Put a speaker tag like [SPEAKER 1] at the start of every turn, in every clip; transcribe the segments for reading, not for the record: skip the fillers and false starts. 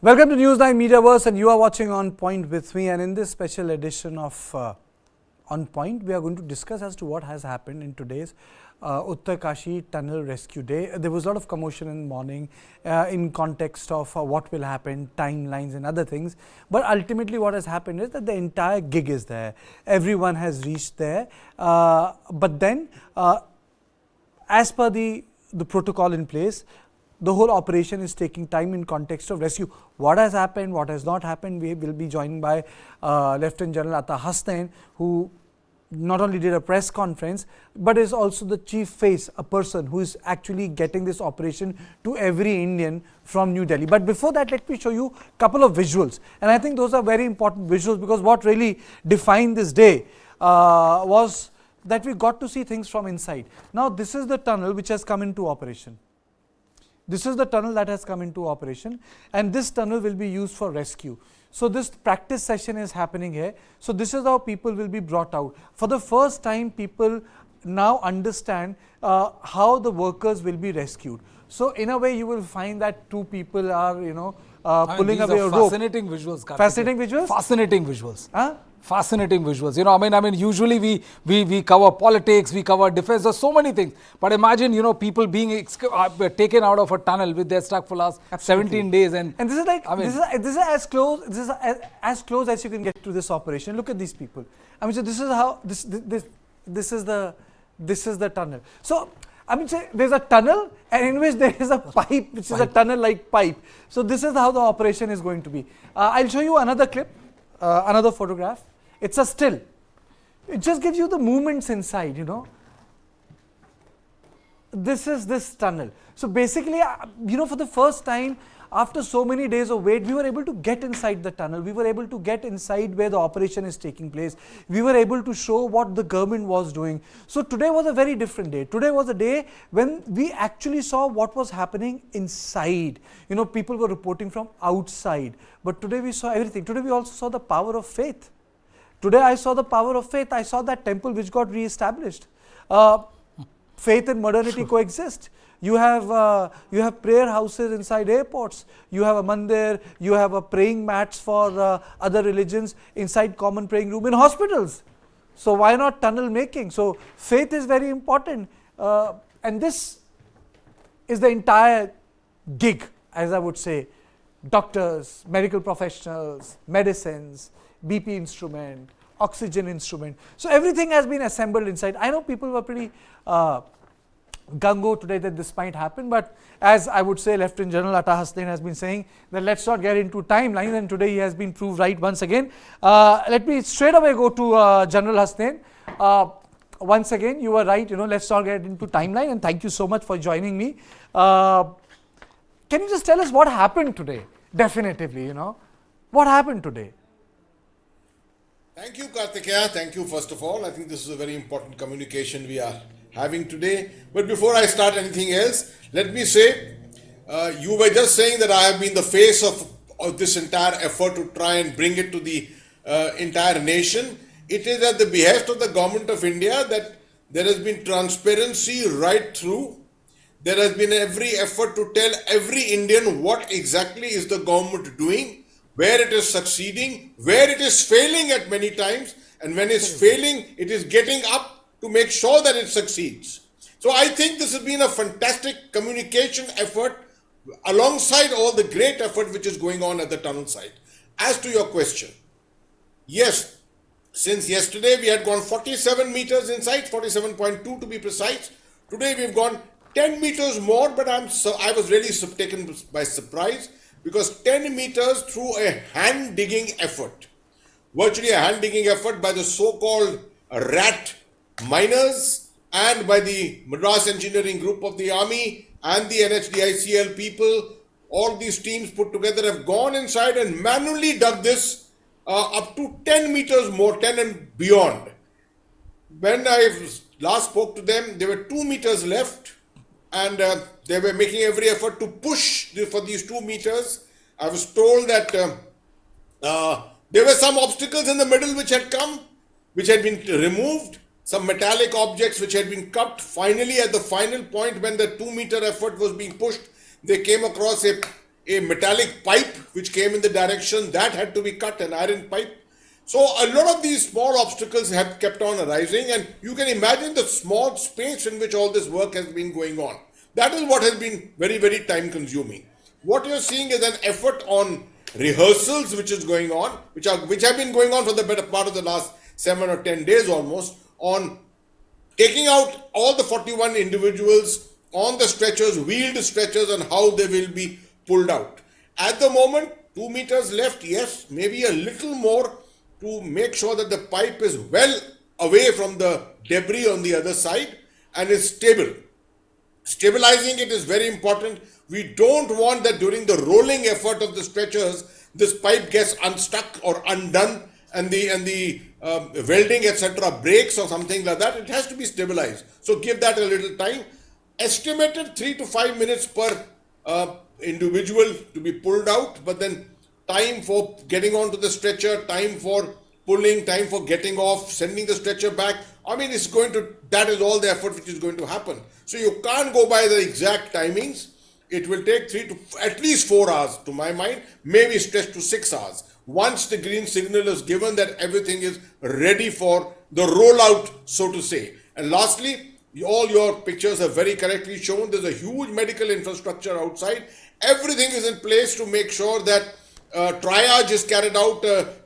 [SPEAKER 1] Welcome to News9 Mediaverse, and you are watching On Point with me. And in this special edition of On Point, we are going to discuss as to what has happened in today's Uttarkashi Tunnel Rescue Day. There was a lot of commotion in the morning in context of what will happen, timelines and other things. But ultimately what has happened is that the entire gig is there. Everyone has reached there. But then as per the protocol in place, the whole operation is taking time in context of rescue. What has happened, what has not happened, we will be joined by Lieutenant General Hussain, who not only did a press conference, but is also the chief face, a person who is actually getting this operation to every Indian from New Delhi. But before that, let me show you a couple of visuals. And I think those are very important visuals, because what really defined this day was that we got to see things from inside. Now, this is the tunnel which has come into operation. This is the tunnel that has come into operation, and this tunnel will be used for rescue. So this practice session is happening here. So this is how people will be brought out. For the first time, people now understand how the workers will be rescued. So in a way, you will find that two people are, pulling away a rope.
[SPEAKER 2] Fascinating visuals. Karthik.
[SPEAKER 1] Fascinating visuals?
[SPEAKER 2] Fascinating visuals.
[SPEAKER 1] Huh?
[SPEAKER 2] Fascinating visuals. I mean, usually we cover politics, we cover defense, there's so many things. But imagine, people being taken out of a tunnel with their stuck for last 17 days. And
[SPEAKER 1] this is like, this is as close as you can get to this operation. Look at these people. I mean, so this is how, this is the tunnel. So, I mean, say there's a tunnel, and in which there is a pipe, which is a tunnel-like pipe. So this is how the operation is going to be. I'll show you another clip, another photograph. It's a still. It just gives you the movements inside, This is this tunnel. So basically, for the first time, after so many days of wait, we were able to get inside the tunnel. We were able to get inside where the operation is taking place. We were able to show what the government was doing. So today was a very different day. Today was a day when we actually saw what was happening inside. People were reporting from outside. But today we saw everything. Today we also saw the power of faith. Today I saw the power of faith. I saw that temple which got re-established. Faith and modernity coexist. You have prayer houses inside airports. You have a mandir. You have a praying mats for other religions inside common praying room in hospitals. So why not tunnel making? So faith is very important, and this is the entire gig, as I would say. Doctors, medical professionals, medicines, BP instrument, oxygen instrument. So everything has been assembled inside. I know people were pretty gung-ho today that this might happen, but as I would say, Lieutenant General Hussain has been saying that let's not get into timelines, and today he has been proved right once again. Let me straight away go to General Hussain. Once again, you were right, let's not get into timeline, and thank you so much for joining me. Can you just tell us what happened today? Definitively, what happened today?
[SPEAKER 3] Thank you, Karthikeya. Thank you, first of all. I think this is a very important communication we are having today. But before I start anything else, let me say, you were just saying that I have been the face of this entire effort to try and bring it to the entire nation. It is at the behest of the government of India that there has been transparency right through. There has been every effort to tell every Indian what exactly is the government doing, where it is succeeding, where it is failing at many times, and when it's failing, it is getting up to make sure that it succeeds. So I think this has been a fantastic communication effort alongside all the great effort which is going on at the tunnel site. As to your question, yes, since yesterday we had gone 47 meters inside, 47.2 to be precise. Today we've gone 10 meters more, but I was really taken by surprise, because 10 meters through a hand digging effort, virtually a hand digging effort by the so-called rat miners and by the Madras Engineering Group of the Army and the NHDICL people. All these teams put together have gone inside and manually dug this up to 10 meters more, 10 and beyond. When I last spoke to them, there were 2 meters left, and they were making every effort to push for these 2 meters. I was told that there were some obstacles in the middle which had been removed, some metallic objects which had been cut. Finally, at the final point when the 2 meter effort was being pushed, they came across a a metallic pipe which came in the direction, that had to be cut, an iron pipe. So a lot of these small obstacles have kept on arising, and you can imagine the small space in which all this work has been going on. That is what has been very, very time consuming. What you're seeing is an effort on rehearsals which is going on, which have been going on for the better part of the last 7 or 10 days almost, on taking out all the 41 individuals on the stretchers, wheeled stretchers, and how they will be pulled out. At the moment, 2 meters left, yes, maybe a little more to make sure that the pipe is well away from the debris on the other side and is stable. Stabilizing it is very important. We don't want that during the rolling effort of the stretchers, this pipe gets unstuck or undone and the welding, etc., breaks or something like that. It has to be stabilized. So give that a little time. Estimated 3 to 5 minutes per individual to be pulled out, but then time for getting onto the stretcher, time for pulling, time for getting off, sending the stretcher back. I mean, that is all the effort which is going to happen. So you can't go by the exact timings. It will take at least 4 hours to my mind, maybe stretch to 6 hours. Once the green signal is given that everything is ready for the rollout, so to say. And lastly, all your pictures are very correctly shown. There's a huge medical infrastructure outside. Everything is in place to make sure that triage is carried out,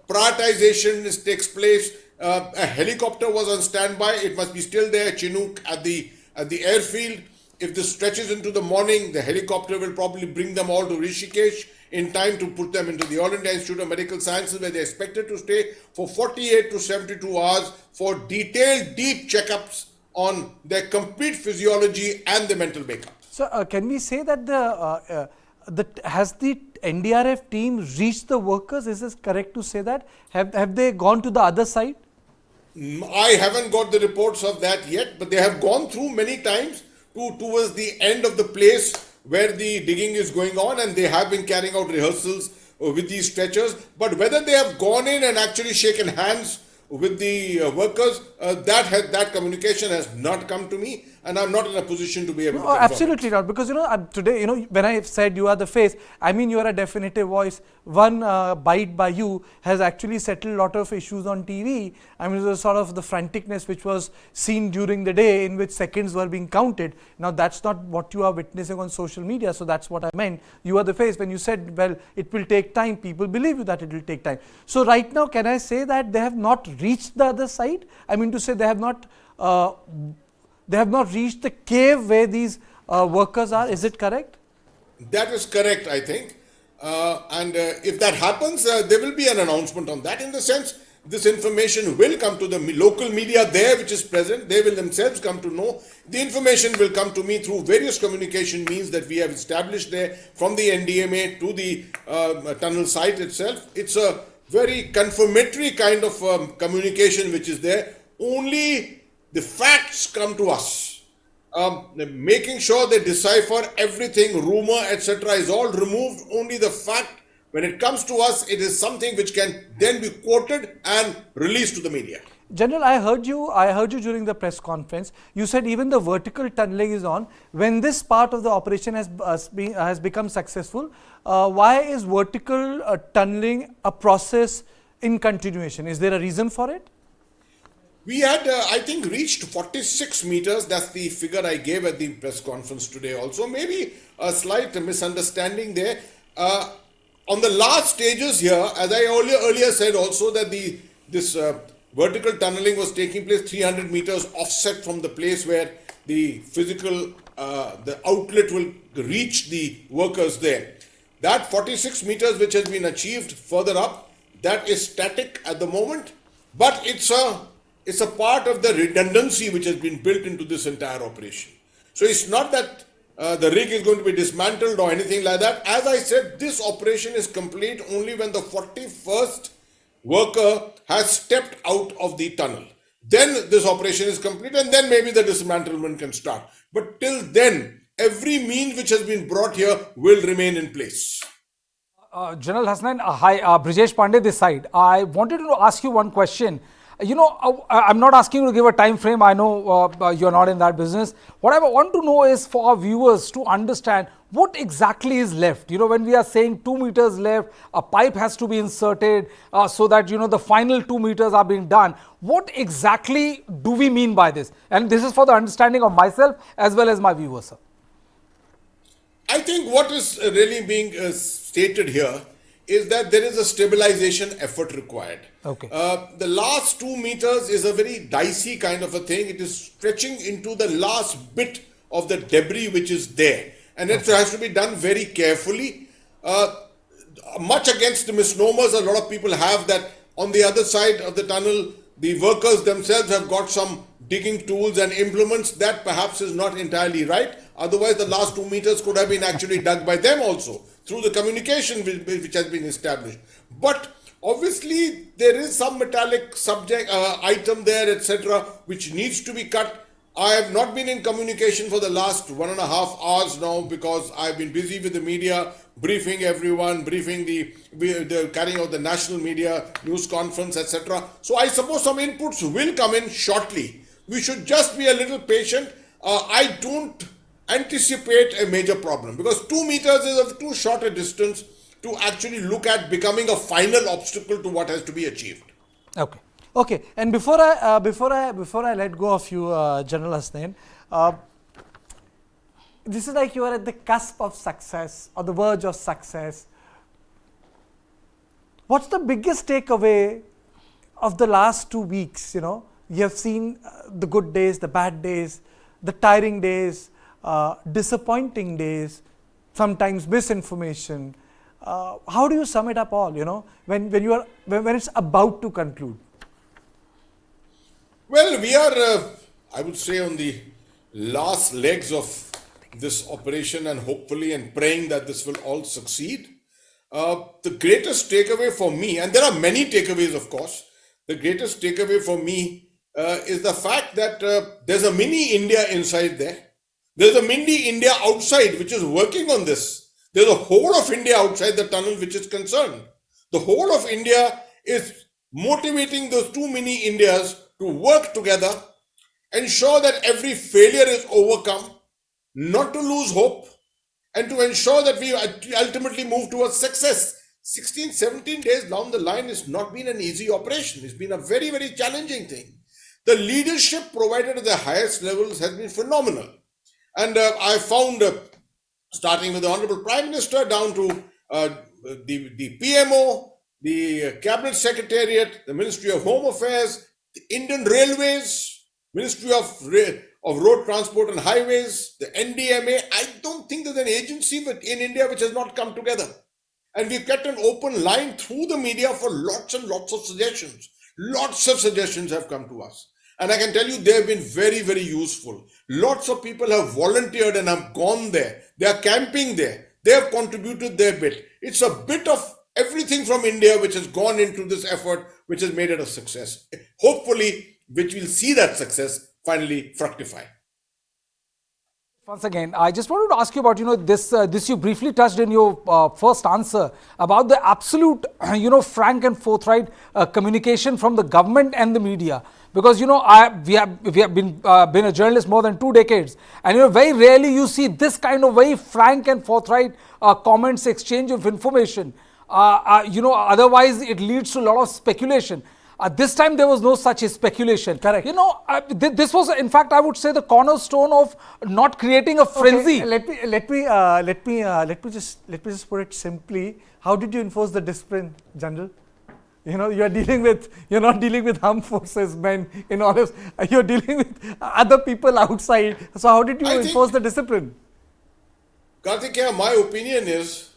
[SPEAKER 3] prioritization takes place. A helicopter was on standby. It must be still there, Chinook, at the airfield. If this stretches into the morning, the helicopter will probably bring them all to Rishikesh in time to put them into the All India Institute of Medical Sciences, where they're expected to stay for 48 to 72 hours for detailed, deep checkups on their complete physiology and the mental makeup.
[SPEAKER 1] So, can we say that has the NDRF team reached the workers? Is this correct to say that? Have they gone to the other side?
[SPEAKER 3] I haven't got the reports of that yet, but they have gone through many times towards the end of the place where the digging is going on, and they have been carrying out rehearsals with these stretchers. But whether they have gone in and actually shaken hands with the workers, that communication has not come to me, and I'm not in a position to be able to confirm.
[SPEAKER 1] Absolutely not, because today, when I said you are the face, I mean you are a definitive voice. One bite by you has actually settled a lot of issues on TV. I mean, it was sort of the franticness which was seen during the day, in which seconds were being counted. Now that's not what you are witnessing on social media, so that's what I meant. You are the face. When you said, well, it will take time, people believe you that it will take time. So right now, can I say that they have not reached the other side? I mean to say they have not reached the cave where these workers are. Is it correct?
[SPEAKER 3] That is correct, I think. And if that happens, there will be an announcement on that. In the sense, this information will come to the local media there, which is present. They will themselves come to know. The information will come to me through various communication means that we have established there, from the NDMA to the tunnel site itself. It's a very confirmatory kind of communication which is there. Only the facts come to us. Making sure they decipher everything, rumor, etc. is all removed. Only the fact, when it comes to us, it is something which can then be quoted and released to the media.
[SPEAKER 1] General, I heard you during the press conference. You said even the vertical tunneling is on. When this part of the operation has become successful, why is vertical tunneling a process in continuation? Is there a reason for it?
[SPEAKER 3] We had, I think, reached 46 meters. That's the figure I gave at the press conference today also. Maybe a slight misunderstanding there. On the last stages here, as I earlier said also, that this vertical tunneling was taking place 300 meters offset from the place where the physical, the outlet will reach the workers there. That 46 meters which has been achieved further up, that is static at the moment, but it's a part of the redundancy which has been built into this entire operation. So it's not that the rig is going to be dismantled or anything like that. As I said, this operation is complete only when the 41st worker has stepped out of the tunnel. Then this operation is complete, and then maybe the dismantlement can start. But till then, every means which has been brought here will remain in place.
[SPEAKER 2] General Hasnain, hi, Brijesh Pandey this side. I wanted to ask you one question. I'm not asking you to give a time frame. I know you're not in that business. What I want to know is, for our viewers to understand, what exactly is left? When we are saying 2 meters left, a pipe has to be inserted so that, the final 2 meters are being done. What exactly do we mean by this? And this is for the understanding of myself as well as my viewers, sir.
[SPEAKER 3] I think what is really being stated here is that there is a stabilization effort required.
[SPEAKER 2] Okay.
[SPEAKER 3] The last 2 meters is a very dicey kind of a thing. It is stretching into the last bit of the debris which is there. And it has to be done very carefully. Much against the misnomers a lot of people have that on the other side of the tunnel, the workers themselves have got some digging tools and implements. That perhaps is not entirely right. Otherwise, the last 2 meters could have been actually dug by them also through the communication which has been established. But obviously, there is some metallic subject item there, etc., which needs to be cut. I have not been in communication for the last 1.5 hours now because I've been busy with the media, briefing everyone, briefing the carrying out the national media news conference, etc. So I suppose some inputs will come in shortly. We should just be a little patient. I don't anticipate a major problem because 2 meters is of too short a distance to actually look at becoming a final obstacle to what has to be achieved.
[SPEAKER 2] Okay.
[SPEAKER 1] Okay, and before I let go of you, General Hasnain, this is like you are at the cusp of success or the verge of success. What's the biggest takeaway of the last 2 weeks? You have seen the good days, the bad days, the tiring days, disappointing days, sometimes misinformation. How do you sum it up all? When it's about to conclude.
[SPEAKER 3] Well, we are, I would say, on the last legs of this operation and hopefully and praying that this will all succeed. The greatest takeaway for me, and there are many takeaways, of course, the greatest takeaway for me is the fact that there's a mini India inside there. There's a mini India outside which is working on this. There's a whole of India outside the tunnel which is concerned. The whole of India is motivating those 2 mini Indias to work together, ensure that every failure is overcome, not to lose hope, and to ensure that we ultimately move towards success. 16, 17 days down the line has not been an easy operation. It's been a very, very challenging thing. The leadership provided at the highest levels has been phenomenal. And I found, starting with the Honorable Prime Minister down to the PMO, the Cabinet Secretariat, the Ministry of Home Affairs, the Indian Railways, Ministry of Road Transport and Highways, the NDMA. I don't think there's an agency in India which has not come together. And we've kept an open line through the media for lots and lots of suggestions. Lots of suggestions have come to us. And I can tell you they have been very, very useful. Lots of people have volunteered and have gone there. They are camping there. They have contributed their bit. It's a bit of everything from India which has gone into this effort, which has made it a success. Hopefully, which will see that success finally fructify.
[SPEAKER 2] Once again, I just wanted to ask you about, this you briefly touched in your first answer about the absolute, frank and forthright communication from the government and the media. Because, we have been a journalist more than 2 decades. And, very rarely you see this kind of very frank and forthright comments, exchange of information. Otherwise it leads to a lot of speculation. This time there was no such speculation.
[SPEAKER 1] Correct.
[SPEAKER 2] This was, in fact, I would say the cornerstone of not creating a frenzy.
[SPEAKER 1] Okay, let me just put it simply. How did you enforce the discipline, General? You're not dealing with armed forces men in all this. You're dealing with other people outside. So how did you enforce the discipline?
[SPEAKER 3] Karthikeya, my opinion is,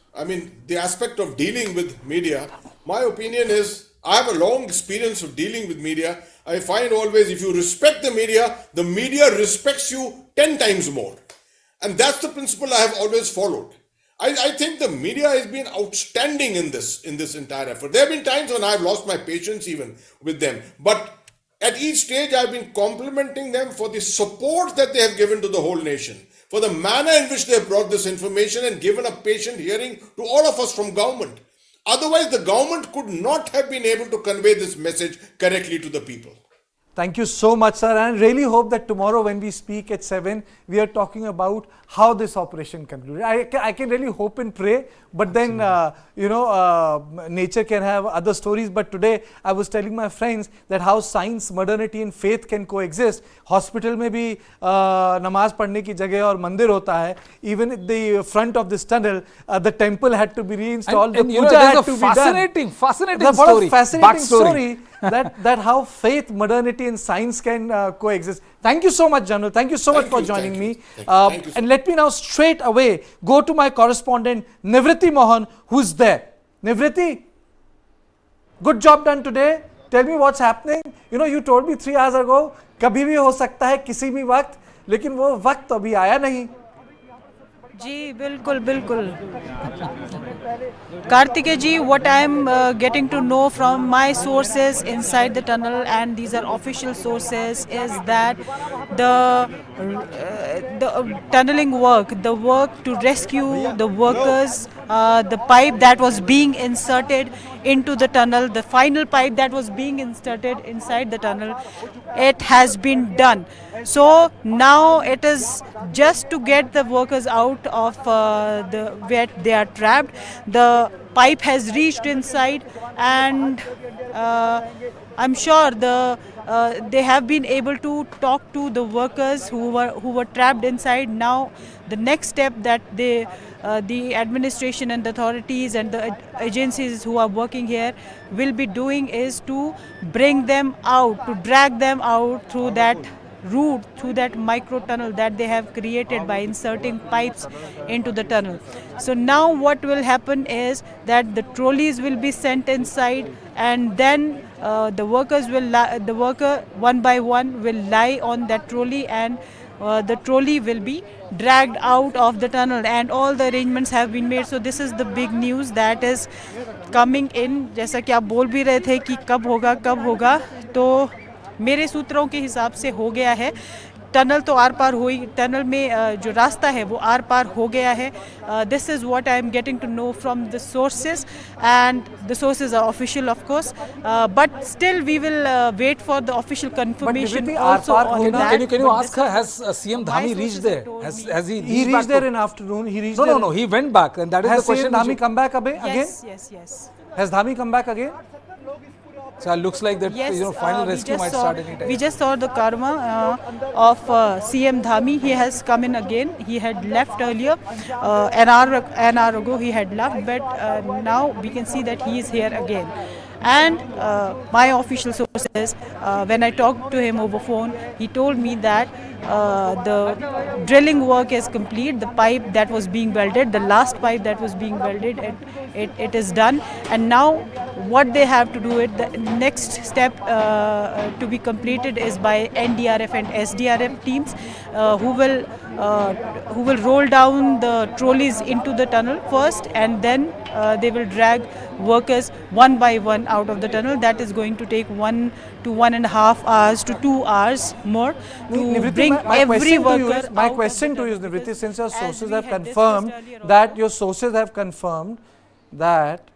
[SPEAKER 3] the aspect of dealing with media, my opinion is, I have a long experience of dealing with media. I find always if you respect the media respects you 10 times more. And that's the principle I have always followed. I think the media has been outstanding in this entire effort. There have been times when I have lost my patience even with them. But at each stage, I've been complimenting them for the support that they have given to the whole nation, for the manner in which they have brought this information and given a patient hearing to all of us from government. Otherwise, the government could not have been able to convey this message correctly to the people.
[SPEAKER 1] Thank you so much, sir. And I really hope that tomorrow when we speak at 7, we are talking about how this operation concluded. I can really hope and pray, but then, nature can have other stories. But today, I was telling my friends that how science, modernity and faith can coexist. Hospital में भी नमाज पढ़ने की जगह और मंदिर होता है. Even at the front of this tunnel, the temple had to be reinstalled.
[SPEAKER 2] And
[SPEAKER 1] the puja had to be done.
[SPEAKER 2] Fascinating story.
[SPEAKER 1] Fascinating story. that how faith, modernity and science can coexist. Thank you so much, General. Thank you so much for joining me. And let me now straight away go to my correspondent Nivriti Mohan, who's there. Nivriti, good job done today. Tell me what's happening. You told me 3 hours ago, कभी भी हो सकता है किसी भी वक्त, लेकिन वो वक्त अभी आया नहीं.
[SPEAKER 4] जी बिल्कुल बिल्कुल Kartikeya ji, what I am getting to know from my sources inside the tunnel, and these are official sources, is that the tunneling work, the work to rescue the workers, the pipe that was being inserted into the tunnel, the final pipe that was being inserted inside the tunnel, it has been done. So now it is just to get the workers out of where they are trapped. The pipe has reached inside, and I'm sure they have been able to talk to the workers who were trapped inside. Now the next step that the administration and the authorities and the agencies who are working here will be doing is to bring them out, to drag them out through that route, through that micro tunnel that they have created by inserting pipes into the tunnel. So now what will happen is that the trolleys will be sent inside, and then the worker one by one will lie on that trolley, and the trolley will be dragged out of the tunnel, and all the arrangements have been made. So this is the big news that is coming in. जैसा कि आप बोल भी रहे थे कि कब होगा, तो मेरे सूत्रों के हिसाब से हो गया है. टनल तो आर पार हुई, टनल में जो रास्ता है वो आर पार हो गया है. This is what I am getting to know from the sources, and the sources are official of course, but still we will wait for the official confirmation also on that.
[SPEAKER 2] Can you ask her, has CM Dhami reached there? Has he
[SPEAKER 1] reached there in afternoon? He reached
[SPEAKER 2] No, he went back, and that is the question.
[SPEAKER 1] Has CM Dhami come back again?
[SPEAKER 4] Yes.
[SPEAKER 1] Has Dhami come back again?
[SPEAKER 2] So it looks like that final rescue might start anytime.
[SPEAKER 4] We just saw the karma of CM Dhami. He has come in again. He had left earlier. An hour ago he had left, but now we can see that he is here again. And my official sources, when I talked to him over phone, he told me that the drilling work is complete. The pipe that was being welded, the last pipe that was being welded, it is done. And now what they have to do, the next step to be completed is by NDRF and SDRF teams who will roll down the trolleys into the tunnel first, and then they will drag workers one by one out of the tunnel. That is going to take 1 to 1.5 hours to 2 hours more to bring every worker.
[SPEAKER 1] My question to you is, Nivriti, since your sources have confirmed that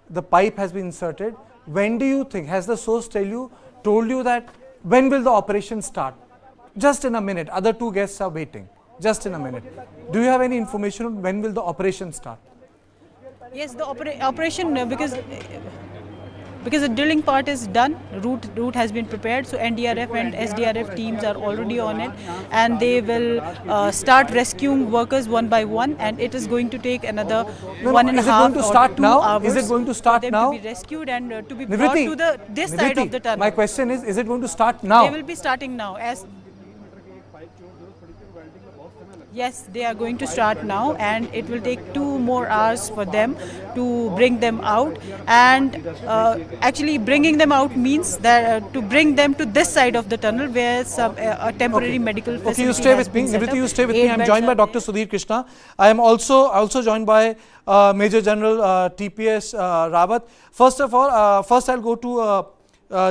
[SPEAKER 1] the pipe has been inserted, when do you think, has the source told you that when will the operation start? Just in a minute, other two guests are waiting. Just in a minute. Do you have any information on when will the operation start?
[SPEAKER 4] Yes, the operation, because the drilling part is done, route has been prepared, so NDRF and SDRF teams are already on it, and they will start rescuing workers one by one, and it is going to take another 1.5 or 2 hours.
[SPEAKER 1] Is it going to start now?
[SPEAKER 4] To be rescued and to be brought to this side of the tunnel.
[SPEAKER 1] My question is it going to start now?
[SPEAKER 4] They will be starting now. Yes, they are going to start now, and it will take 2 more hours for them to bring them out. And actually bringing them out means that to bring them to this side of the tunnel where a temporary medical facility.
[SPEAKER 1] Okay, you stay with me. Nivriti, you stay with me. I am joined by Dr. Sudhir Krishna. I am also joined by Major General TPS Rawat. First of all, I'll go to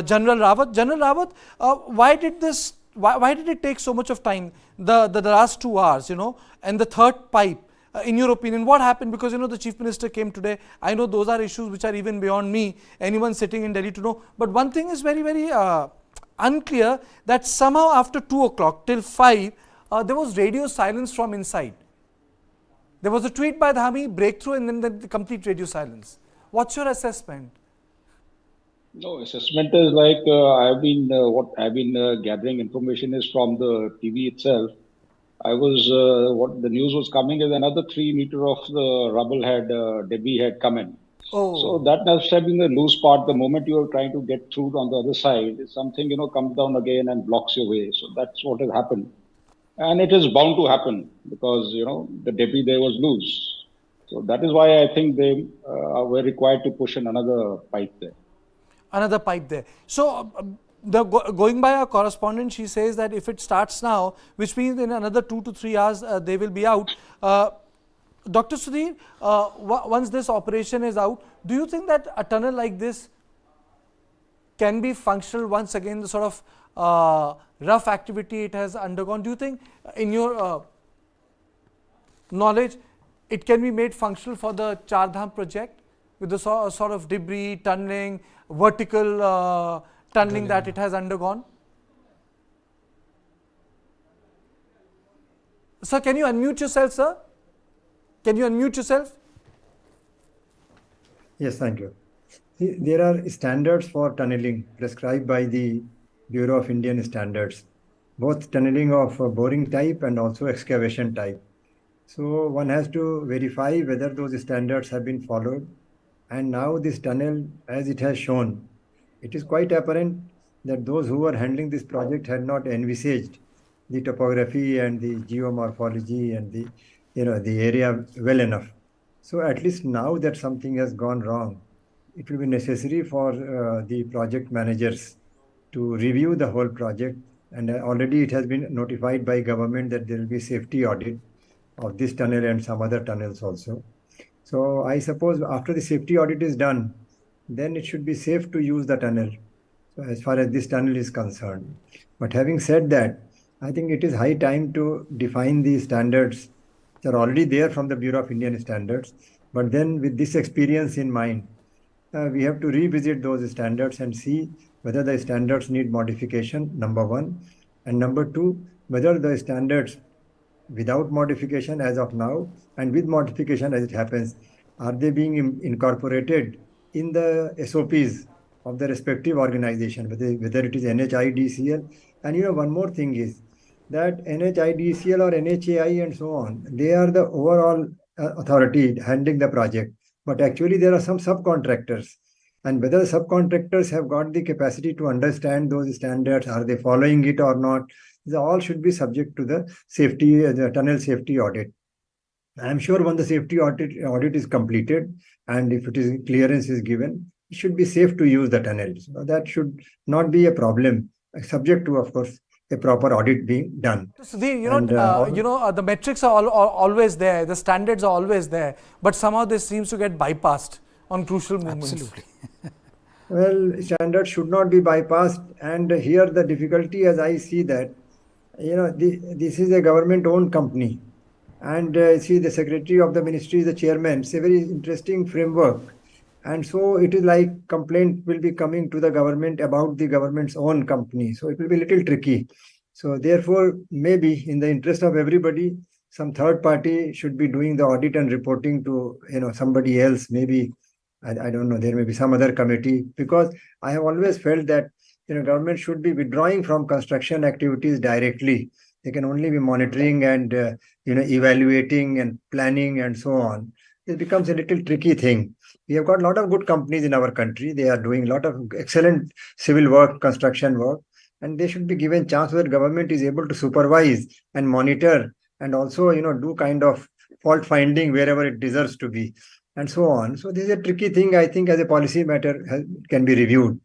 [SPEAKER 1] General Rawat. General Rawat, why did it take so much of time, the last 2 hours, and the third pipe, in your opinion, what happened? Because, the Chief Minister came today. I know those are issues which are even beyond me, anyone sitting in Delhi to know. But one thing is very, very unclear that somehow after 2 o'clock till 5, there was radio silence from inside. There was a tweet by Dhami, breakthrough, and then the complete radio silence. What's your assessment?
[SPEAKER 5] No, assessment is like what I've been gathering information is from the TV itself. I was what the news was coming is another 3 meter of the rubble had debris had come in.
[SPEAKER 1] Oh.
[SPEAKER 5] So that must have been the loose part. The moment you are trying to get through on the other side, something comes down again and blocks your way. So that's what has happened, and it is bound to happen because the debris there was loose. So that is why I think they were required to push in another pipe there.
[SPEAKER 1] Another pipe there. So, going by our correspondent, she says that if it starts now, which means in another 2 to 3 hours, they will be out. Dr. Sudhir, once this operation is out, do you think that a tunnel like this can be functional once again, the sort of rough activity it has undergone? Do you think, in your knowledge, it can be made functional for the Char Dham project with the sort of debris, tunneling, vertical tunneling that it has undergone? Sir, can you unmute yourself, sir? Can you unmute yourself?
[SPEAKER 6] Yes, thank you. See, there are standards for tunneling prescribed by the Bureau of Indian Standards, both tunneling of boring type and also excavation type. So one has to verify whether those standards have been followed. And now this tunnel, as it has shown, it is quite apparent that those who were handling this project had not envisaged the topography and the geomorphology and the area well enough. So at least now that something has gone wrong, it will be necessary for the project managers to review the whole project. And already it has been notified by government that there will be safety audit of this tunnel and some other tunnels also. So I suppose after the safety audit is done, then it should be safe to use the tunnel, so as far as this tunnel is concerned. But having said that, I think it is high time to define the standards that are already there from the Bureau of Indian Standards. But then with this experience in mind, we have to revisit those standards and see whether the standards need modification, number one. And number two, whether the standards without modification as of now and with modification as it happens, are they being incorporated in the SOPs of the respective organization, whether it is NHIDCL. And one more thing is that NHIDCL or NHAI and so on, they are the overall authority handling the project. But actually there are some subcontractors. And whether the subcontractors have got the capacity to understand those standards, are they following it or not, they all should be subject to the safety, the tunnel safety audit. I am sure when the safety audit is completed and if it is clearance is given, it should be safe to use the tunnels. So that should not be a problem, subject to, of course, a proper audit being done.
[SPEAKER 1] Sudhir, the metrics are always there, the standards are always there, but somehow this seems to get bypassed on crucial moments.
[SPEAKER 2] Absolutely.
[SPEAKER 6] Well, standards should not be bypassed, and here the difficulty, as I see that, this is a government-owned company, and see, the secretary of the ministry is the chairman. It's a very interesting framework, and so it is like complaint will be coming to the government about the government's own company. So it will be a little tricky. So therefore, maybe in the interest of everybody, some third party should be doing the audit and reporting to somebody else. Maybe I don't know. There may be some other committee, because I have always felt that government should be withdrawing from construction activities directly. They can only be monitoring and evaluating and planning and so on. It becomes a little tricky thing. We have got a lot of good companies in our country. They are doing a lot of excellent civil work, construction work, and they should be given chance where government is able to supervise and monitor and also do kind of fault finding wherever it deserves to be, and so on. So this is a tricky thing. I think as a policy matter can be reviewed.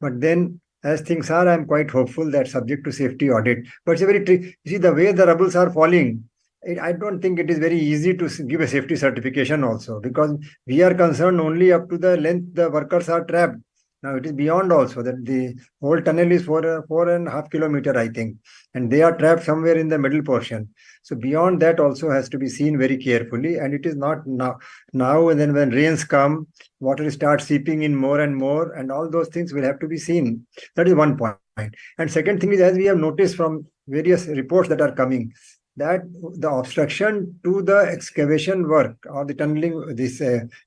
[SPEAKER 6] But then, as things are, I'm quite hopeful that subject to safety audit. But it's a very tricky. You see, the way the rubbles are falling, I don't think it is very easy to give a safety certification also, because we are concerned only up to the length the workers are trapped. Now it is beyond also that the whole tunnel is 4.5 kilometer, I think, and they are trapped somewhere in the middle portion. So beyond that also has to be seen very carefully, and it is not now and then when rains come, water starts seeping in more and more, and all those things will have to be seen. That is one point. And second thing is, as we have noticed from various reports that are coming, that the obstruction to the excavation work or the tunneling, this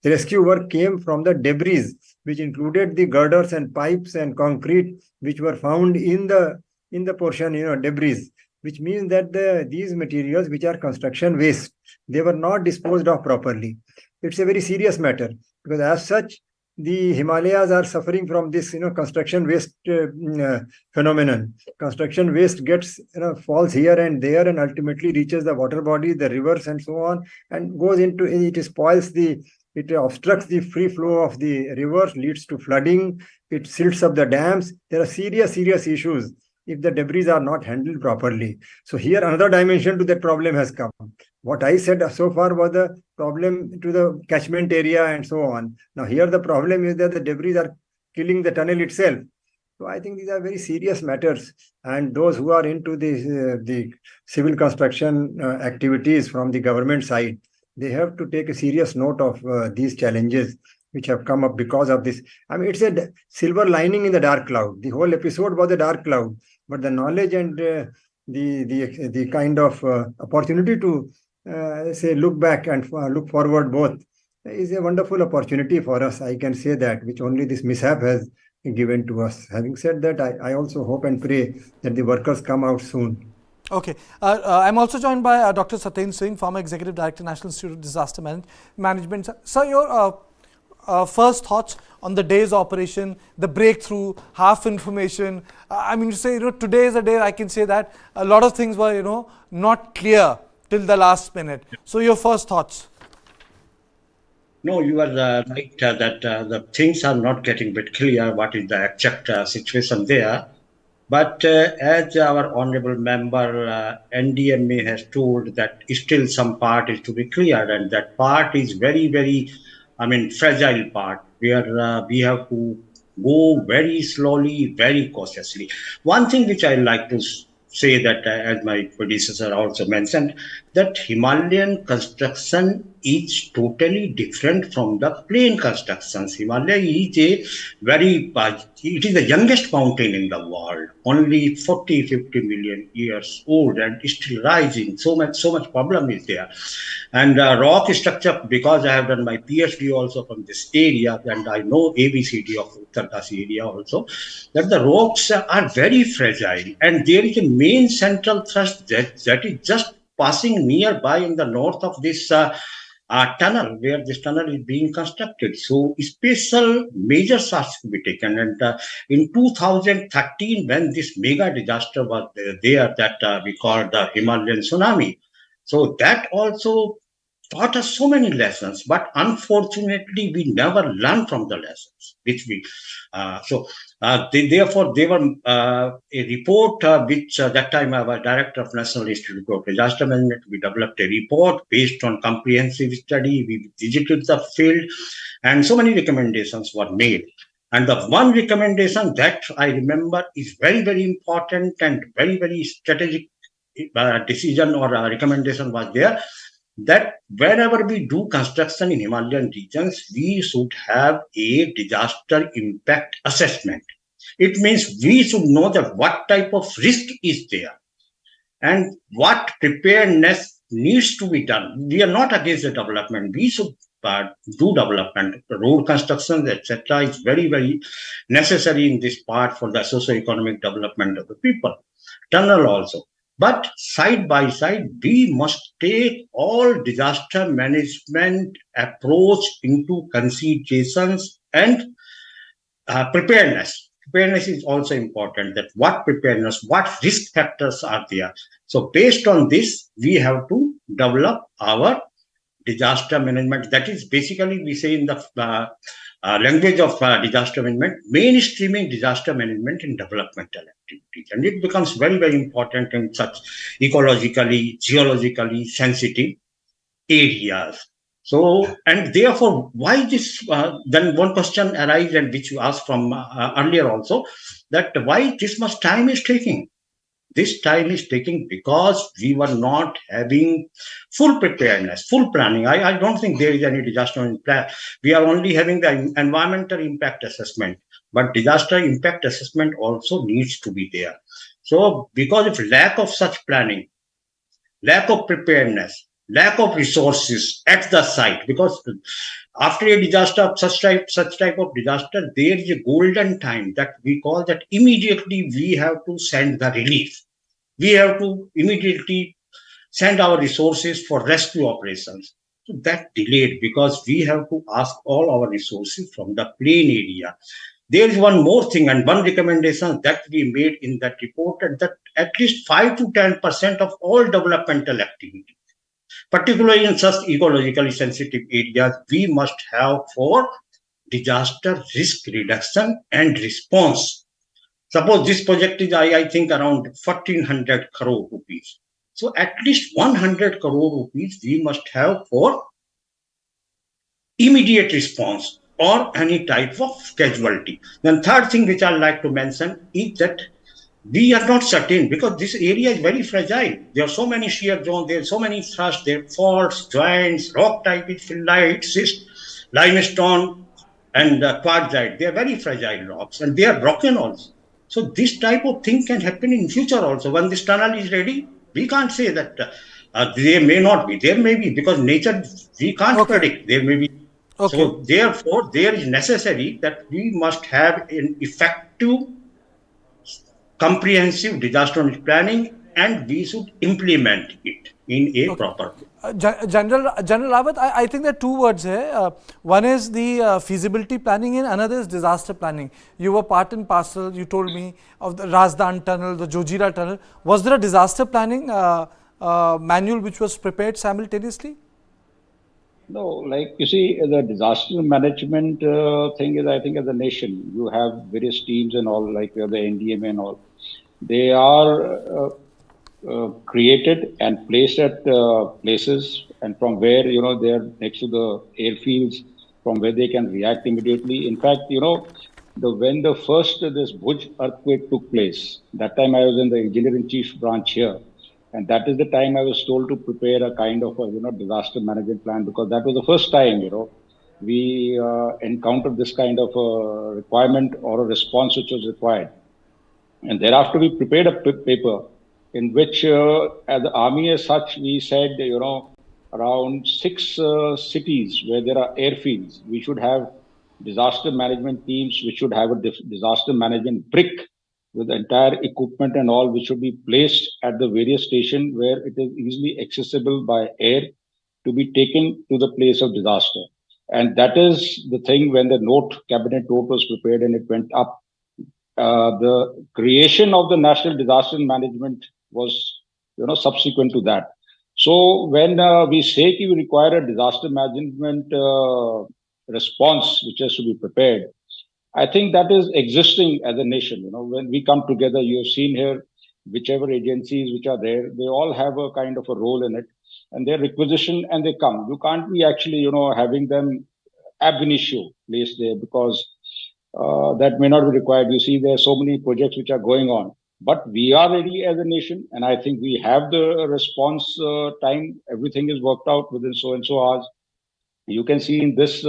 [SPEAKER 6] rescue work came from the debris, which included the girders and pipes and concrete, which were found in the portion, debris, which means that these materials, which are construction waste, they were not disposed of properly. It's a very serious matter, because as such, the Himalayas are suffering from this, construction waste phenomenon. Construction waste gets, falls here and there and ultimately reaches the water body, the rivers and so on, and goes into, it spoils it obstructs the free flow of the rivers, leads to flooding, it silts up the dams. There are serious issues if the debris are not handled properly. So here another dimension to that problem has come. What I said so far was the problem to the catchment area and so on. Now here the problem is that the debris are killing the tunnel itself. So I think these are very serious matters, and those who are into the civil construction activities from the government side, they have to take a serious note of these challenges which have come up because of this. I mean, it's a silver lining in the dark cloud. The whole episode was a dark cloud, but the knowledge and the kind of opportunity to say look back and look forward both is a wonderful opportunity for us. I can say that, which only this mishap has given to us. Having said that, I also hope and pray that the workers come out soon.
[SPEAKER 1] Okay. I'm also joined by Dr. Satyendra Singh, former Executive Director, National Institute of Disaster Management. Sir, your first thoughts on the day's operation, the breakthrough, half information. I mean, you say, today is a day I can say that a lot of things were, not clear till the last minute. So your first thoughts?
[SPEAKER 7] No, you are right that the things are not getting bit clear what is the exact situation there. But as our honorable member NDMA has told that still some part is to be cleared, and that part is very, very, fragile part where we have to go very slowly, very cautiously. One thing which I like to say that, as my predecessor also mentioned, that Himalayan construction is totally different from the plain constructions. Himalaya is it is the youngest mountain in the world, only 40-50 million years old and still rising. So much problem is there. And rock structure, because I have done my PhD also from this area, and I know ABCD of Uttarkashi area also, that the rocks are very fragile, and there is a main central thrust that is just passing nearby in the north of this tunnel, where this tunnel is being constructed. So special measures are to be taken. And in 2013, when this mega disaster was there, that we call the Himalayan tsunami, so that also taught us so many lessons, but unfortunately we never learned from the lessons which we therefore they were a report which that time our director of National Institute of Disaster Management, we developed a report based on comprehensive study. We visited the field and so many recommendations were made. And the one recommendation that I remember is very, very important and very, very strategic decision or recommendation was there, that wherever we do construction in Himalayan regions, we should have a disaster impact assessment. It means we should know that what type of risk is there and what preparedness needs to be done. We are not against the development. We should do development. Road construction, etc. is very, very necessary in this part for the socio-economic development of the people. Tunnel also. But side by side, we must take all disaster management approach into considerations and preparedness. Preparedness is also important, that what preparedness, what risk factors are there. So based on this, we have to develop our disaster management. That is basically, we say in the language of disaster management, mainstreaming disaster management in developmental activities. And it becomes very, very important in such ecologically, geologically sensitive areas. So, and therefore, why this? Then one question arises, and which you asked from earlier also, that why this much time is taking? This time is taking because we were not having full preparedness, full planning. I don't think there is any disaster plan. We are only having the environmental impact assessment, but disaster impact assessment also needs to be there. So, because of lack of such planning, lack of preparedness, lack of resources at the site, because after a disaster, such type of disaster, there is a golden time that we call that immediately we have to send the relief. We have to immediately send our resources for rescue operations. So that delayed because we have to ask all our resources from the plain area. There is one more thing and one recommendation that we made in that report, that at least 5 to 10% of all developmental activity, particularly in such ecologically sensitive areas, we must have for disaster risk reduction and response. Suppose this project is, I think, around 1400 crore rupees. So at least 100 crore rupees we must have for immediate response or any type of casualty. Then third thing which I'd like to mention is that we are not certain because this area is very fragile. There are so many shear zones, there are so many thrusts, there are faults, joints, rock type is phyllite, schist, limestone, and quartzite. They are very fragile rocks and they are broken also. So this type of thing can happen in future also. When this tunnel is ready, we can't say that there may not be. There may be because nature we can't predict. There may be.
[SPEAKER 1] Okay.
[SPEAKER 7] So therefore, there is necessary that we must have an effective, comprehensive disaster planning, and we should implement it in a proper way.
[SPEAKER 1] General Rawat, I think there are two words here. One is the feasibility planning and another is disaster planning. You were part and parcel, you told me, of the Razdan tunnel, the Jojira tunnel. Was there a disaster planning manual which was prepared simultaneously?
[SPEAKER 5] No, like you see, the disaster management thing is, I think, as a nation, you have various teams and all, like the NDMA and all. They are created and placed at places, and from where, they are next to the airfields, from where they can react immediately. In fact, when the first this Bhuj earthquake took place, that time I was in the engineering chief branch here. And that is the time I was told to prepare a kind of a, disaster management plan, because that was the first time, we encountered this kind of a requirement or a response which was required. And thereafter, we prepared a paper in which, as the army as such, we said, around 6 cities where there are airfields, we should have disaster management teams, which should have a disaster management brick with the entire equipment and all, which should be placed at the various stations where it is easily accessible by air to be taken to the place of disaster. And that is the thing when the cabinet note was prepared and it went up. The creation of the National Disaster Management was, subsequent to that. So when we say we require a disaster management response, which has to be prepared, I think that is existing as a nation. When we come together, you have seen here, whichever agencies which are there, they all have a kind of a role in it, and they're requisitioned and they come. You can't be actually, having them ab initio placed there, because that may not be required. You see, there are so many projects which are going on, but we are ready as a nation, and I think we have the response time. Everything is worked out within so and so hours. You can see in this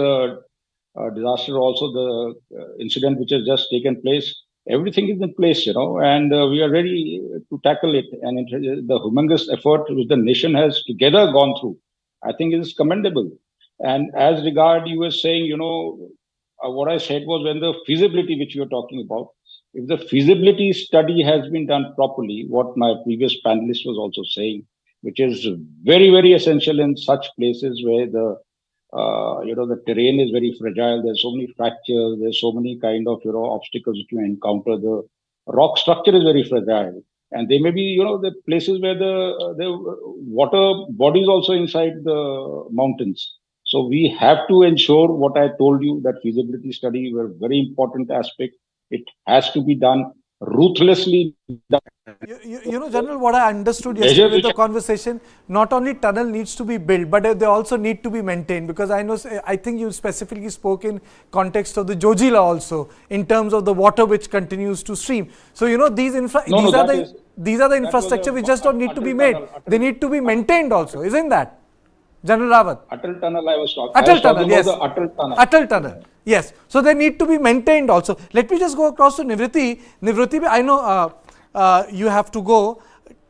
[SPEAKER 5] disaster also, the incident which has just taken place, everything is in place, and we are ready to tackle it. And the humongous effort which the nation has together gone through, I think it is commendable. And as regard, you were saying, what I said was, when the feasibility which you are talking about, if the feasibility study has been done properly, what my previous panelist was also saying, which is very, very essential in such places where the terrain is very fragile. There's so many fractures. There's so many kind of, obstacles that you encounter. The rock structure is very fragile. And there may be, the places where the water bodies also inside the mountains. So we have to ensure what I told you, that feasibility study were very important aspect. It has to be done. ruthlessly done.
[SPEAKER 1] You know, General, what I understood yesterday with the conversation, not only tunnel needs to be built, but they also need to be maintained, because I think you specifically spoke in context of the Jojila also, in terms of the water which continues to stream. So, you know, these are the infrastructure which just don't need to be made. They need to be maintained also, isn't that? General Rawat.
[SPEAKER 5] Atal Tunnel I was talking.
[SPEAKER 1] Atal Tunnel, yes.
[SPEAKER 5] Atal Tunnel.
[SPEAKER 1] Atal Tunnel, yes. So they need to be maintained also. Let me just go across to Nivriti. Nivriti, I know you have to go.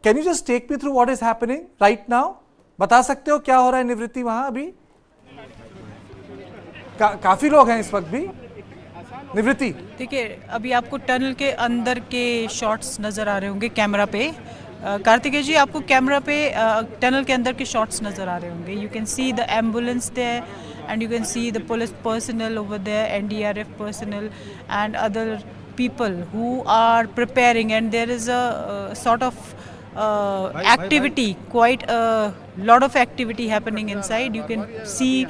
[SPEAKER 1] Can you just take me through what is happening right now? बता सकते हो क्या हो रहा है निवृत्ति वहाँ अभी? काफी लोग हैं इस वक्त भी. निवृत्ति.
[SPEAKER 4] देखिए, अभी आपको टनल के अंदर के शॉट्स नजर आ रहे होंगे कैमरा पे. कार्तिकेय जी, आपको कैमरा पे टनल के अंदर के शॉट्स नजर आ रहे होंगे. You can see the ambulance there and you can see the police personnel over there, NDRF personnel and other people who are preparing, and there is a sort of activity, quite a lot of activity happening inside. You can see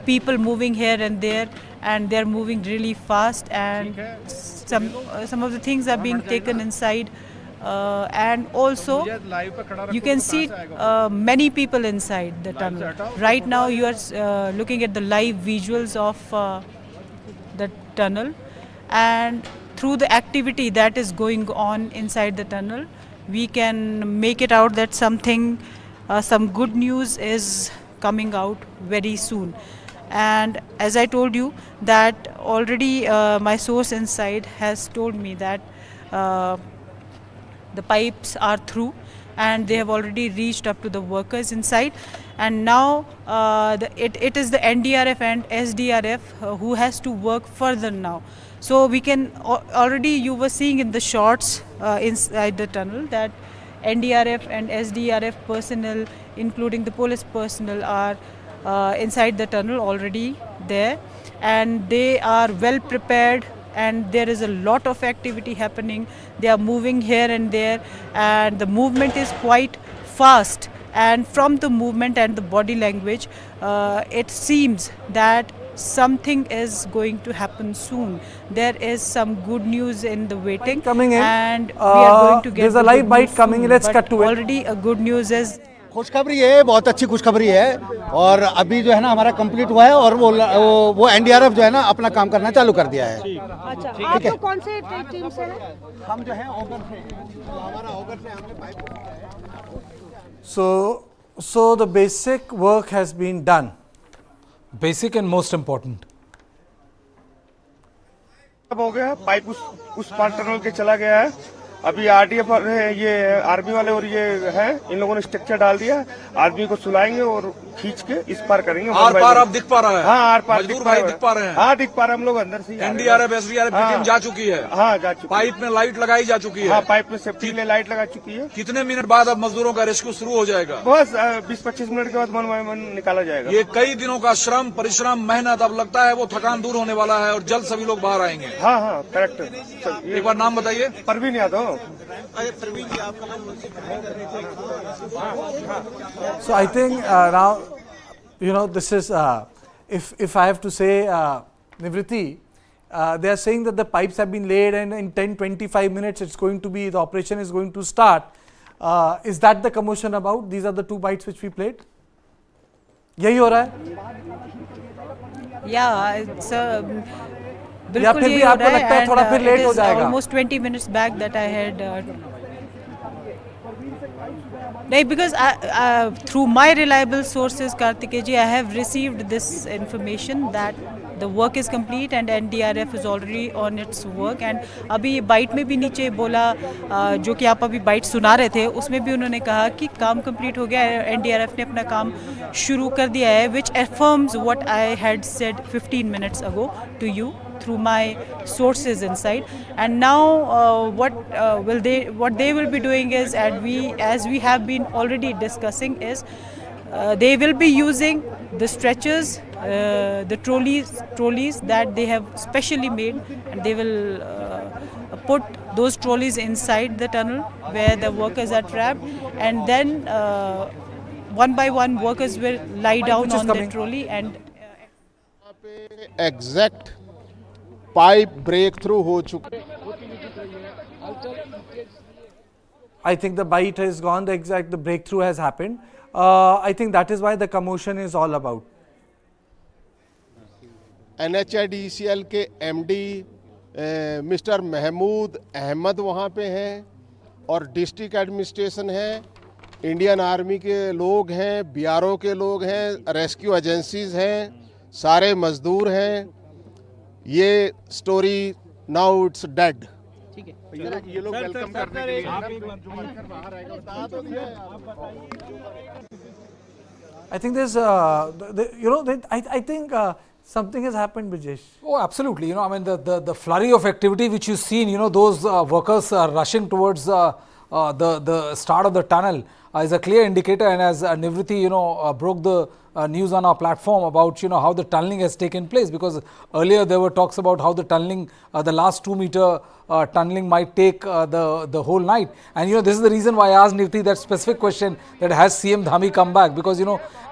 [SPEAKER 4] people moving here and there, and they're moving really fast, and some of the things are being taken inside. And also you can see many people inside the tunnel. Right now you are looking at the live visuals of the tunnel, and through the activity that is going on inside the tunnel, we can make it out that some good news is coming out very soon. And as I told you that already, my source inside has told me that the pipes are through and they have already reached up to the workers inside, and now it is the NDRF and SDRF who has to work further now. So we can already, you were seeing in the shots inside the tunnel that NDRF and SDRF personnel, including the police personnel, are inside the tunnel already there, and they are well prepared. And there is a lot of activity happening. They are moving here and there, and the movement is quite fast. And from the movement and the body language, it seems that something is going to happen soon. There is some good news in the waiting,
[SPEAKER 1] coming in,
[SPEAKER 4] and we are going to get.
[SPEAKER 1] There's a live bite coming in. Let's cut to it.
[SPEAKER 4] Already a good news is.
[SPEAKER 8] खुशखबरी है, बहुत अच्छी खुशखबरी है. और अभी जो है ना हमारा कंप्लीट हुआ है, और वो एनडीआरएफ जो है ना अपना काम करना चालू कर दिया है.
[SPEAKER 9] अच्छा, आप तो कौन से टीम से हैं?
[SPEAKER 8] हम जो है ओगर से, हमारा ओगर से हमने pipe.
[SPEAKER 1] So the basic work has been done.
[SPEAKER 2] Basic and most important.
[SPEAKER 10] अब हो गया, पाइप उस पार टनल के चला गया है. अभी आरडीएफ ये आर्मी वाले और ये है, इन लोगों ने स्ट्रक्चर डाल दिया. आदमी को सुलाएंगे और खींच के इस पार करेंगे.
[SPEAKER 11] आर पार अब दिख पा रहा है.
[SPEAKER 10] हाँ, आर पार
[SPEAKER 11] मजदूर भाई दिख पा रहे हैं.
[SPEAKER 10] हाँ, दिख पा रहे हैं. हम लोग अंदर से
[SPEAKER 11] एनडीआरएफ एसडीआरएफ की टीम जा चुकी है.
[SPEAKER 10] हाँ, जा चुकी.
[SPEAKER 11] पाइप में लाइट लगाई जा चुकी है.
[SPEAKER 10] हाँ, पाइप में सेफ्टी के लिए लाइट लगा चुकी है.
[SPEAKER 11] कितने मिनट बाद अब मजदूरों का रेस्क्यू शुरू हो जाएगा?
[SPEAKER 10] बस 20-25 मिनट के बाद मन निकाला जाएगा.
[SPEAKER 11] ये कई दिनों का श्रम, परिश्रम, मेहनत, अब लगता है वो थकान दूर होने वाला है और जल्द सभी लोग बाहर आएंगे.
[SPEAKER 10] हाँ हाँ, करेक्ट.
[SPEAKER 11] एक बार नाम बताइए.
[SPEAKER 10] Parveen Yadav.
[SPEAKER 1] So I think now, you know, this is, if I have to say, Nivriti, they are saying that the pipes have been laid and in 10-25 minutes it's going to be, the operation is going to start. Is that the commotion about? These are the two bites which we played? यही हो रहा है?
[SPEAKER 4] Yeah, it's
[SPEAKER 1] या फिर भी आपको लगता है थोड़ा फिर लेट हो जाएगा?
[SPEAKER 4] Almost 20 minutes back that I had because through my reliable sources, Kartikeya ji, I have received this information that the work is complete and NDRF is already on its work. And अभी ये bite में भी नीचे बोला, जो कि आप अभी बाइट सुना रहे थे, उसमें भी उन्होंने कहा कि काम कंप्लीट हो गया है, NDRF ने अपना काम शुरू कर दिया है, which affirms what I had said 15 minutes ago to you through my sources inside. And now what they will be doing is, as we have been already discussing, is they will be using the stretchers, the trolleys that they have specially made, and they will put those trolleys inside the tunnel where the workers are trapped, and then one by one workers will lie down on the trolley and
[SPEAKER 12] exact pipe breakthrough हो चुका.
[SPEAKER 1] I think the bite is gone, the breakthrough has happened. I think that is why the commotion is all about.
[SPEAKER 12] NHIDCL के MD mister Mahmood Ahmad वहाँ पे हैं और district administration है, Indian army के लोग हैं, BRO के लोग हैं, रेस्क्यू एजेंसीज हैं, सारे मजदूर हैं. ये स्टोरी नाउ इट्स डेड. ठीक है, ये लोग वेलकम करने के लिए बाहर आएगा. बता दो
[SPEAKER 1] I think there's, I think something has happened, Brijesh.
[SPEAKER 2] Oh, absolutely. I mean, the flurry of activity which you've seen, those workers rushing towards the start of the tunnel is a clear indicator. And as Nivriti, broke the news on our platform about, how the tunneling has taken place, because earlier there were talks about how the tunneling, the last 2 meter tunneling might take the whole night. And, this is the reason why I asked Nivriti that specific question, that has CM Dhami come back? Because,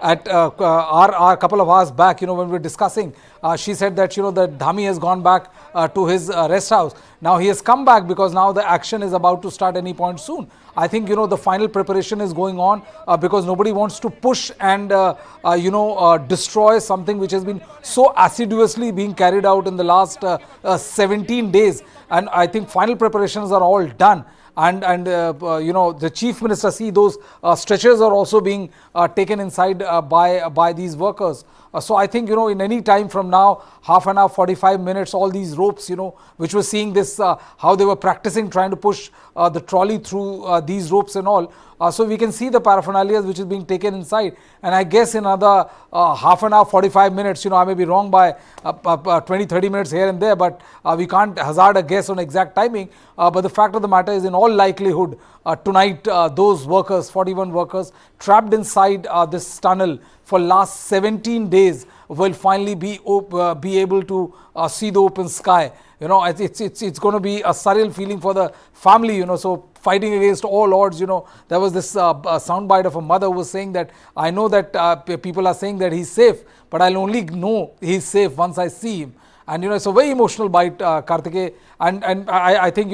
[SPEAKER 2] at our couple of hours back, when we were discussing, she said that, that Dhami has gone back to his rest house. Now he has come back because now the action is about to start any point soon. I think, the final preparation is going on because nobody wants to push and, destroy something which has been so assiduously being carried out in the last 17 days. And I think final preparations are all done. And the Chief Minister, see those stretchers are also being taken inside by these workers. So I think, in any time from now, half an hour, 45 minutes, all these ropes, which were seeing this, how they were practicing trying to push the trolley through these ropes and all. So we can see the paraphernalia which is being taken inside. And I guess in another half an hour, 45 minutes, I may be wrong by 20, 30 minutes here and there, but we can't hazard a guess on exact timing. But the fact of the matter is, in all likelihood, tonight those workers, 41 workers trapped inside this tunnel for last 17 days will finally be able to see the open sky. It's going to be a surreal feeling for the family, so fighting against all odds. There was this soundbite of a mother who was saying that, I know that people are saying that he's safe, but I'll only know he's safe once I see him. And, it's a very emotional bite, Karthike. And I think,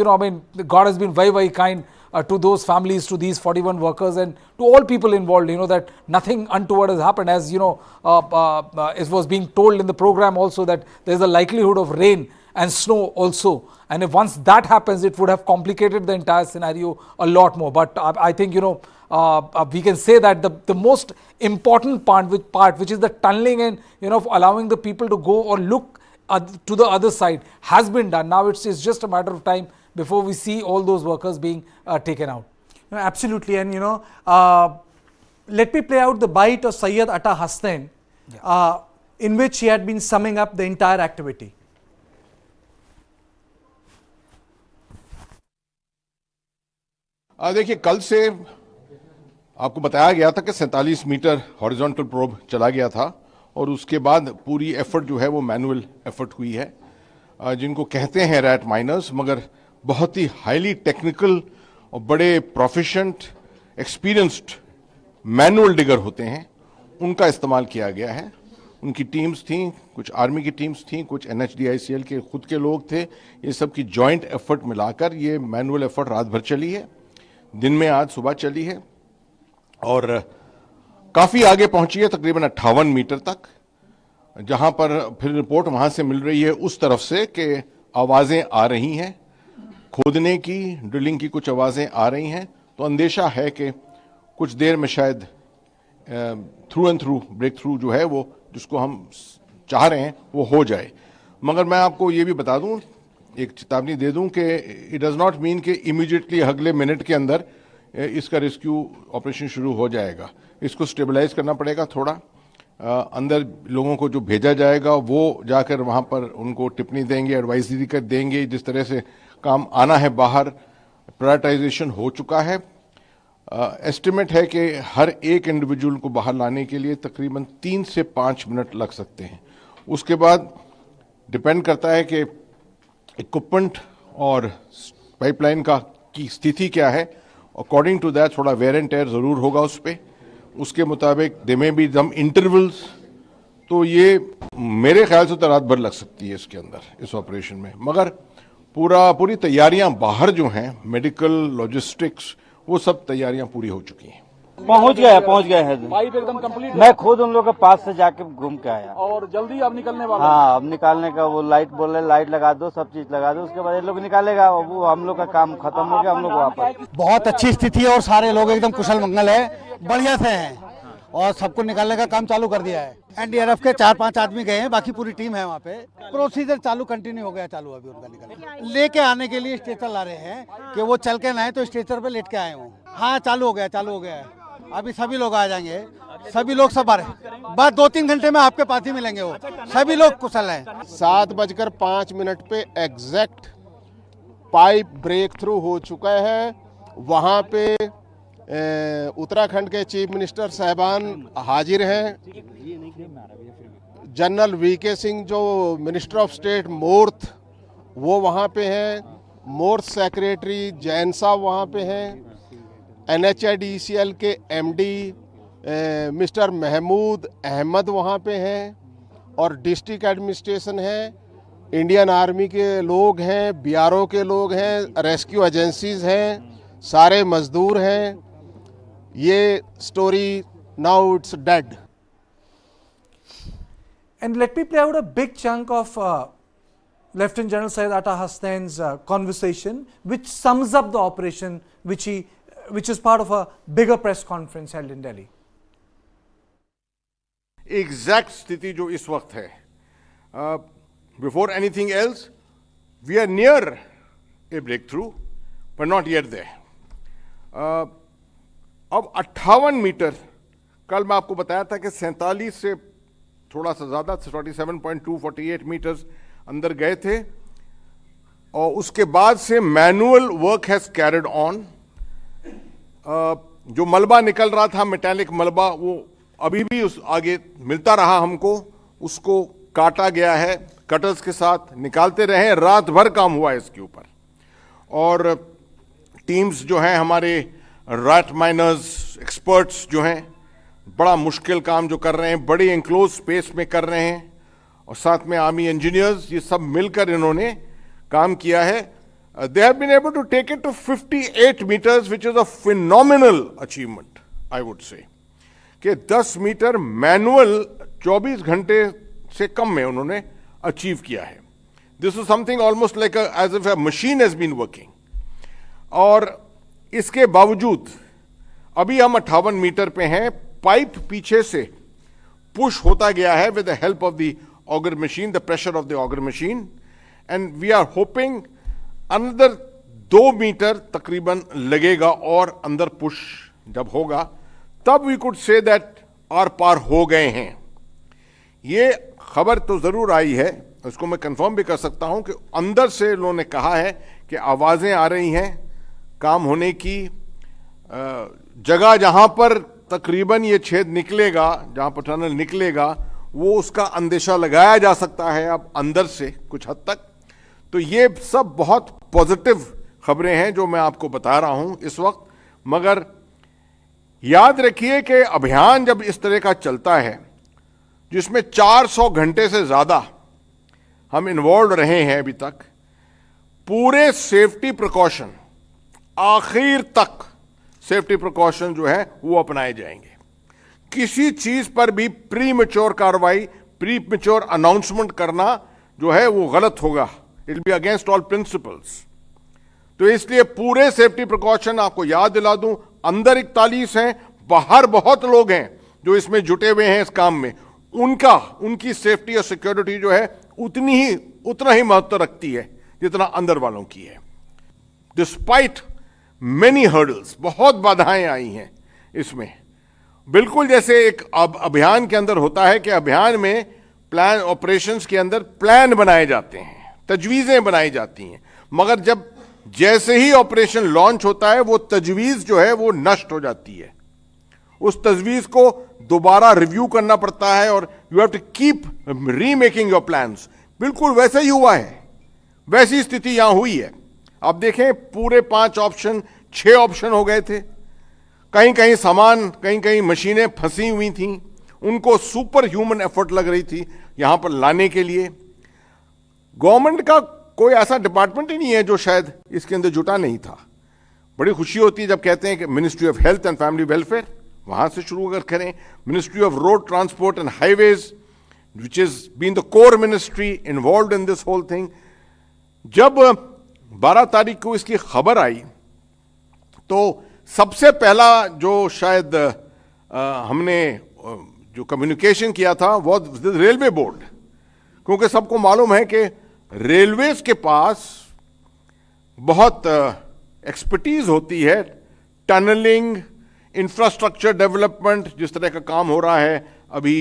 [SPEAKER 2] God has been very, very kind to those families, to these 41 workers, and to all people involved, that nothing untoward has happened. As, it was being told in the program also that there's a likelihood of rain and snow also. And if once that happens, it would have complicated the entire scenario a lot more. But I think, we can say that the most important part, which is the tunneling and, allowing the people to go or look to the other side, has been done. Now it's just a matter of time before we see all those workers being taken out.
[SPEAKER 1] Absolutely. And, let me play out the bite of Syed Atta Hasnain, in which he had been summing up the entire activity.
[SPEAKER 3] देखिए, कल से आपको बताया गया था कि 47 metre horizontal probe चला गया था और उसके बाद पूरी एफर्ट जो है वो मैनुअल एफर्ट हुई है, जिनको कहते हैं रैट माइनर्स, मगर बहुत ही हाईली टेक्निकल और बड़े प्रोफिशेंट एक्सपीरियंस्ड मैनुअल डिगर होते हैं, उनका इस्तेमाल किया गया है. उनकी टीम्स थी, कुछ आर्मी की टीम्स थी, कुछ NHDICL के खुद के लोग थे. ये सब की जॉइंट एफर्ट मिलाकर ये मैनुअल एफर्ट रात भर चली है, दिन में आज सुबह चली है और काफ़ी आगे पहुंची है, तकरीबन 58 मीटर तक, जहां पर फिर रिपोर्ट वहां से मिल रही है उस तरफ से कि आवाज़ें आ रही हैं, खोदने की, ड्रिलिंग की कुछ आवाज़ें आ रही हैं. तो अंदेशा है कि कुछ देर में शायद through and through breakthrough जो है वो, जिसको हम चाह रहे हैं, वो हो जाए. मगर मैं आपको ये भी बता दूं, एक चेतावनी दे दूं कि इट डज़ नॉट मीन कि इमीडिएटली अगले मिनट के अंदर इसका रेस्क्यू ऑपरेशन शुरू हो जाएगा. इसको स्टेबलाइज करना पड़ेगा थोड़ा. अंदर लोगों को जो भेजा जाएगा वो जाकर वहाँ पर उनको टिप्पणी देंगे, एडवाइजरी कर देंगे, जिस तरह से काम आना है बाहर. प्रायोरिटाइजेशन हो चुका है. एस्टिमेट है कि हर एक इंडिविजुअल को बाहर लाने के लिए तकरीबन 3 से 5 मिनट लग सकते हैं. उसके बाद डिपेंड करता है कि इक्विपमेंट और पाइपलाइन की स्थिति क्या है. अकॉर्डिंग टू दैट थोड़ा वेयर एंड टेयर ज़रूर होगा उस पर. उसके मुताबिक दे में भी सम इंटरवल्स. तो ये मेरे ख्याल से तो रात भर लग सकती है इसके अंदर, इस ऑपरेशन में. मगर पूरी तैयारियां बाहर जो हैं, मेडिकल, लॉजिस्टिक्स, वो सब तैयारियां पूरी हो चुकी हैं।
[SPEAKER 13] पहुंच गए हैं।
[SPEAKER 11] पाइप एकदम कंप्लीट
[SPEAKER 13] मैं खुद उन लोग के पास से जाके घूम के आया
[SPEAKER 11] और जल्दी अब निकलने वाला।
[SPEAKER 13] हाँ, अब निकालने का वो लाइट बोल रहे, लाइट लगा दो, सब चीज लगा दो, उसके बाद ये लोग निकालेगा। वो हम लोग का काम खत्म हो गया, हम लोग वापस।
[SPEAKER 8] बहुत अच्छी स्थिति है और सारे लोग एकदम कुशल मंगल है, बढ़िया से हैं और सबको निकालने का काम चालू कर दिया है। एनडीआरएफ के 4-5 आदमी गए हैं, बाकी पूरी टीम है वहाँ पे। प्रोसीजर चालू कंटिन्यू हो गया, चालू अभी उनका निकलने लेके आने के लिए स्ट्रेचर ला रहे हैं कि वो चल के ना आए तो स्ट्रेचर पे लेट के आए हों। हाँ, चालू हो गया। अभी सभी लोग आ जाएंगे, सभी लोग सब आ रहे हैं। बस 2-3 घंटे में आपके पास ही मिलेंगे, वो सभी लोग कुशल हैं।
[SPEAKER 12] 7:05 पे एग्जैक्ट पाइप ब्रेक थ्रू हो चुका है। वहाँ पे उत्तराखंड के चीफ मिनिस्टर साहबान हाजिर हैं। जनरल वीके सिंह जो मिनिस्टर ऑफ स्टेट मोर्थ, वो वहाँ पे हैं। मोर्थ सेक्रेटरी जैन साहब वहाँ पे हैं। NHIDCL के MD मिस्टर महमूद अहमद वहाँ पे हैं और डिस्ट्रिक्ट एडमिनिस्ट्रेशन है, इंडियन आर्मी के लोग हैं, BRO के लोग हैं, रेस्क्यू एजेंसीज हैं, सारे मजदूर हैं। ये story now it's dead.
[SPEAKER 1] And let me play out a big chunk of Lieutenant General Syed Atta Hasnain's conversation, which sums up the operation, which is part of a bigger press conference held in Delhi.
[SPEAKER 3] Exact स्थिति जो इस वक्त है, before anything else we are near a breakthrough but not yet there. अब 58 metre, कल मैं आपको बताया था कि 47 से थोड़ा सा ज़्यादा 47.248 मीटर्स अंदर गए थे और उसके बाद से manual work has carried on. जो मलबा निकल रहा था, मेटालिक मलबा, वो अभी भी उस आगे मिलता रहा हमको, उसको काटा गया है, कटर्स के साथ निकालते रहे। रात भर काम हुआ है इसके ऊपर और टीम्स जो हैं हमारे रैट माइनर्स एक्सपर्ट्स जो हैं बड़ा मुश्किल काम जो कर रहे हैं, बड़ी एंक्लोज स्पेस में कर रहे हैं और साथ में आर्मी इंजीनियर्स, ये सब मिलकर इन्होंने काम किया है। They have been able to take it to 58 meters, which is a phenomenal achievement, I would say. कि 10 मीटर मैनुअल 24 घंटे से कम में उन्होंने अचीव किया है। This is something almost like as if a machine has been working. और इसके बावजूद अभी हम 58 मीटर पे हैं। पाइप पीछे से पुश होता गया है with the help of the auger machine, the pressure of the auger machine, and we are hoping अंदर 2 मीटर तकरीबन लगेगा और अंदर पुश जब होगा तब वी कुड से दैट आर पार हो गए हैं। ये खबर तो जरूर आई है, उसको मैं कंफर्म भी कर सकता हूं कि अंदर से उन्होंने कहा है कि आवाजें आ रही हैं काम होने की। जगह जहां पर तकरीबन ये छेद निकलेगा, जहां पर टनल निकलेगा, वो उसका अंदेशा लगाया जा सकता है अब अंदर से कुछ हद तक। तो ये सब बहुत पॉजिटिव खबरें हैं जो मैं आपको बता रहा हूं इस वक्त। मगर याद रखिए कि अभियान जब इस तरह का चलता है जिसमें 400 घंटे से ज्यादा हम इन्वॉल्व रहे हैं अभी तक, पूरे सेफ्टी प्रिकॉशन आखिर तक सेफ्टी प्रिकॉशन जो है वो अपनाए जाएंगे। किसी चीज पर भी प्री मैच्योर कार्रवाई, प्री मैच्योर अनाउंसमेंट करना जो है वो गलत होगा। It will be against all principles. तो इसलिए पूरे सेफ्टी प्रिकॉशन, आपको याद दिला दूं, अंदर 41 हैं, बाहर बहुत लोग हैं जो इसमें जुटे हुए हैं इस काम में। उनकी सेफ्टी और सिक्योरिटी जो है उतना ही महत्व रखती है जितना अंदर वालों की है। डिस्पाइट मेनी हर्डल्स, बहुत बाधाएं आई हैं इसमें। बिल्कुल जैसे एक अभियान के अंदर होता है कि अभियान में प्लान, ऑपरेशंस के अंदर प्लान बनाए जाते हैं, तजवीजें बनाई जाती हैं, मगर जब जैसे ही ऑपरेशन लॉन्च होता है वो तजवीज जो है वो नष्ट हो जाती है। उस तजवीज को दोबारा रिव्यू करना पड़ता है और you have to keep remaking your plans. बिल्कुल वैसे ही हुआ है, वैसी स्थिति यहां हुई है। आप देखें पूरे 5 ऑप्शन 6 ऑप्शन हो गए थे। कहीं कहीं सामान, कहीं कहीं मशीनें फंसी हुई थीं, उनको सुपर ह्यूमन एफर्ट लग रही थी यहां पर लाने के लिए। गवर्नमेंट का कोई ऐसा डिपार्टमेंट ही नहीं है जो शायद इसके अंदर जुटा नहीं था। बड़ी खुशी होती है जब कहते हैं कि ministry of health and family welfare, वहां से शुरू अगर करें, ministry of road transport and highways which is been the core ministry involve in this whole thing. जब 12 तारीख को इसकी खबर आई तो सबसे पहला जो शायद हमने जो कम्युनिकेशन किया था वो रेलवे बोर्ड, क्योंकि सबको मालूम है कि रेलवेज के पास बहुत एक्सपर्टीज होती है, टनलिंग, इंफ्रास्ट्रक्चर डेवलपमेंट, जिस तरह का काम हो रहा है अभी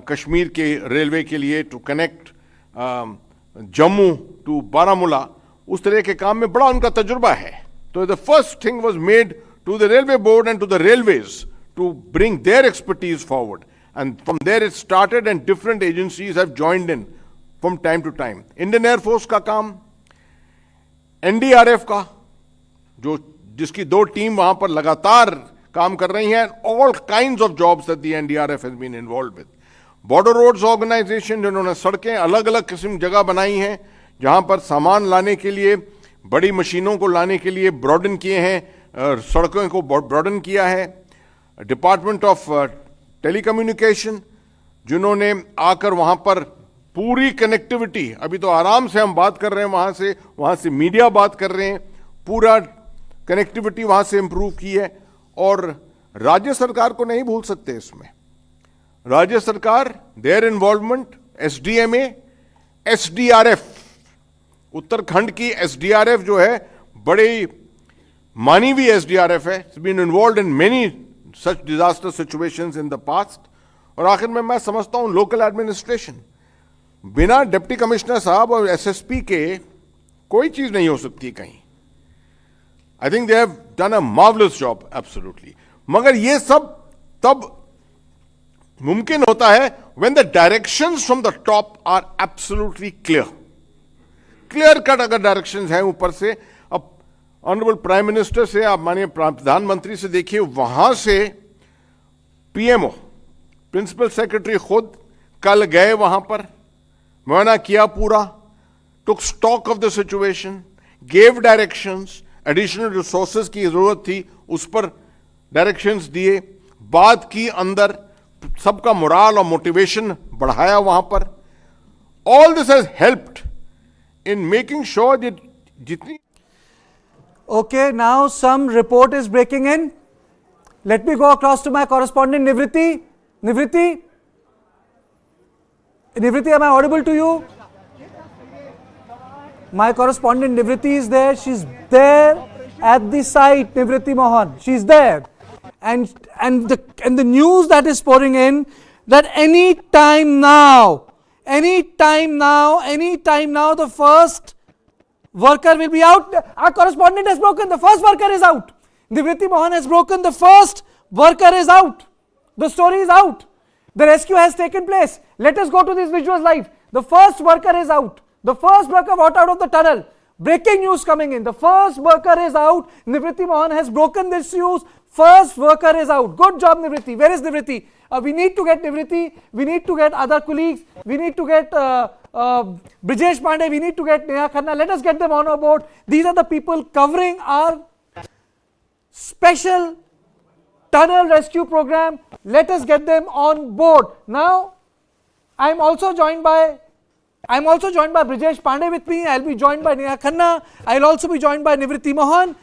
[SPEAKER 3] कश्मीर के रेलवे के लिए to connect Jammu to Baramulla, उस तरह के काम में बड़ा उनका तजुर्बा है। तो the first thing was made to the railway board and to the railways to bring their expertise forward, and from there it started and different agencies have joined in from time to time. Indian air force का काम, NDRF का जो जिसकी 2 team वहां पर लगातार काम कर रही हैं, all kinds of jobs that the NDRF has been involved with. Border roads organisation, जिन्होंने सड़कें अलग अलग किस्म जगह बनाई हैं जहां पर सामान लाने के लिए, बड़ी मशीनों को लाने के लिए ब्रॉडन किए हैं, सड़कों को ब्रॉडन किया है। डिपार्टमेंट ऑफ टेलीकम्युनिकेशन, जिन्होंने आकर वहां पर पूरी कनेक्टिविटी, अभी तो आराम से हम बात कर रहे हैं वहां से मीडिया बात कर रहे हैं, पूरा कनेक्टिविटी वहां से इंप्रूव की है। और राज्य सरकार को नहीं भूल सकते इसमें, राज्य सरकार, their involvement, SDMA, SDRF, Uttarakhand की एसडीआरएफ जो है बड़ी मानी हुई एसडीआरएफ है, it's been involved in many such disaster situations in the past. और आखिर में मैं समझता हूं लोकल एडमिनिस्ट्रेशन, बिना डिप्टी कमिश्नर साहब और एसएसपी के कोई चीज नहीं हो सकती कहीं। I think they have done a marvellous job, absolutely. मगर ये सब तब मुमकिन होता है when the directions from the top are absolutely clear cut अगर डायरेक्शंस हैं ऊपर से। अब ऑनरेबल प्राइम मिनिस्टर से, आप मानिए प्रधानमंत्री से देखिए, वहां से पीएमओ, प्रिंसिपल सेक्रेटरी खुद कल गए वहां पर, मुआयना किया पूरा, took stock of the situation, gave directions, additional resources की जरूरत थी उस पर डायरेक्शंस दिए, बात की, अंदर सबका मोराल और मोटिवेशन बढ़ाया वहां पर। All this has helped in making sure that jitni.
[SPEAKER 1] Okay, now some report is breaking in. Let me go across to my correspondent Nivriti. Nivriti, am I audible to you? My correspondent Nivriti is there. She's there at the site. Nivriti Mohan, she's there, and the news that is pouring in that any time now, the first worker will be out. Our correspondent has broken. The first worker is out. Nivriti Mohan has broken. The first worker is out. The story is out. The rescue has taken place. Let us go to these visuals live. The first worker is out. The first worker got out of the tunnel. Breaking news coming in. The first worker is out. Nivriti Mohan has broken this news. First worker is out. Good job, Nivriti. Where is Nivriti? We need to get Nivriti. We need to get other colleagues. We need to get Brijesh Pandey. We need to get Neha Khanna. Let us get them on our board. These are the people covering our special tunnel rescue program. Let us get them on board. Now, I am also joined by Brijesh Pandey with me. I'll be joined by Neha Khanna. I'll also be joined by Nivriti Mohan.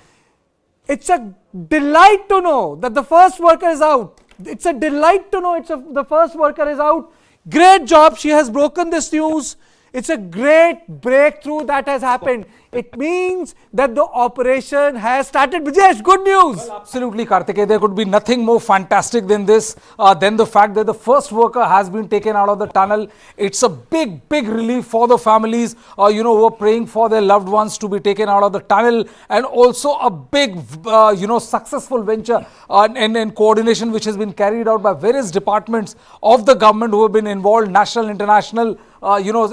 [SPEAKER 1] It's a delight to know that the first worker is out. It's a delight to know the first worker is out. Great job. She has broken this news. It's a great breakthrough that has happened. It means that the operation has started. Brijesh, good news.
[SPEAKER 2] Well, absolutely, Kartikeya. There could be nothing more fantastic than this, than the fact that the first worker has been taken out of the tunnel. It's a big, big relief for the families, who are praying for their loved ones to be taken out of the tunnel, and also a big, successful venture and coordination which has been carried out by various departments of the government who have been involved, national, international,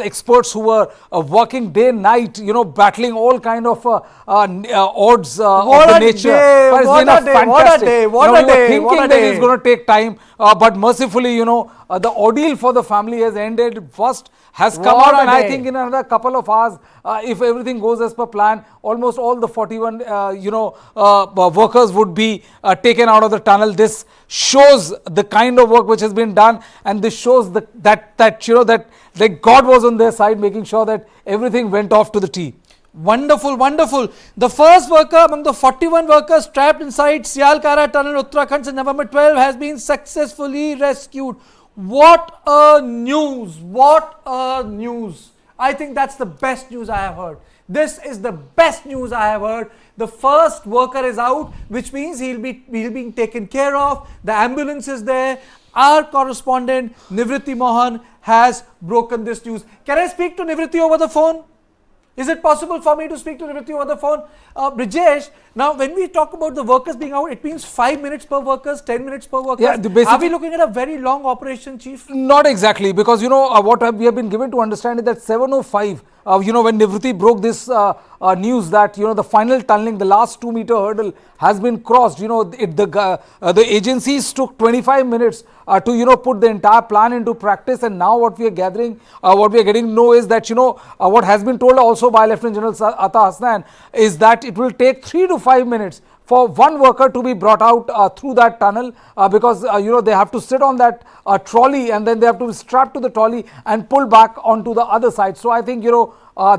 [SPEAKER 2] experts who were working day and night, battling battling all kind of odds of
[SPEAKER 1] What
[SPEAKER 2] the
[SPEAKER 1] a
[SPEAKER 2] nature.
[SPEAKER 1] day,
[SPEAKER 2] But it's
[SPEAKER 1] what
[SPEAKER 2] been
[SPEAKER 1] a day, what a
[SPEAKER 2] fantastic.
[SPEAKER 1] day, what
[SPEAKER 2] You know,
[SPEAKER 1] a
[SPEAKER 2] we were
[SPEAKER 1] day,
[SPEAKER 2] thinking
[SPEAKER 1] what a
[SPEAKER 2] that it's
[SPEAKER 1] day.
[SPEAKER 2] going to take time, but mercifully, you know, the ordeal for the family has ended. First has come
[SPEAKER 1] What
[SPEAKER 2] out,
[SPEAKER 1] a
[SPEAKER 2] and I
[SPEAKER 1] day.
[SPEAKER 2] think in another couple of hours, if everything goes as per plan, almost all the 41 workers would be taken out of the tunnel. This shows the kind of work which has been done, and this shows that God was on their side, making sure that everything went off to the T.
[SPEAKER 1] Wonderful, wonderful. The first worker among the 41 workers trapped inside Sialkara tunnel, Uttarakhand, since November 12 has been successfully rescued. What a news! What a news! I think that's the best news I have heard. This is the best news I have heard. The first worker is out, which means he'll be being taken care of. The ambulance is there. Our correspondent Nivriti Mohan has broken this news. Can I speak to Nivriti over the phone? Is it possible for me to speak to Nivriti over the phone? Brijesh, now when we talk about the workers being out, it means 5 minutes per workers, 10 minutes per workers.
[SPEAKER 2] Yeah,
[SPEAKER 1] are we looking at a very long operation, Chief?
[SPEAKER 2] Not exactly, because you know what we have been given to understand is that 7:05, you know, when Nivriti broke this news that, you know, the final tunneling, the last 2-meter hurdle has been crossed. You know, the agencies took 25 minutes to, you know, put the entire plan into practice, and now what we are gathering, what we are getting to know is that, you know, what has been told also by Lieutenant General Atta Hasnan is that it will take 3 to 5 minutes for one worker to be brought out through that tunnel, because you know, they have to sit on that trolley, and then they have to be strapped to the trolley and pull back onto the other side. So I think, you know,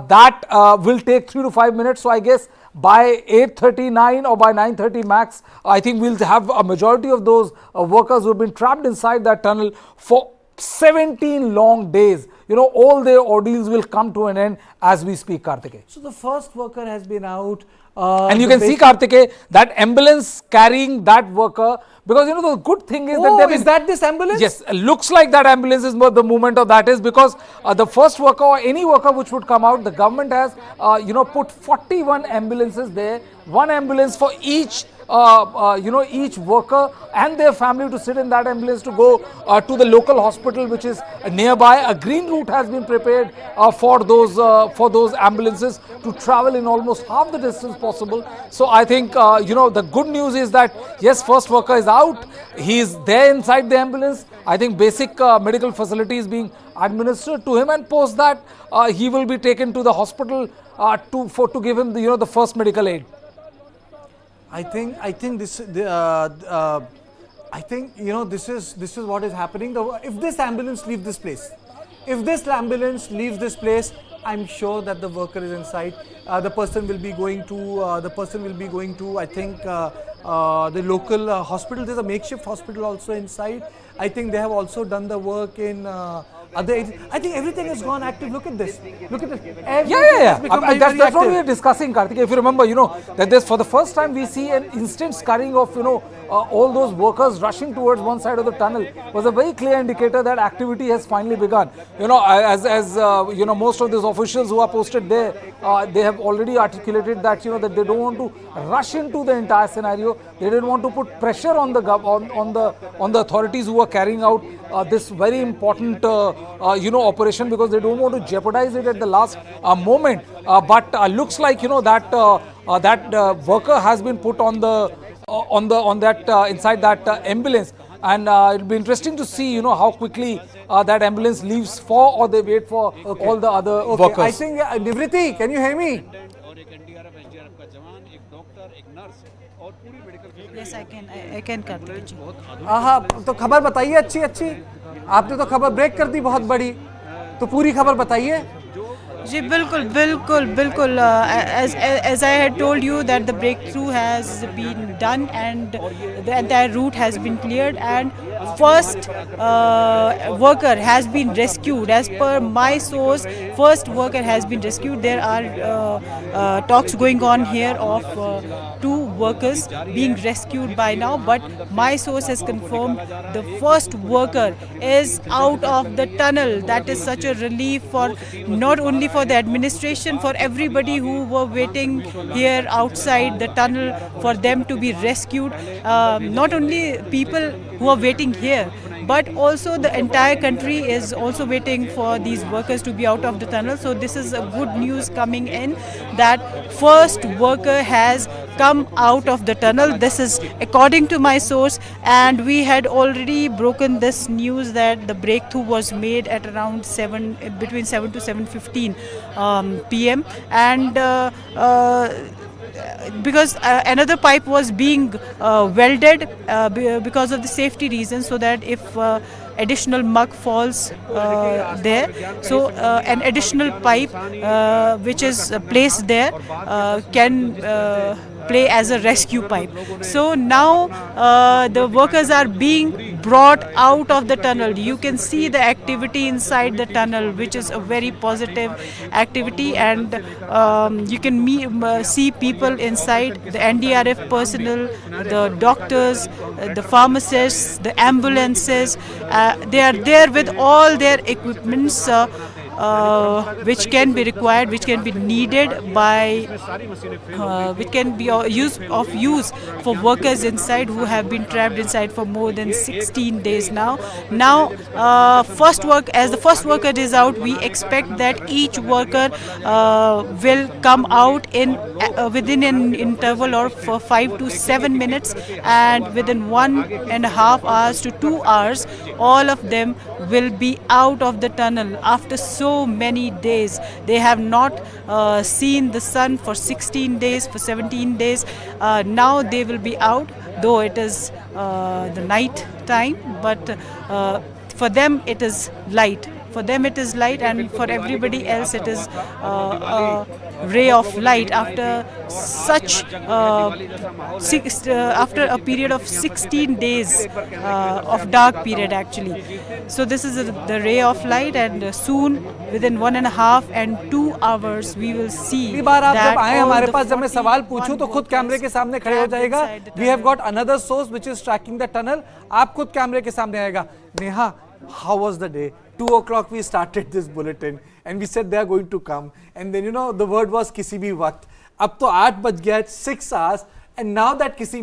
[SPEAKER 2] that will take 3 to 5 minutes. So I guess by 8:39 or by 9:30 max, I think we'll have a majority of those workers who have been trapped inside that tunnel for 17 long days. You know, all their ordeals will come to an end as we speak, Karthikeya.
[SPEAKER 1] So the first worker has been out.
[SPEAKER 2] And you can see, Karthikeya, that ambulance carrying that worker, because, you know, the good thing is that
[SPEAKER 1] is that this ambulance?
[SPEAKER 2] Yes, looks like that ambulance is the movement of that is because the first worker or any worker which would come out, the government has, you know, put 41 ambulances there, one ambulance for each each worker and their family to sit in that ambulance to go to the local hospital which is nearby. A green route has been prepared for those ambulances to travel in almost half the distance possible. So I think you know, the good news is that yes, first worker is out. He is there inside the ambulance. I think basic medical facility is being administered to him, and post that he will be taken to the hospital to give him the first medical aid.
[SPEAKER 1] I think this is what is happening. If this ambulance leaves this place, I'm sure that the worker is inside. The person will be going to I think the local hospital. There's a makeshift hospital also inside. I think they have also done the work in other agencies. I think everything has gone active. Look at this.
[SPEAKER 2] Yeah. That's what we are discussing, Karthikeya. If you remember, you know, that this for the first time we see an instant scurrying of, you know, all those workers rushing towards one side of the tunnel was a very clear indicator that activity has finally begun. You know, as you know, most of those officials who are posted there, they have already articulated that, you know, that they don't want to rush into the entire scenario. They didn't want to put pressure on the on the authorities who are carrying out this very important operation, because they don't want to jeopardize it at the last moment. But looks like, you know, that that worker has been put on that inside that ambulance, and it'll be interesting to see, you know, how quickly that ambulance leaves for, or they wait for all the other workers.
[SPEAKER 1] I think Nivriti, can you hear me?
[SPEAKER 4] Yes, I can Karthikeya ji.
[SPEAKER 1] हाँ, तो खबर बताइए अच्छी। आपने तो खबर break कर दी बहुत बड़ी, तो पूरी खबर बताइए।
[SPEAKER 4] जी बिल्कुल as I had told you that the breakthrough has been done and the entire route has been cleared, and first worker has been rescued. As per my source, first worker has been rescued. There are talks going on here of 2 workers being rescued by now, but my source has confirmed the first worker is out of the tunnel. That is such a relief for not only for the administration, for everybody who were waiting here outside the tunnel for them to be rescued. Not only people who are waiting here, but also the entire country is also waiting for these workers to be out of the tunnel. So this is a good news coming in, that first worker has come out of the tunnel. This is according to my source, and we had already broken this news that the breakthrough was made at around between 7 to 7:15 p.m. and because another pipe was being welded because of the safety reasons, so that if additional mug falls there, so an additional pipe which is placed there can play as a rescue pipe. So now the workers are being brought out of the tunnel. You can see the activity inside the tunnel, which is a very positive activity, and you can see people inside, the NDRF personnel, the doctors, the pharmacists, the ambulances. They are there with all their equipments which can be required, which can be needed by, which can be use for workers inside who have been trapped inside for more than 16 days now. Now, as the first worker is out, we expect that each worker will come out within an interval of 5 to 7 minutes, and within 1.5 hours to 2 hours, all of them will be out of the tunnel after so many days. They have not seen the sun for 16 days, for 17 days. Now they will be out, though it is the night time, but for them it is light. For them it is light, and for everybody else it is a ray of light after such after a period of 16 days of dark period actually. So this is the ray of light, and soon within 1.5 and 2 hours we will see
[SPEAKER 1] बार आप
[SPEAKER 4] that
[SPEAKER 1] जब आए
[SPEAKER 4] all
[SPEAKER 1] हमारे
[SPEAKER 4] the
[SPEAKER 1] पास, जब मैं सवाल
[SPEAKER 4] 41
[SPEAKER 1] पूछूं तो खुद कैमरे के सामने खड़े हो
[SPEAKER 4] trapped
[SPEAKER 1] जाएगा.
[SPEAKER 4] inside the
[SPEAKER 1] We have
[SPEAKER 4] tunnel.
[SPEAKER 1] got another source which is tracking the tunnel. आप खुद कैमरे के सामने आएगा. Neha, how was the day? 2 o'clock we started this bulletin and we said they are going to come, and then the word was किसी भी वक्त. अब तो 8 बज गया, 6 hours, and now that किसी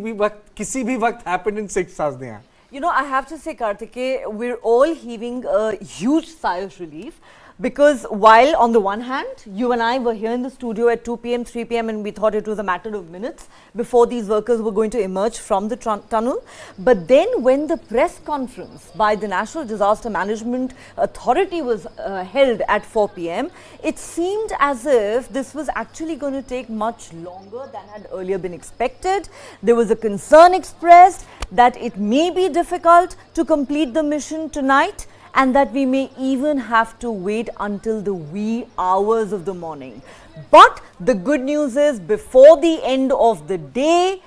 [SPEAKER 1] भी वक्त happened in 6 hours. Neha,
[SPEAKER 14] I have to say, Kartikeya, we're all heaving a huge sigh of relief, because while on the one hand, you and I were here in the studio at 2 p.m, 3 p.m, and we thought it was a matter of minutes before these workers were going to emerge from the tunnel. But then when the press conference by the National Disaster Management Authority was held at 4 p.m, it seemed as if this was actually going to take much longer than had earlier been expected. There was a concern expressed that it may be difficult to complete the mission tonight, and that we may even have to wait until the wee hours of the morning. But the good news is, before the end of the day,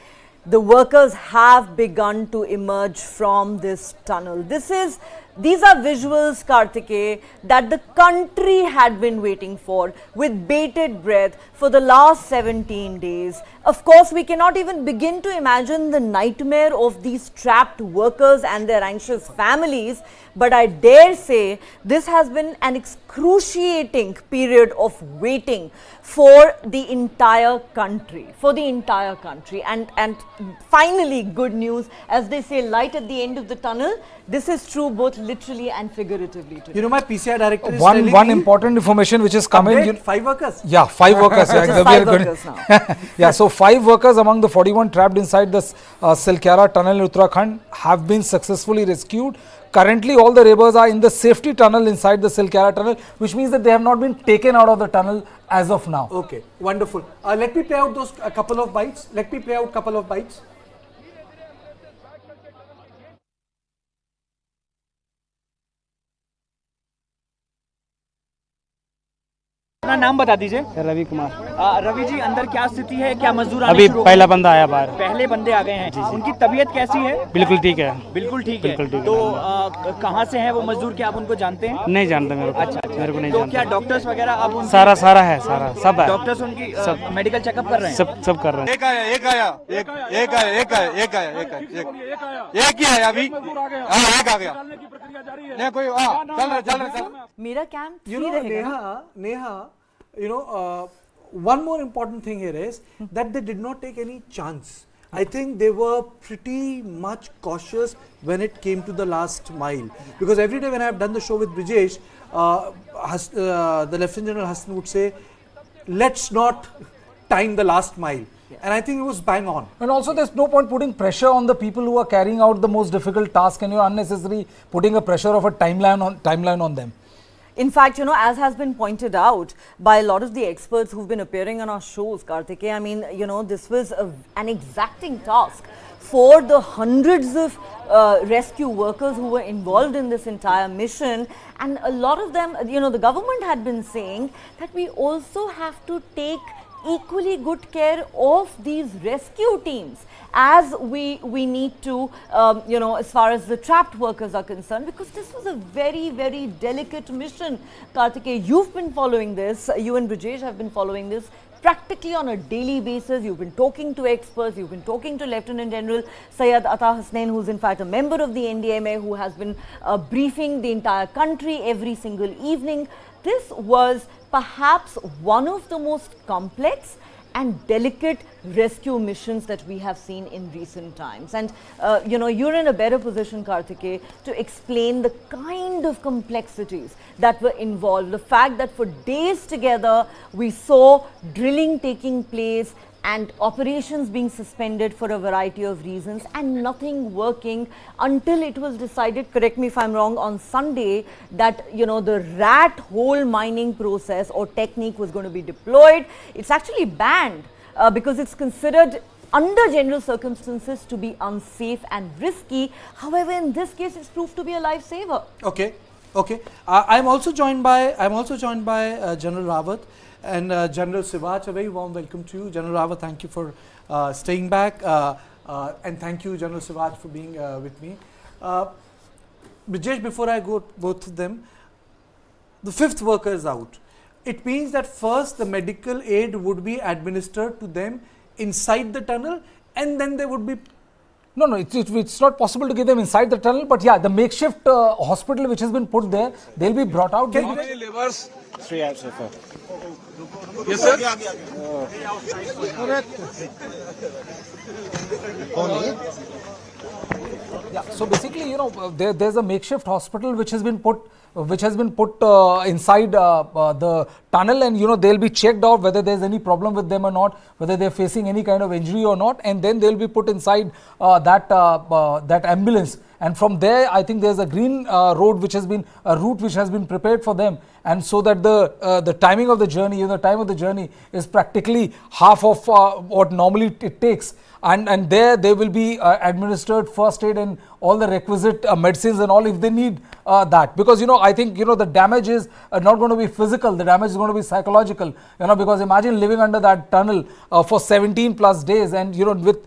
[SPEAKER 14] the workers have begun to emerge from this tunnel. These are visuals, Kartikeya, that the country had been waiting for with bated breath for the last 17 days. Of course, we cannot even begin to imagine the nightmare of these trapped workers and their anxious families, but I dare say this has been an excruciating period of waiting for the entire country, and finally good news, as they say, light at the end of the tunnel. This is true both literally and figuratively today.
[SPEAKER 1] my PCI director is
[SPEAKER 2] One
[SPEAKER 1] telling me
[SPEAKER 2] important information which is coming.
[SPEAKER 1] 5 workers.
[SPEAKER 2] Yeah, 5 workers. Yeah,
[SPEAKER 14] 5 workers now.
[SPEAKER 2] Yeah, so 5 workers among the 41 trapped inside the Silkyara tunnel in Uttarakhand have been successfully rescued. Currently, all the laborers are in the safety tunnel inside the Silkyara tunnel, which means that they have not been taken out of the tunnel as of now.
[SPEAKER 1] Okay, wonderful. Let me play out a couple of bites.
[SPEAKER 15] अपना नाम बता दीजिए।
[SPEAKER 16] रवि कुमार।
[SPEAKER 15] रवि जी, अंदर क्या स्थिति है, क्या मजदूर
[SPEAKER 16] अभी पहला बंदा आया बाहर।
[SPEAKER 15] पहले बंदे आ गए हैं, उनकी तबीयत कैसी है?
[SPEAKER 16] बिल्कुल ठीक है।
[SPEAKER 15] बिल्कुल ठीक है। तो कहाँ से हैं वो मजदूर, क्या आप उनको जानते हैं?
[SPEAKER 16] नहीं जानते मेरे को।
[SPEAKER 15] अच्छा,
[SPEAKER 16] मेरे को नहीं
[SPEAKER 15] तो
[SPEAKER 16] जानते।
[SPEAKER 15] क्या डॉक्टर्स वगैरह अब
[SPEAKER 16] सारा है, सारा सब है।
[SPEAKER 15] डॉक्टर्स उनकी मेडिकल चेकअप कर रहे हैं?
[SPEAKER 16] सब कर रहे हैं।
[SPEAKER 17] एक आया एक ही आया अभी। एक आ गया। नहीं कोई चल रहा।
[SPEAKER 14] मेरा camp
[SPEAKER 1] Neha, one more important thing here is that they did not take any chance. I think they were pretty much cautious when it came to the last mile. Because every day when I have done the show with Brijesh, the Lieutenant General Hassan would say, let's not time the last mile. And I think it was bang on.
[SPEAKER 2] And also there's no point putting pressure on the people who are carrying out the most difficult task, and you're unnecessarily putting a pressure of a timeline on them.
[SPEAKER 14] In fact, as has been pointed out by a lot of the experts who've been appearing on our shows, Karthikeya, I mean, this was an exacting task for the hundreds of rescue workers who were involved in this entire mission. And a lot of them, the government had been saying that we also have to take equally good care of these rescue teams as we need to, as far as the trapped workers are concerned, because this was a very, very delicate mission. Karthikeya, you've been following this, you and Brijesh have been following this practically on a daily basis. You've been talking to experts, you've been talking to Lieutenant General Syed Ata Hasnain, who's in fact a member of the NDMA, who has been briefing the entire country every single evening. This was perhaps one of the most complex and delicate rescue missions that we have seen in recent times. And, you're in a better position, Karthikeya, to explain the kind of complexities that were involved. The fact that for days together, we saw drilling taking place and operations being suspended for a variety of reasons and nothing working until it was decided, correct me if I'm wrong, on Sunday that, the rat hole mining process or technique was going to be deployed. It's actually banned because it's considered under general circumstances to be unsafe and risky. However, in this case, it's proved to be a lifesaver.
[SPEAKER 1] Okay. I'm also joined by General Rawat and General Sivaj. A very warm welcome to you, General Rawat. Thank you for staying back, and thank you, General Sivaj, for being with me. Brijesh, before I go both of them, the fifth worker is out. It means that first the medical aid would be administered to them inside the tunnel, and then they would be.
[SPEAKER 2] No, it's not possible to give them inside the tunnel, but yeah, the makeshift hospital which has been put there, they'll be brought out.
[SPEAKER 11] How many laborers?
[SPEAKER 17] 3 hours so far.
[SPEAKER 11] Yes, sir.
[SPEAKER 2] Yeah, so basically, there's a makeshift hospital which has been put inside the tunnel, and they'll be checked out whether there's any problem with them or not, whether they're facing any kind of injury or not, and then they'll be put inside that ambulance. And from there, I think there's a green route which has been prepared for them, and so that the timing of the journey, the time of the journey is practically half of what normally it takes. And there they will be administered first aid and all the requisite medicines and all if they need that. Because, I think, the damage is not going to be physical, the damage is going to be psychological, because imagine living under that tunnel for 17 plus days and, with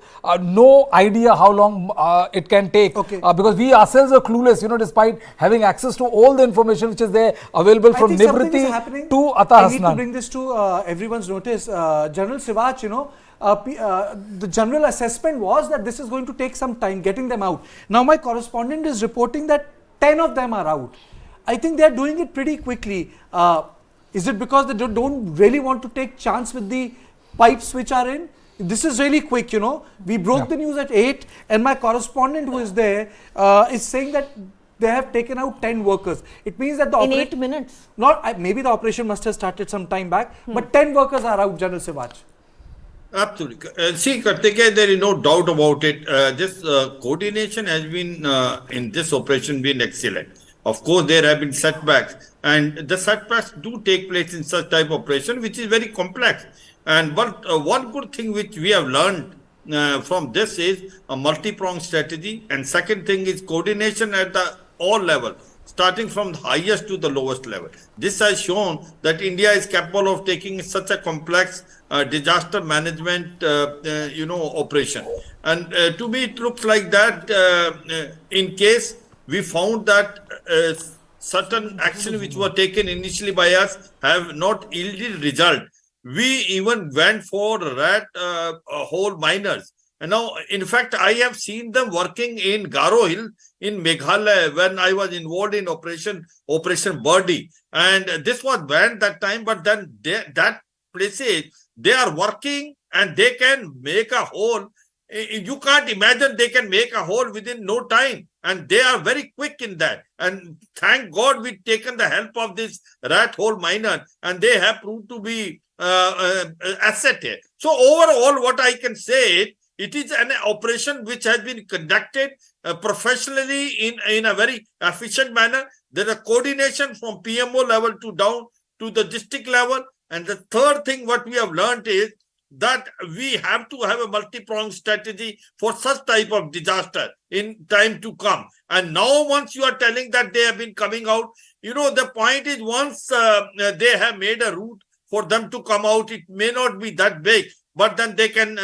[SPEAKER 2] no idea how long it can take.
[SPEAKER 1] Okay.
[SPEAKER 2] Because we ourselves are clueless, despite having access to all the information which is there available from Nivriti to Ata Hasnan.
[SPEAKER 1] I need to bring this to everyone's notice. General Sivaj, the general assessment was that this is going to take some time getting them out. Now my correspondent is reporting that 10 of them are out. I think they are doing it pretty quickly. Is it because they don't really want to take chance with the pipes which are in? This is really quick, We broke the news at 8 and my correspondent who is there is saying that they have taken out 10 workers. It means that
[SPEAKER 14] in 8 minutes.
[SPEAKER 1] Maybe the operation must have started some time back, but 10 workers are out, General Sivaj.
[SPEAKER 18] Absolutely. See, Karthikeya, there is no doubt about it. This coordination has been in this operation been excellent. Of course, there have been setbacks, and the setbacks do take place in such type of operation, which is very complex. And one good thing which we have learned from this is a multi-pronged strategy, and second thing is coordination at all levels, starting from the highest to the lowest level. This has shown that India is capable of taking such a complex disaster management, operation. And to me, it looks like that in case we found that certain action which were taken initially by us have not yielded result, we even went for rat hole miners. And now, in fact, I have seen them working in Garo Hill in Meghalaya when I was involved in Operation Birdie. And this was banned that time, but then that places, they are working and they can make a hole you can't imagine they can make a hole within no time. And they are very quick in that. And thank God we've taken the help of this rat hole miner, and they have proved to be asset here. So overall, what I can say, it is an operation which has been conducted professionally in a very efficient manner. There is coordination from PMO level to down to the district level. And the third thing what we have learned is that we have to have a multi-pronged strategy for such type of disaster in time to come. And now once you are telling that they have been coming out, the point is once they have made a route for them to come out, it may not be that big, but then they can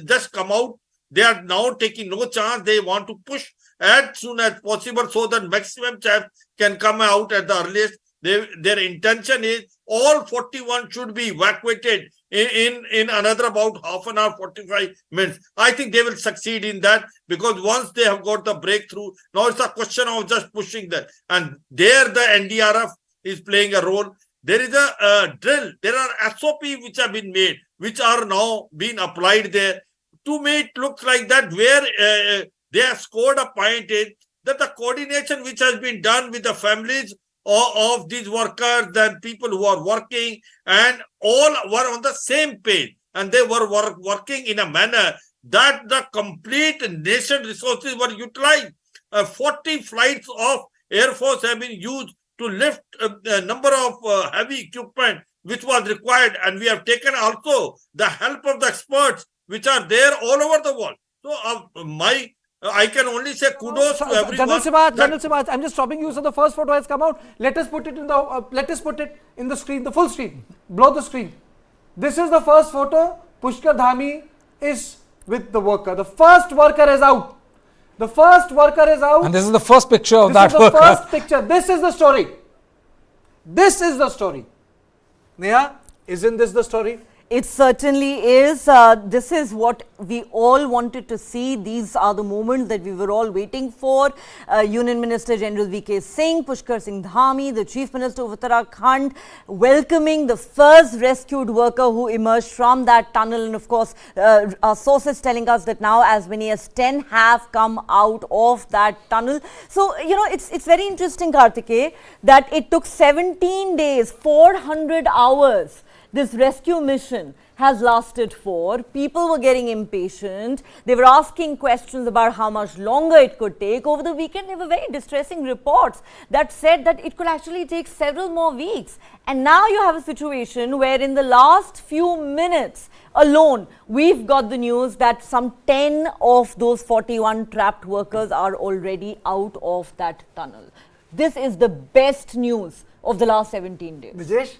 [SPEAKER 18] just come out. They are now taking no chance. They want to push as soon as possible so that maximum chance can come out at the earliest. Their intention is all 41 should be evacuated in another about half an hour, 45 minutes. I think they will succeed in that, because once they have got the breakthrough, now it's a question of just pushing that. And there the NDRF is playing a role. There is a drill. There are SOP which have been made, which are now being applied there. To me, it looks like that where they have scored a point is that the coordination which has been done with the families of these workers and people who are working, and all were on the same page, and they were working in a manner that the complete nation resources were utilized. 40 flights of Air Force have been used to lift a number of heavy equipment which was required, and we have taken also the help of the experts which are there all over the world. So I can only say kudos to everyone.
[SPEAKER 1] General Sibaj, I'm just stopping you. So the first photo has come out. Let us put it in the screen, the full screen. Blow the screen. This is the first photo. Pushkar Dhami is with the worker. The first worker is out. The first worker is out.
[SPEAKER 2] And this is the first picture of that worker.
[SPEAKER 1] This is the first picture. This is the story. This is the story. Neha, isn't this the story?
[SPEAKER 14] It certainly is. This is what we all wanted to see. These are the moments that we were all waiting for. Union Minister General V.K. Singh, Pushkar Singh Dhami, the Chief Minister of Uttarakhand, welcoming the first rescued worker who emerged from that tunnel. And of course, our sources telling us that now as many as 10 have come out of that tunnel. So, it's very interesting, Karthikeya, that it took 17 days, 400 hours. This rescue mission has lasted for. People were getting impatient. They were asking questions about how much longer it could take. Over the weekend, there were very distressing reports that said that it could actually take several more weeks. And now you have a situation where in the last few minutes alone, we've got the news that some 10 of those 41 trapped workers are already out of that tunnel. This is the best news of the last 17 days.
[SPEAKER 1] Vijesh?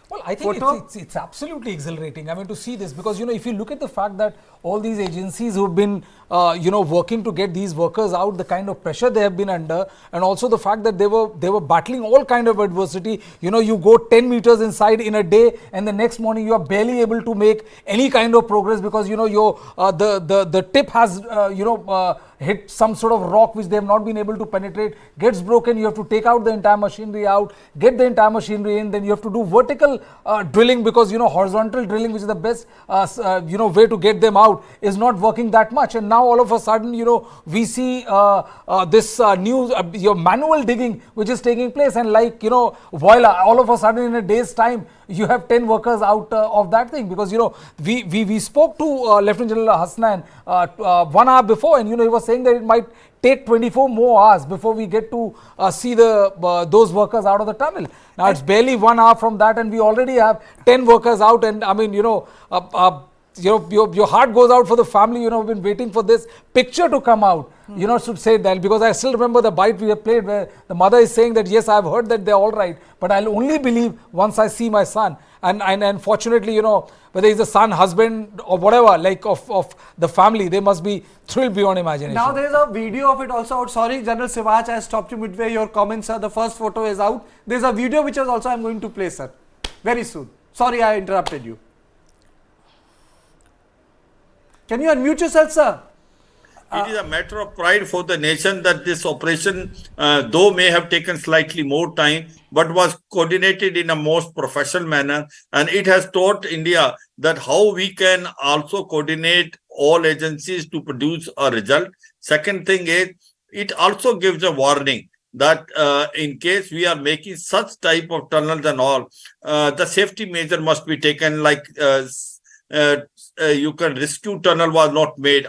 [SPEAKER 2] Well, I think it's absolutely exhilarating. I mean, to see this, because, if you look at the fact that all these agencies who've been, working to get these workers out, the kind of pressure they have been under, and also the fact that they were battling all kind of adversity. You go 10 meters inside in a day, and the next morning you are barely able to make any kind of progress because, the tip has, hit some sort of rock which they have not been able to penetrate, gets broken. You have to take out the entire machinery out, get the entire machinery in, then you have to do vertical drilling because, horizontal drilling, which is the best, way to get them out, is not working that much. And now all of a sudden, we see this new manual digging which is taking place, and voila, all of a sudden in a day's time, you have 10 workers out of that thing, because we spoke to Lieutenant General Hasnan 1 hour before, and he was saying that it might take 24 more hours before we get to see those workers out of the tunnel. Now it's barely 1 hour from that, and we already have 10 workers out. And I mean, your heart goes out for the family. We've been waiting for this picture to come out. Should say that, because I still remember the bite we have played where the mother is saying that yes, I've heard that they're all right, but I'll only believe once I see my son. And fortunately, whether he's a son, husband, or whatever, of the family, they must be thrilled beyond imagination.
[SPEAKER 1] Now there's a video of it also out. Sorry, General Sibaj, I stopped you midway. Your comments, sir. The first photo is out. There's a video which is also I'm going to play, sir, very soon. Sorry, I interrupted you. Can you unmute yourself, sir?
[SPEAKER 18] It is a matter of pride for the nation that this operation, though may have taken slightly more time, but was coordinated in a most professional manner. And it has taught India that how we can also coordinate all agencies to produce a result. Second thing is, it also gives a warning that in case we are making such type of tunnels and all, the safety measure must be taken, like you can rescue tunnel was not made.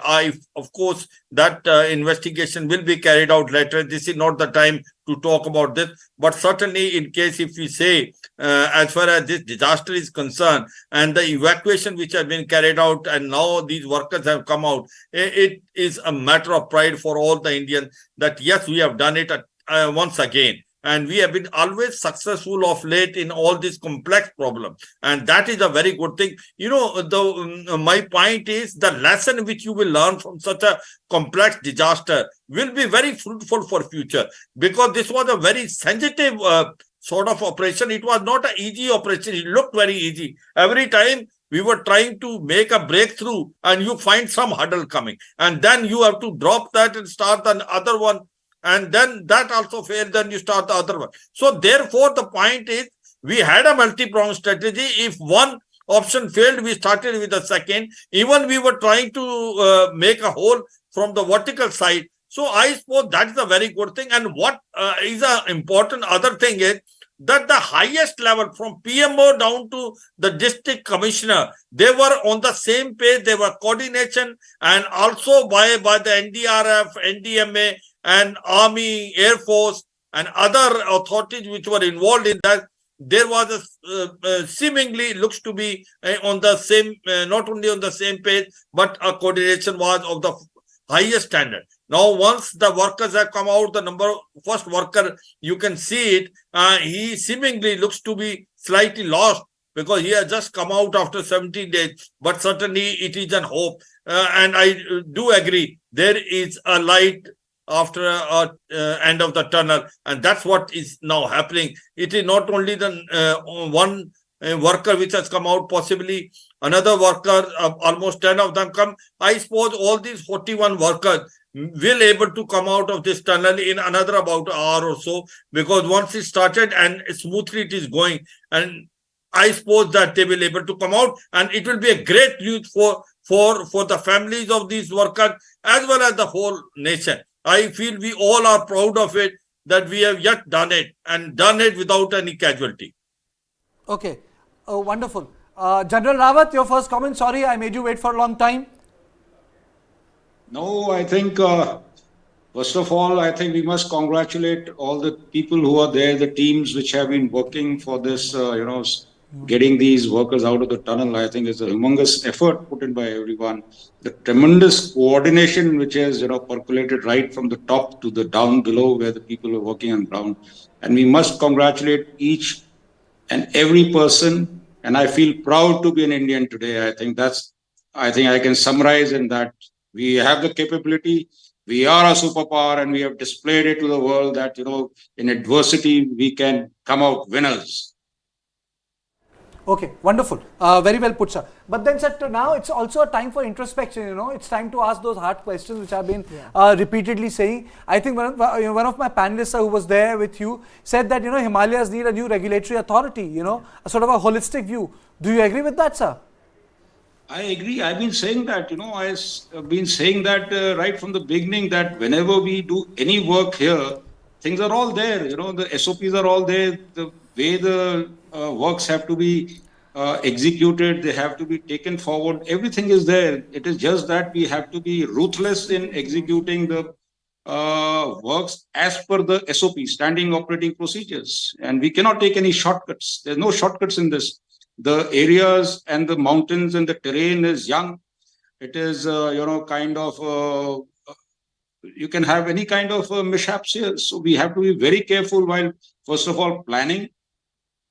[SPEAKER 18] Of course, that investigation will be carried out later. This is not the time to talk about this, but certainly in case if we say, as far as this disaster is concerned and the evacuation which has been carried out and now these workers have come out, it is a matter of pride for all the Indians that yes, we have done it once again. And we have been always successful of late in all these complex problems. And that is a very good thing. You know, my point is the lesson which you will learn from such a complex disaster will be very fruitful for future, because this was a very sensitive sort of operation. It was not an easy operation. It looked very easy. Every time we were trying to make a breakthrough and you find some hurdle coming. And then you have to drop that and start another one. And then that also failed, then you start the other one. So therefore, the point is, we had a multi-pronged strategy. If one option failed, we started with the second. Even we were trying to make a hole from the vertical side. So I suppose that is a very good thing. And what is an important other thing is that the highest level from PMO down to the district commissioner, they were on the same page. They were coordination, and also by the NDRF, NDMA, and Army, Air Force, and other authorities which were involved in that. There was a seemingly looks to be on the same, not only on the same page, but a coordination was of the highest standard. Now, once the workers have come out, the first worker, you can see it, he seemingly looks to be slightly lost because he has just come out after 17 days, but certainly it is an hope. And I do agree, there is a light after end of the tunnel, and that's what is now happening. It is not only the one worker which has come out, possibly another worker, almost 10 of them come. I suppose all these 41 workers will able to come out of this tunnel in another about an hour or so, because once it started and smoothly it is going, and I suppose that they will able to come out, and it will be a great news for the families of these workers as well as the whole nation. I feel we all are proud of it, that we have yet done it, and done it without any casualty.
[SPEAKER 1] Okay, wonderful. General Rawat, your first comment. Sorry, I made you wait for a long time.
[SPEAKER 5] No, I think, first of all, I think we must congratulate all the people who are there, the teams which have been working for this, getting these workers out of the tunnel. I think it's a humongous effort put in by everyone. The tremendous coordination which has, percolated right from the top to the down below where the people are working on ground. And we must congratulate each and every person. And I feel proud to be an Indian today. I think I can summarize in that we have the capability. We are a superpower, and we have displayed it to the world that, in adversity, we can come out winners.
[SPEAKER 1] Okay, wonderful. Very well put, sir. But then, sir, now it's also a time for introspection. It's time to ask those hard questions which I've been repeatedly saying. I think one of my panelists who was there with you said that Himalayas need a new regulatory authority. A sort of a holistic view. Do you agree with that, sir?
[SPEAKER 5] I agree. I've been saying that. I've been saying that right from the beginning, that whenever we do any work here, things are all there. The SOPs are all there. The way the works have to be executed, they have to be taken forward. Everything is there. It is just that we have to be ruthless in executing the works as per the SOP, standing operating procedures. And we cannot take any shortcuts. There's no shortcuts in this. The areas and the mountains and the terrain is young. It is, kind of, you can have any kind of mishaps here. So we have to be very careful while, first of all, planning.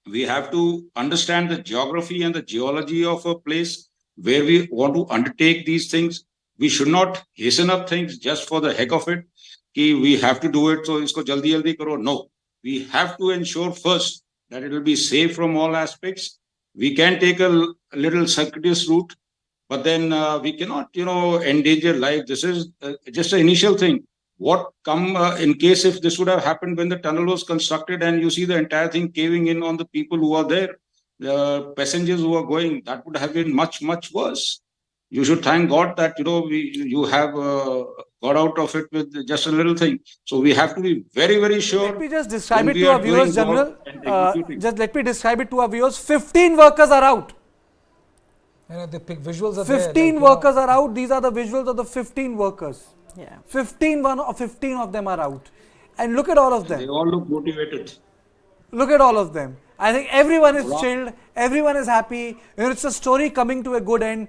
[SPEAKER 5] We have to understand the geography and the geology of a place where we want to undertake these things. We should not hasten up things just for the heck of it. We have to do it, so isko jaldi karo. No, we have to ensure first that it will be safe from all aspects. We can take a little circuitous route, but then we cannot, endanger life. This is just an initial thing. What come in case if this would have happened when the tunnel was constructed and you see the entire thing caving in on the people who are there, the passengers who are going, that would have been much, much worse.
[SPEAKER 7] you should thank God that, you have got out of it with just a little thing. So we have to be very, very sure.
[SPEAKER 1] Let me just describe
[SPEAKER 7] when
[SPEAKER 1] it
[SPEAKER 7] we
[SPEAKER 1] to our
[SPEAKER 7] are
[SPEAKER 1] viewers,
[SPEAKER 7] doing
[SPEAKER 1] General.
[SPEAKER 7] work and executing.
[SPEAKER 1] Just let me describe it to our viewers. 15 workers are out.
[SPEAKER 2] The visuals are
[SPEAKER 1] 15 workers are out. These are the visuals of the 15 workers.
[SPEAKER 14] Yeah.
[SPEAKER 1] 15 of them are out. And look at all of them.
[SPEAKER 7] They all look motivated.
[SPEAKER 1] Look at all of them. I think everyone is chilled. Everyone is happy. It's a story coming to a good end.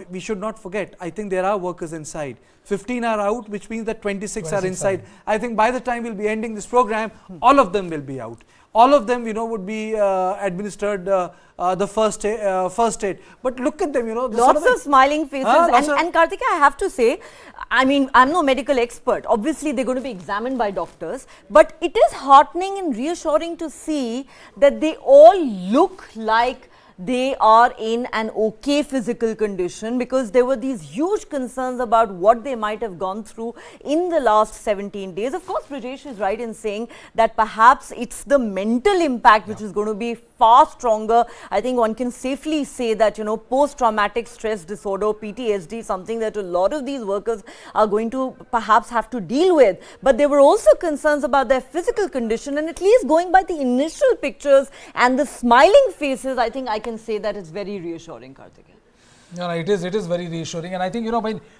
[SPEAKER 1] We should not forget, I think there are workers inside. 15 are out, which means that 26 are inside. I think by the time we'll be ending this program, all of them will be out. All of them, would be administered the first aid. But look at them,
[SPEAKER 14] Lots of smiling faces. And Karthika, I have to say, I mean, I'm no medical expert. Obviously, they're going to be examined by doctors. But it is heartening and reassuring to see that they all look like they are in an okay physical condition, because there were these huge concerns about what they might have gone through in the last 17 days. Of course, Brajesh is right in saying that perhaps it's the mental impact which is going to be far stronger. I think one can safely say that, post-traumatic stress disorder, PTSD, something that a lot of these workers are going to perhaps have to deal with. But there were also concerns about their physical condition, and at least going by the initial pictures and the smiling faces, I think I can say that it's very reassuring, Karthika.
[SPEAKER 2] Yeah, it is very reassuring, and I think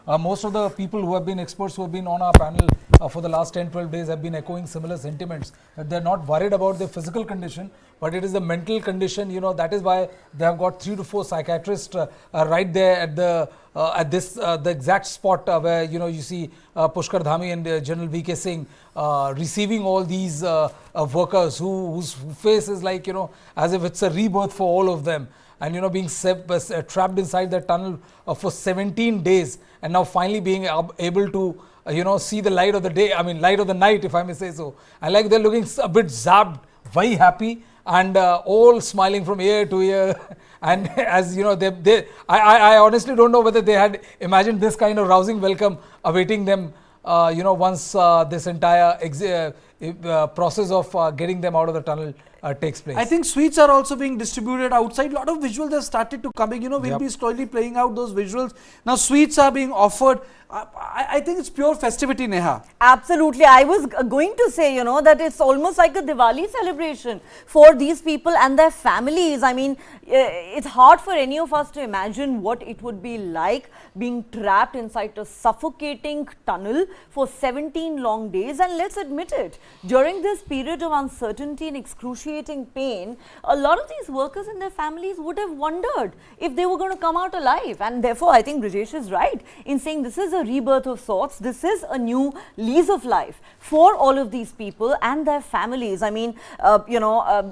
[SPEAKER 2] most of the people who have been experts who have been on our panel for the last 10-12 days have been echoing similar sentiments, that they're not worried about their physical condition, but it is the mental condition. That is why they have got 3 to 4 psychiatrists right there at the exact spot where you see Pushkar Dhami and General VK Singh receiving all these workers whose face is like as if it's a rebirth for all of them. And being trapped inside the tunnel for 17 days, and now finally being able to see the light of the day, light of the night, if I may say so. And like they're looking a bit zapped, very happy, and all smiling from ear to ear. And as I honestly don't know whether they had imagined this kind of rousing welcome awaiting them once this entire process of getting them out of the tunnel takes place.
[SPEAKER 1] I think sweets are also being distributed outside. A lot of visuals have started to coming. We'll be slowly playing out those visuals. Now sweets are being offered. I think it's pure festivity, Neha.
[SPEAKER 14] Absolutely. I was going to say, that it's almost like a Diwali celebration for these people and their families. I mean, it's hard for any of us to imagine what it would be like being trapped inside a suffocating tunnel for 17 long days. And let's admit it, during this period of uncertainty and excruciating pain, a lot of these workers and their families would have wondered if they were going to come out alive. And therefore, I think Brajesh is right in saying this is a rebirth of sorts. This is a new lease of life for all of these people and their families. I mean,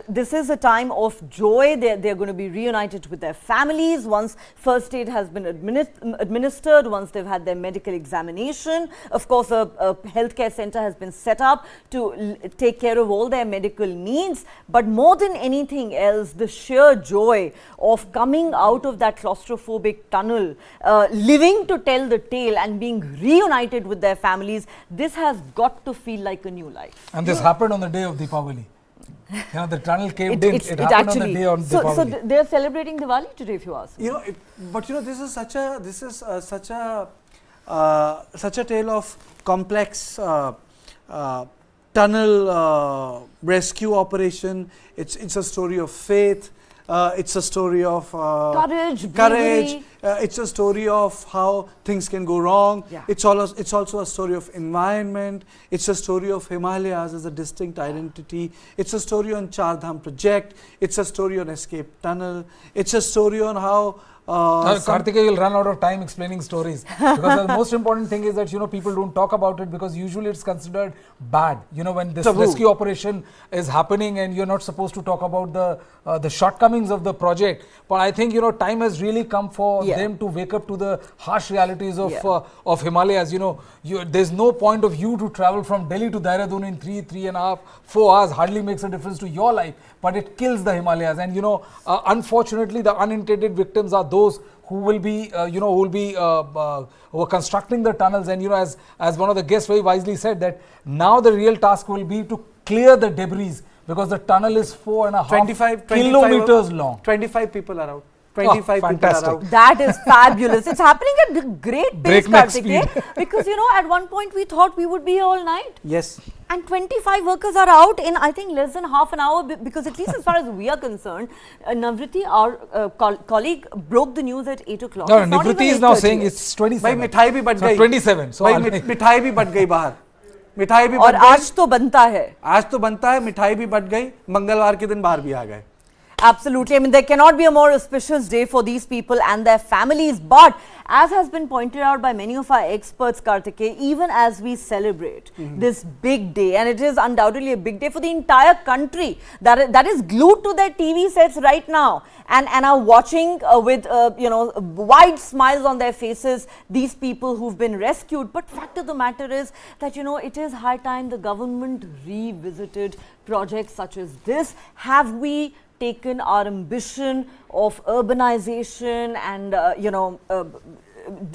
[SPEAKER 14] this is a time of joy. They're going to be reunited with their families once first aid has been administered, once they've had their medical examination. Of course, a healthcare center has been set up to take care of all their medical needs. But more than anything else, the sheer joy of coming out of that claustrophobic tunnel, living to tell the tale and being reunited with their families, this has got to feel like a new life.
[SPEAKER 2] And this happened on the day of Deepavali. The tunnel caved in. It happened actually, on the day of Deepavali.
[SPEAKER 14] So they're celebrating Diwali today, if you ask me.
[SPEAKER 1] This is such a tale of complex tunnel rescue operation. It's a story of faith. It's a story of
[SPEAKER 14] courage.
[SPEAKER 1] It's a story of how things can go wrong.
[SPEAKER 14] Yeah.
[SPEAKER 1] It's also a story of environment. It's a story of Himalayas as a distinct identity. It's a story on Char Dham project. It's a story on Escape Tunnel. It's a story on how
[SPEAKER 2] Karthika, you'll run out of time explaining stories, because the most important thing is that people don't talk about it, because usually it's considered bad. When this rescue operation is happening and you're not supposed to talk about the shortcomings of the project. But I think time has really come for them to wake up to the harsh realities of Himalayas. There's no point of you to travel from Delhi to Dehradun in 3.5, 4 hours. Hardly makes a difference to your life, but it kills the Himalayas. And unfortunately, the unintended victims are those who will be, who are constructing the tunnels. And as one of the guests very wisely said, that now the real task will be to clear the debris, because the tunnel is 4.5 kilometers long.
[SPEAKER 1] 25 people are out. 25 people are out.
[SPEAKER 14] That is fabulous. It's happening at a great pace,
[SPEAKER 2] Breakneck
[SPEAKER 14] Kartikeya, because you know at one point we thought we would be here all night.
[SPEAKER 1] Yes.
[SPEAKER 14] And 25 workers are out in, I think, less than half an hour, because at least as far as we are concerned, Navriti, our colleague, broke the news at 8 o'clock.
[SPEAKER 2] No, Navriti is now saying it's 27.
[SPEAKER 1] भाई मिठाई भी but गई.
[SPEAKER 2] 27. So
[SPEAKER 1] भाई मिठाई भी but गई बाहर. मिठाई भी
[SPEAKER 14] और आज तो बनता है.
[SPEAKER 1] आज तो बनता है, मिठाई भी बट गई. मंगलवार के दिन बाहर भी आ गए.
[SPEAKER 14] Absolutely. I mean, there cannot be a more auspicious day for these people and their families. But as has been pointed out by many of our experts, Kartikeya, even as we celebrate this big day, and it is undoubtedly a big day for the entire country that is glued to their TV sets right now and are watching with wide smiles on their faces these people who've been rescued. But fact of the matter is that it is high time the government revisited projects such as this. Have we taken our ambition of urbanization and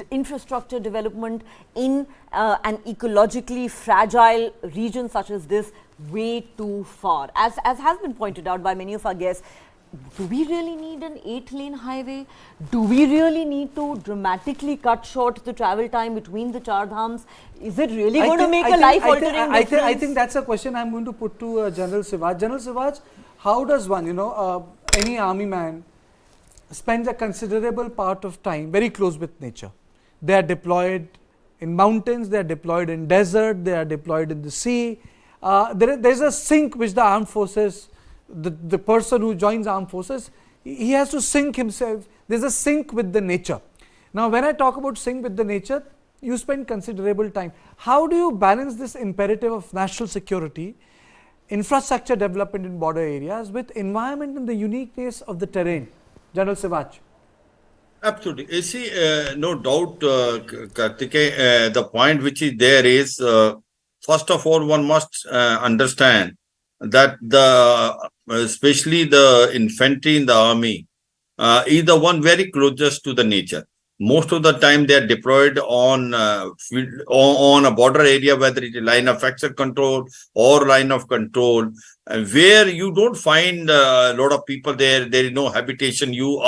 [SPEAKER 14] infrastructure development in an ecologically fragile region such as this way too far? As has been pointed out by many of our guests, do we really need an 8-lane highway? Do we really need to dramatically cut short the travel time between the Char Dhams? Is it really going to make a life-altering difference?
[SPEAKER 1] I think that's a question I'm going to put to General Sivaj. General Sivaj, how does one, any army man spends a considerable part of time very close with nature? They are deployed in mountains, they are deployed in desert, they are deployed in the sea. There's a sync which the armed forces, the person who joins armed forces, he has to sync himself. There's a sync with the nature. Now, when I talk about sync with the nature, you spend considerable time. How do you balance this imperative of national security, infrastructure development in border areas with environment and the uniqueness of the terrain? General Sivaj.
[SPEAKER 18] Absolutely. You see, no doubt, Kartikeya, the point which is there is, first of all, one must understand that especially the infantry in the army is the one very closest to the nature. Most of the time they are deployed on a border area, whether it is line of action control or line of control, where you don't find a lot of people there. There is no habitation. You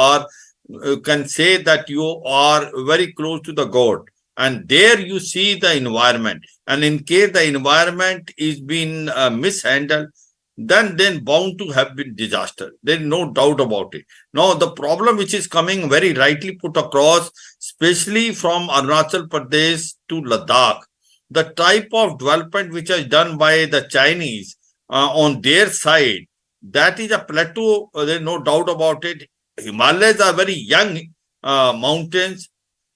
[SPEAKER 18] can say that you are very close to the God, and there you see the environment. And in case the environment is being mishandled, then bound to have been disaster. There is no doubt about it. Now, the problem which is coming very rightly put across, especially from Arunachal Pradesh to Ladakh, the type of development which is done by the Chinese on their side, that is a plateau. There is no doubt about it. Himalayas are very young mountains.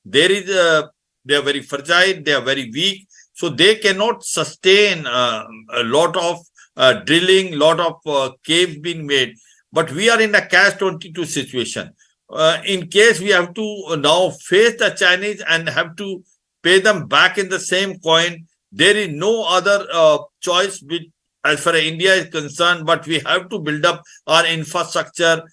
[SPEAKER 18] They are very fragile. They are very weak. So they cannot sustain a lot of drilling, lot of caves being made. But we are in a catch-22 situation. In case we have to now face the Chinese and have to pay them back in the same coin, there is no other choice as far as India is concerned, but we have to build up our infrastructure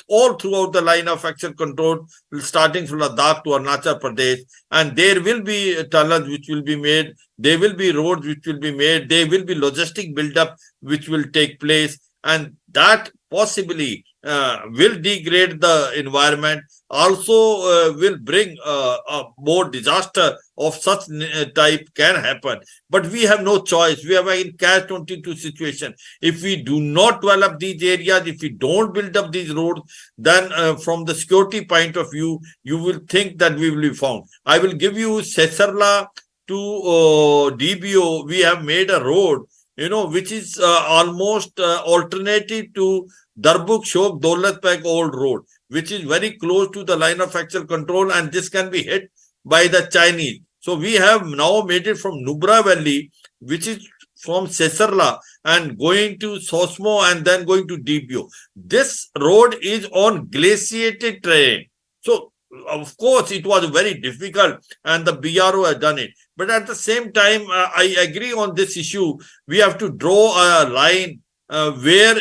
[SPEAKER 18] all throughout the line of action control, starting from Ladakh to Arunachal Pradesh. And there will be tunnels which will be made. There will be roads which will be made. There will be logistic build-up which will take place. And that possibly will degrade the environment, also will bring a more disaster of such type can happen. But we have no choice. We are in catch-22 situation. If we do not develop these areas, if we don't build up these roads, then from the security point of view, you will think that we will be found. I will give you Sesarla to DBO. We have made a road, which is almost alternative to Darbuk Shok Daulatbeg Old Road, which is very close to the line of actual control, and this can be hit by the Chinese. So we have now made it from Nubra Valley, which is from Sesarla, and going to Sosmo and then going to DBO. This road is on glaciated terrain. So, of course, it was very difficult and the BRO has done it. But at the same time, I agree on this issue. We have to draw a line where,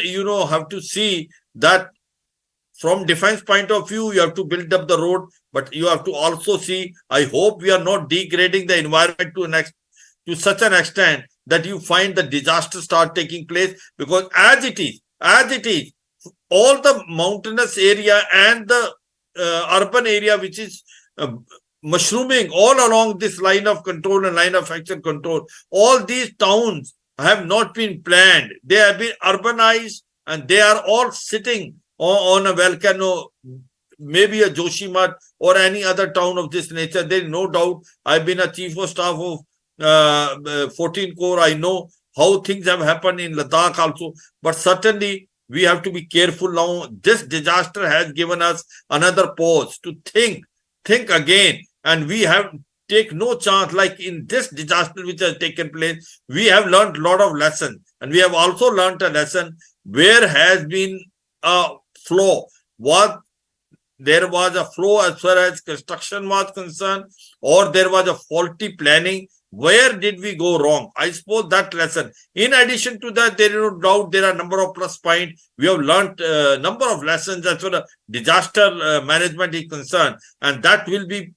[SPEAKER 18] have to see that from defense point of view, you have to build up the road, but you have to also see, I hope we are not degrading the environment to such an extent that you find the disaster start taking place, because as it is, all the mountainous area and the urban area which is mushrooming all along this line of control and line of action control. All these towns have not been planned. They have been urbanized and they are all sitting on a volcano, maybe a Joshimath or any other town of this nature. There is no doubt. I've been a chief of staff of 14 Corps. I know how things have happened in Ladakh also. But certainly, we have to be careful now. This disaster has given us another pause to think again. And we have take no chance, like in this disaster which has taken place, we have learned a lot of lessons. And we have also learned a lesson where has been a flaw. There was a flaw as far as construction was concerned, or there was a faulty planning. Where did we go wrong? I suppose that lesson. In addition to that, there is no doubt there are a number of plus points. We have learned a number of lessons as far as disaster management is concerned, and that will be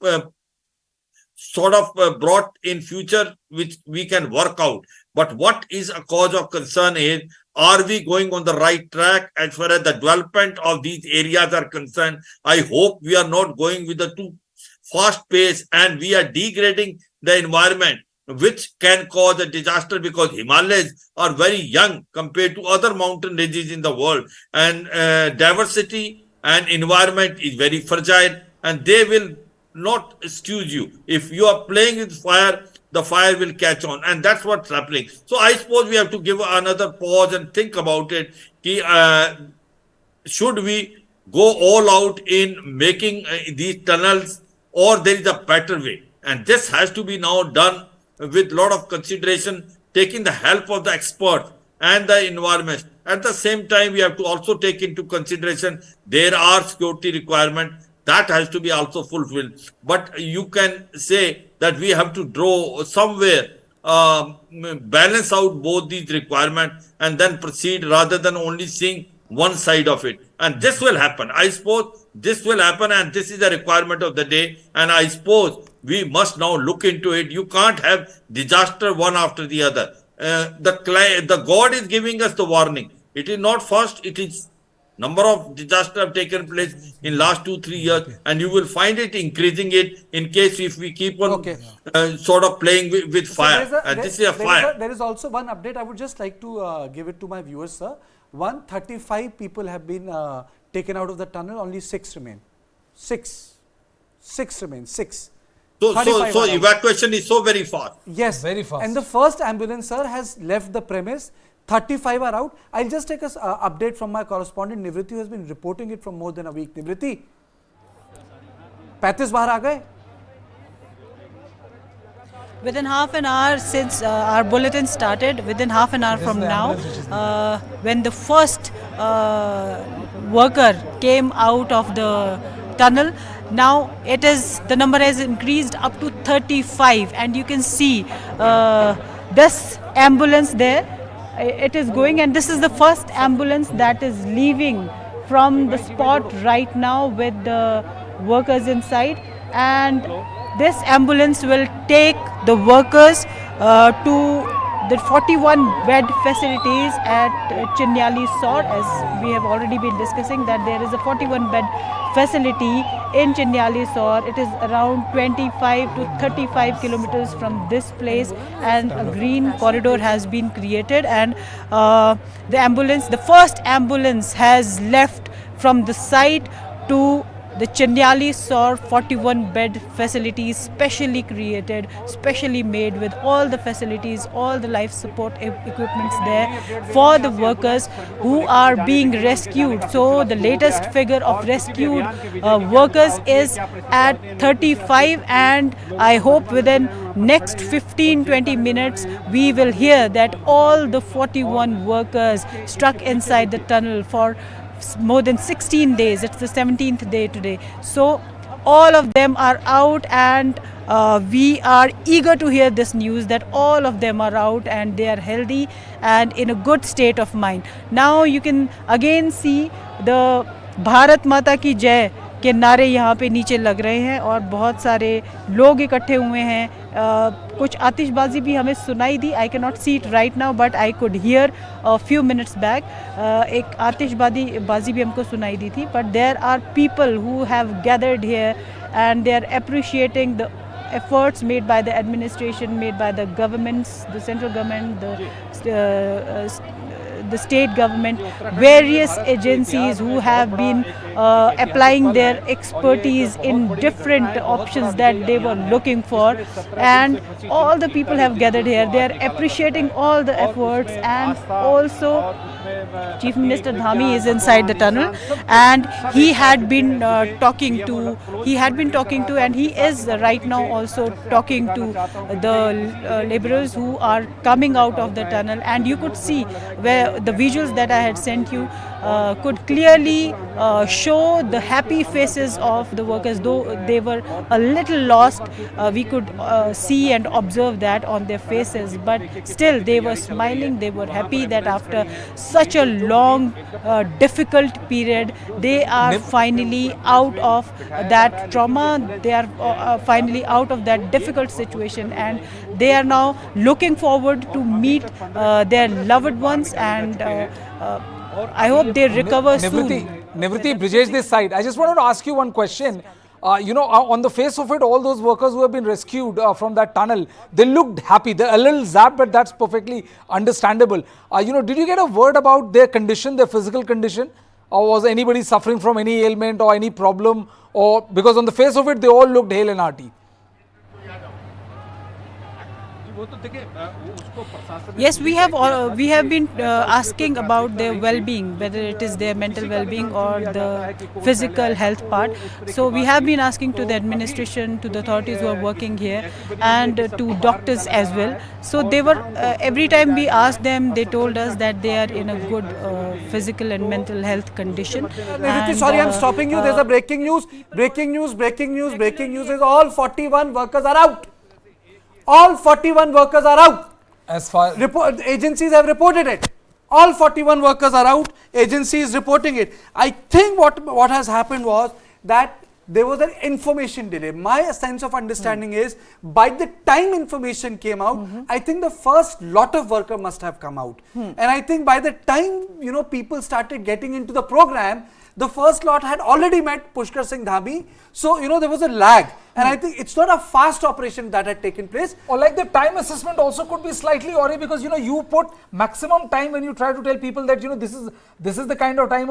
[SPEAKER 18] sort of brought in future, which we can work out. But what is a cause of concern is, are we going on the right track as far as the development of these areas are concerned? I hope we are not going with a too fast pace and we are degrading the environment, which can cause a disaster, because Himalayas are very young compared to other mountain ranges in the world, and diversity and environment is very fragile, and they will not excuse you. If you are playing with fire, the fire will catch on, and that's what's happening. So I suppose we have to give another pause and think about it. Should we go all out in making these tunnels, or there is a better way? And this has to be now done with a lot of consideration, taking the help of the experts and the environment. At the same time, we have to also take into consideration there are security requirements that has to be also fulfilled. But you can say that we have to draw somewhere, balance out both these requirements and then proceed, rather than only seeing one side of it. And this will happen. I suppose this will happen, and this is a requirement of the day. And I suppose we must now look into it. You can't have disaster one after the other. The God is giving us the warning. It is not first, it is number of disasters have taken place in last 2-3 years, and you will find it increasing it in case if we keep on sort of playing with fire. This is a fire.
[SPEAKER 1] There is also one update I would just like to give it to my viewers, sir. 135 people have been taken out of the tunnel, only 6 remain. 6 remain.
[SPEAKER 18] So evacuation is so very fast.
[SPEAKER 1] Yes, very fast. And the first ambulance, sir, has left the premise. 35 are out. I'll just take us update from my correspondent Nivriti, who has been reporting it for more than a week. Nivriti, 35 बाहर आ गए?
[SPEAKER 4] Within half an hour since our bulletin started, within half an hour from now, when the first worker came out of the tunnel, now the number has increased up to 35, and you can see this ambulance there, it is going, and this is the first ambulance that is leaving from the spot right now with the workers inside, and this ambulance will take the workers to the 41 bed facilities at Chinyali Sor. As we have already been discussing, that there is a 41 bed facility in Chinyali Sor. It is around 25 to 35 kilometers from this place, and a green corridor has been created, and the first ambulance has left from the site to the Chinyali Sor 41 bed facilities, specially created, specially made with all the facilities, all the life support equipments there for the workers who are being rescued. So the latest figure of rescued workers is at 35, and I hope within next 15-20 minutes we will hear that all the 41 workers stuck inside the tunnel for more than 16 days, it's the 17th day today. So all of them are out, and we are eager to hear this news that all of them are out and they are healthy and in a good state of mind. Now you can again see the Bharat Mata Ki Jai के नारे यहाँ पे नीचे लग रहे हैं, और बहुत सारे लोग इकट्ठे हुए हैं कुछ आतिशबाजी भी हमें सुनाई दी. I cannot see it right now, but I could hear a few minutes back. एक आतिशबाजी भी हमको सुनाई दी थी. But there are people who have gathered here and they are appreciating the efforts made by the administration, made by the governments, the central government, the state government, various agencies who have been applying their expertise in different options that they were looking for, and all the people have gathered here. They are appreciating all the efforts, and also Chief Minister Dhami is inside the tunnel, and he had been talking to, and he is right now also talking to the laborers who are coming out of the tunnel. And you could see where the visuals that I had sent you could clearly show the happy faces of the workers, though they were a little lost. We could see and observe that on their faces, but still they were smiling. They were happy that after such a long difficult period they are finally out of that trauma. They are finally out of that difficult situation, and they are now looking forward to meet their loved ones, and I hope they recover soon.
[SPEAKER 2] Nivriti, Brijesh this side. I just wanted to ask you one question. On the face of it, all those workers who have been rescued from that tunnel, they looked happy. They're a little zapped, but that's perfectly understandable. Did you get a word about their condition, their physical condition? Or was anybody suffering from any ailment or any problem? Or because on the face of it, they all looked hale and hearty.
[SPEAKER 4] Yes, we have been asking about their well-being, whether it is their mental well-being or the physical health part. So we have been asking to the administration, to the authorities who are working here, and to doctors as well. So they were every time we asked them, they told us that they are in a good physical and mental health condition.
[SPEAKER 1] Sorry, I'm stopping you. There's a breaking news. Breaking news is all 41 workers are out. All 41 workers are out.
[SPEAKER 2] As far
[SPEAKER 1] agencies have reported it. All 41 workers are out. Agencies reporting it. I think what has happened was that there was an information delay. My sense of understanding is by the time information came out, I think the first lot of workers must have come out. And I think by the time people started getting into the program, the first lot had already met Pushkar Singh Dhami. So, there was a lag. And I think it's not a fast operation that had taken place.
[SPEAKER 2] Or like the time assessment also could be slightly awry, because, you put maximum time when you try to tell people that, this is the kind of time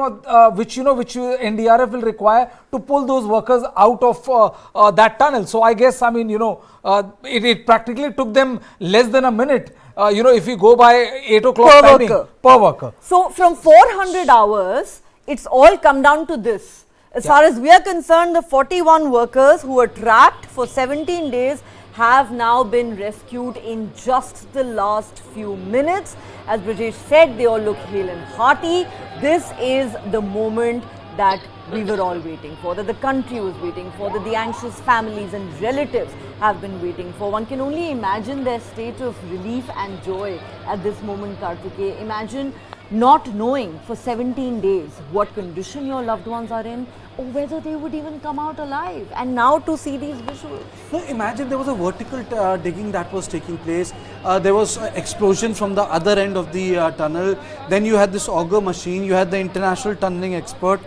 [SPEAKER 2] which NDRF will require to pull those workers out of that tunnel. So I guess, it practically took them less than a minute, if you go by 8 o'clock timing per worker.
[SPEAKER 14] So from 400 hours, it's all come down to this. As far as we are concerned, the 41 workers who were trapped for 17 days have now been rescued in just the last few minutes. As Brijesh said, they all look hale and hearty. This is the moment that we were all waiting for, that the country was waiting for, that the anxious families and relatives have been waiting for. One can only imagine their state of relief and joy at this moment, Karthikeya. Imagine not knowing for 17 days what condition your loved ones are in, or whether they would even come out alive, and now to see these visuals.
[SPEAKER 1] No, imagine there was a vertical digging that was taking place. There was an explosion from the other end of the tunnel. Then you had this auger machine, you had the international tunneling expert.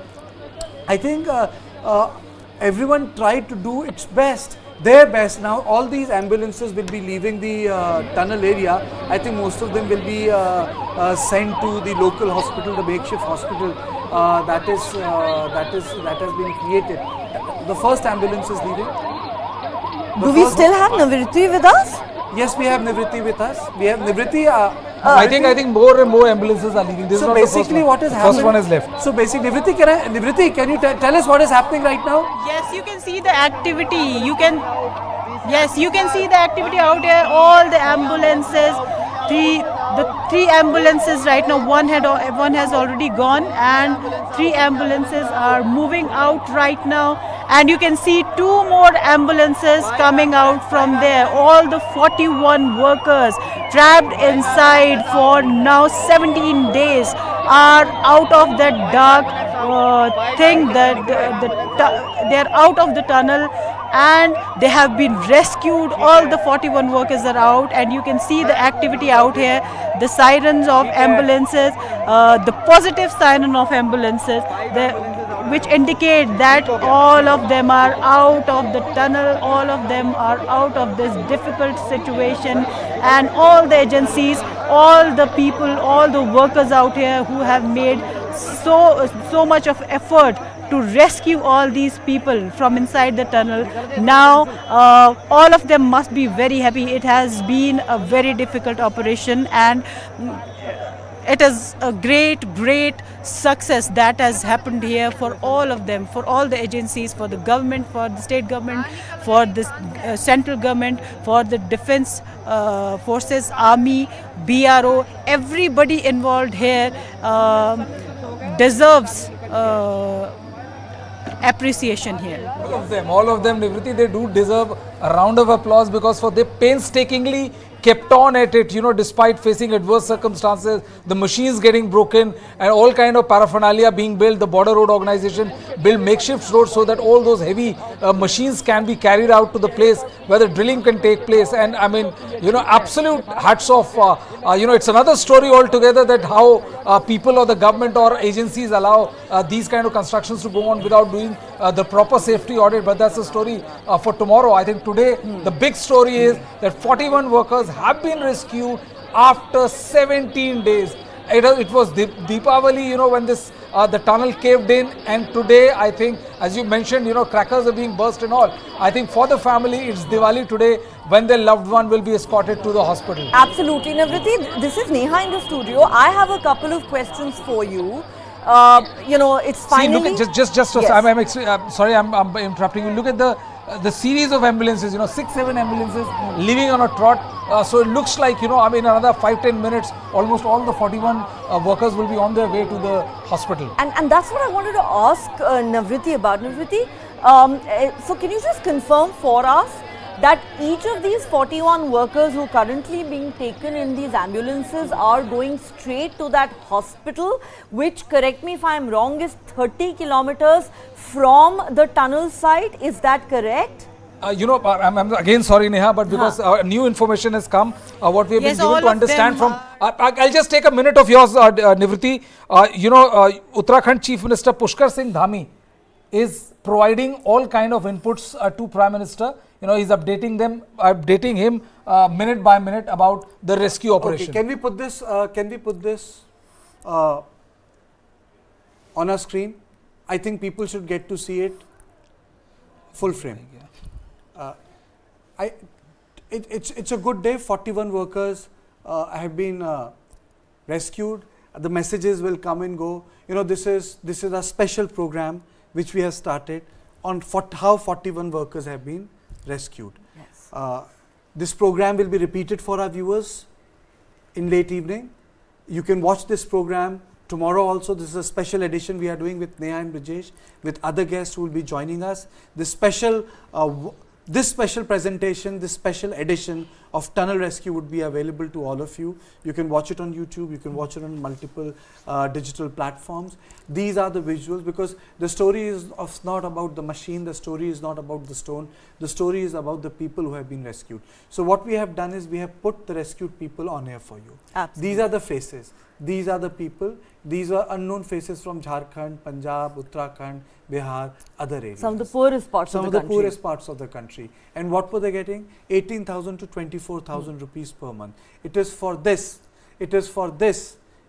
[SPEAKER 1] I think everyone tried to do its best, their best. Now all these ambulances will be leaving the tunnel area. I think most of them will be sent to the local hospital, the makeshift hospital that has been created. The first ambulance is leaving.
[SPEAKER 14] Do we still have Nivriti with us?
[SPEAKER 1] Yes, we have Nivriti with us. We have Nivriti.
[SPEAKER 2] I think more and more ambulances are leaving. This
[SPEAKER 1] so
[SPEAKER 2] is
[SPEAKER 1] basically, what is happening?
[SPEAKER 2] First one is left.
[SPEAKER 1] So basically, Nivriti, can you tell us what is happening right now?
[SPEAKER 4] Yes, you can see the activity. You can see the activity out here. All the ambulances, the three ambulances right now. One has already gone, and 3 ambulances are moving out right now. And you can see 2 more ambulances coming out from there. All the 41 workers trapped inside for now 17 days. are out of that dark thing, that they are out of the tunnel, and they have been rescued. All the 41 workers are out, and you can see the activity out here, the sirens of ambulances, the positive siren of ambulances, which indicate that all of them are out of the tunnel, all of them are out of this difficult situation, and all the agencies, all the people, all the workers out here who have made so much of effort to rescue all these people from inside the tunnel. Now all of them must be very happy. It has been a very difficult operation, and it is a great success that has happened here for all of them, for all the agencies, for the government, for the state government, for the central government, for the defense forces, army, BRO. Everybody involved here deserves appreciation here.
[SPEAKER 2] All of them, Nivriti, they do deserve a round of applause, because for they painstakingly kept on at it, despite facing adverse circumstances, the machines getting broken and all kind of paraphernalia being built. The Border Road Organization built makeshift roads so that all those heavy machines can be carried out to the place where the drilling can take place. And I mean, absolute hats off. It's another story altogether that how people or the government or agencies allow these kind of constructions to go on without doing the proper safety audit. But that's a story for tomorrow. I think today the big story is that 41 workers have been rescued after 17 days. It was Deepavali, when this the tunnel caved in, and today I think, as you mentioned, crackers are being burst and all. I think for the family it's Diwali today, when their loved one will be escorted to the hospital.
[SPEAKER 14] Absolutely. Navriti, this is Neha in the studio. I have a couple of questions for you. It's finally...
[SPEAKER 2] See, look at, just
[SPEAKER 14] yes.
[SPEAKER 2] I'm sorry, I'm interrupting you. Look at the series of ambulances, 6-7 ambulances leaving on a trot. So it looks like, another 5-10 minutes, almost all the 41 workers will be on their way to the hospital.
[SPEAKER 14] And that's what I wanted to ask Navriti about. Navriti, so can you just confirm for us that each of these 41 workers who are currently being taken in these ambulances are going straight to that hospital, which, correct me if I am wrong, is 30 kilometers from the tunnel site? Is that correct?
[SPEAKER 2] I'm again sorry, Neha, but because new information has come, what we have been given to understand from... I'll just take a minute of yours, Nivriti. Uttarakhand Chief Minister Pushkar Singh Dhami is providing all kind of inputs to Prime Minister. He's updating him minute by minute about the rescue operation.
[SPEAKER 1] Okay, can we put this on our screen? I think people should get to see it full frame. It's a good day. 41 workers have been rescued. The messages will come and go. This is a special program which we have started on how 41 workers have been rescued. Yes. This program will be repeated for our viewers in late evening. You can watch this program tomorrow also. This is a special edition we are doing with Neha and Brijesh, with other guests who will be joining us. This special presentation, this special edition of Tunnel Rescue would be available to all of you. You can watch it on YouTube, you can watch it on multiple digital platforms. These are the visuals, because the story is not about the machine, the story is not about the stone, the story is about the people who have been rescued. So what we have done is we have put the rescued people on here for you. Absolutely. These are the faces, these are the people, these are unknown faces from Jharkhand, Punjab, Uttarakhand, Bihar, other areas.
[SPEAKER 14] Some of the poorest parts of the country.
[SPEAKER 1] Some of the poorest parts of the country. And what were they getting? 18,000 to 24,000 rupees per month. It is for this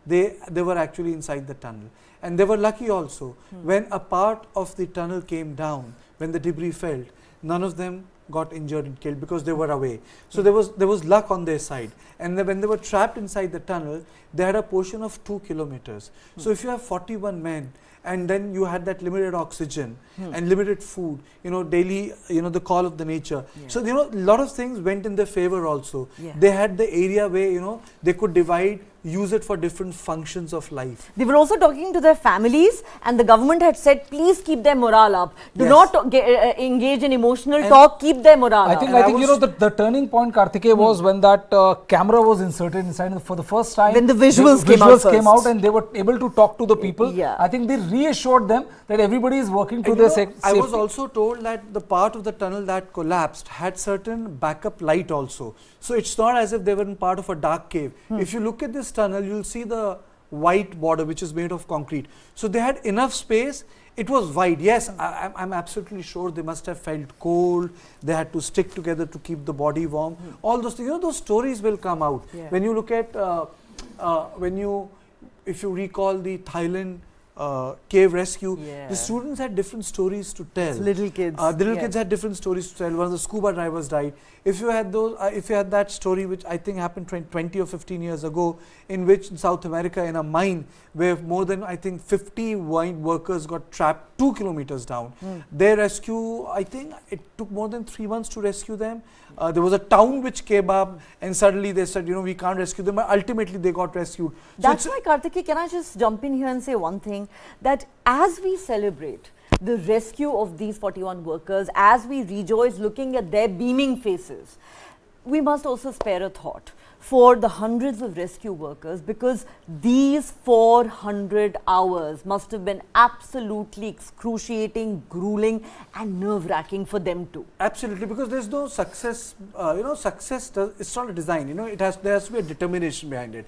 [SPEAKER 1] they were actually inside the tunnel. And they were lucky also. When a part of the tunnel came down, when the debris fell, none of them got injured and killed because they were away. So there was luck on their side. And when they were trapped inside the tunnel, they had a portion of 2 kilometers. So if you have 41 men, and then you had that limited oxygen and limited food, daily, the call of the nature. Yeah. So, a lot of things went in their favor also. Yeah. They had the area where, they could divide use it for different functions of life.
[SPEAKER 14] They were also talking to their families, and the government had said, please keep their morale up. Do not engage in emotional talk, keep their morale up.
[SPEAKER 2] I think you know, the turning point, Karthikeya, was when that camera was inserted inside for the first time.
[SPEAKER 14] When the visuals came out
[SPEAKER 2] and they were able to talk to the people.
[SPEAKER 14] Yeah.
[SPEAKER 2] I think they reassured them that everybody is working to their safety.
[SPEAKER 1] I was also told that the part of the tunnel that collapsed had certain backup light also. So it's not as if they were in part of a dark cave. If you look at this tunnel, you'll see the white border which is made of concrete. So they had enough space. It was wide. Yes, I'm absolutely sure they must have felt cold. They had to stick together to keep the body warm. All those things, you know, those stories will come out.
[SPEAKER 14] Yeah.
[SPEAKER 1] When you look at, if you recall the Thailand cave rescue, the students had different stories to tell.
[SPEAKER 14] Little kids.
[SPEAKER 1] The little kids had different stories to tell. One of the scuba divers died. If you had those, if you had that story, which I think happened 20 or 15 years ago, in which in South America, in a mine where more than I think 50 mine workers got trapped 2 kilometers down. Their rescue, I think it took more than 3 months to rescue them. There was a town which came up, and suddenly they said, you know, we can't rescue them. But ultimately, they got rescued.
[SPEAKER 14] That's why, Karthikeya, can I just jump in here and say one thing? That as we celebrate the rescue of these 41 workers, as we rejoice looking at their beaming faces, we must also spare a thought for the hundreds of rescue workers, because these 400 hours must have been absolutely excruciating, grueling and nerve-wracking for them too.
[SPEAKER 1] Absolutely, because there's no success, you know, it's not a design, you know, there has to be a determination behind it.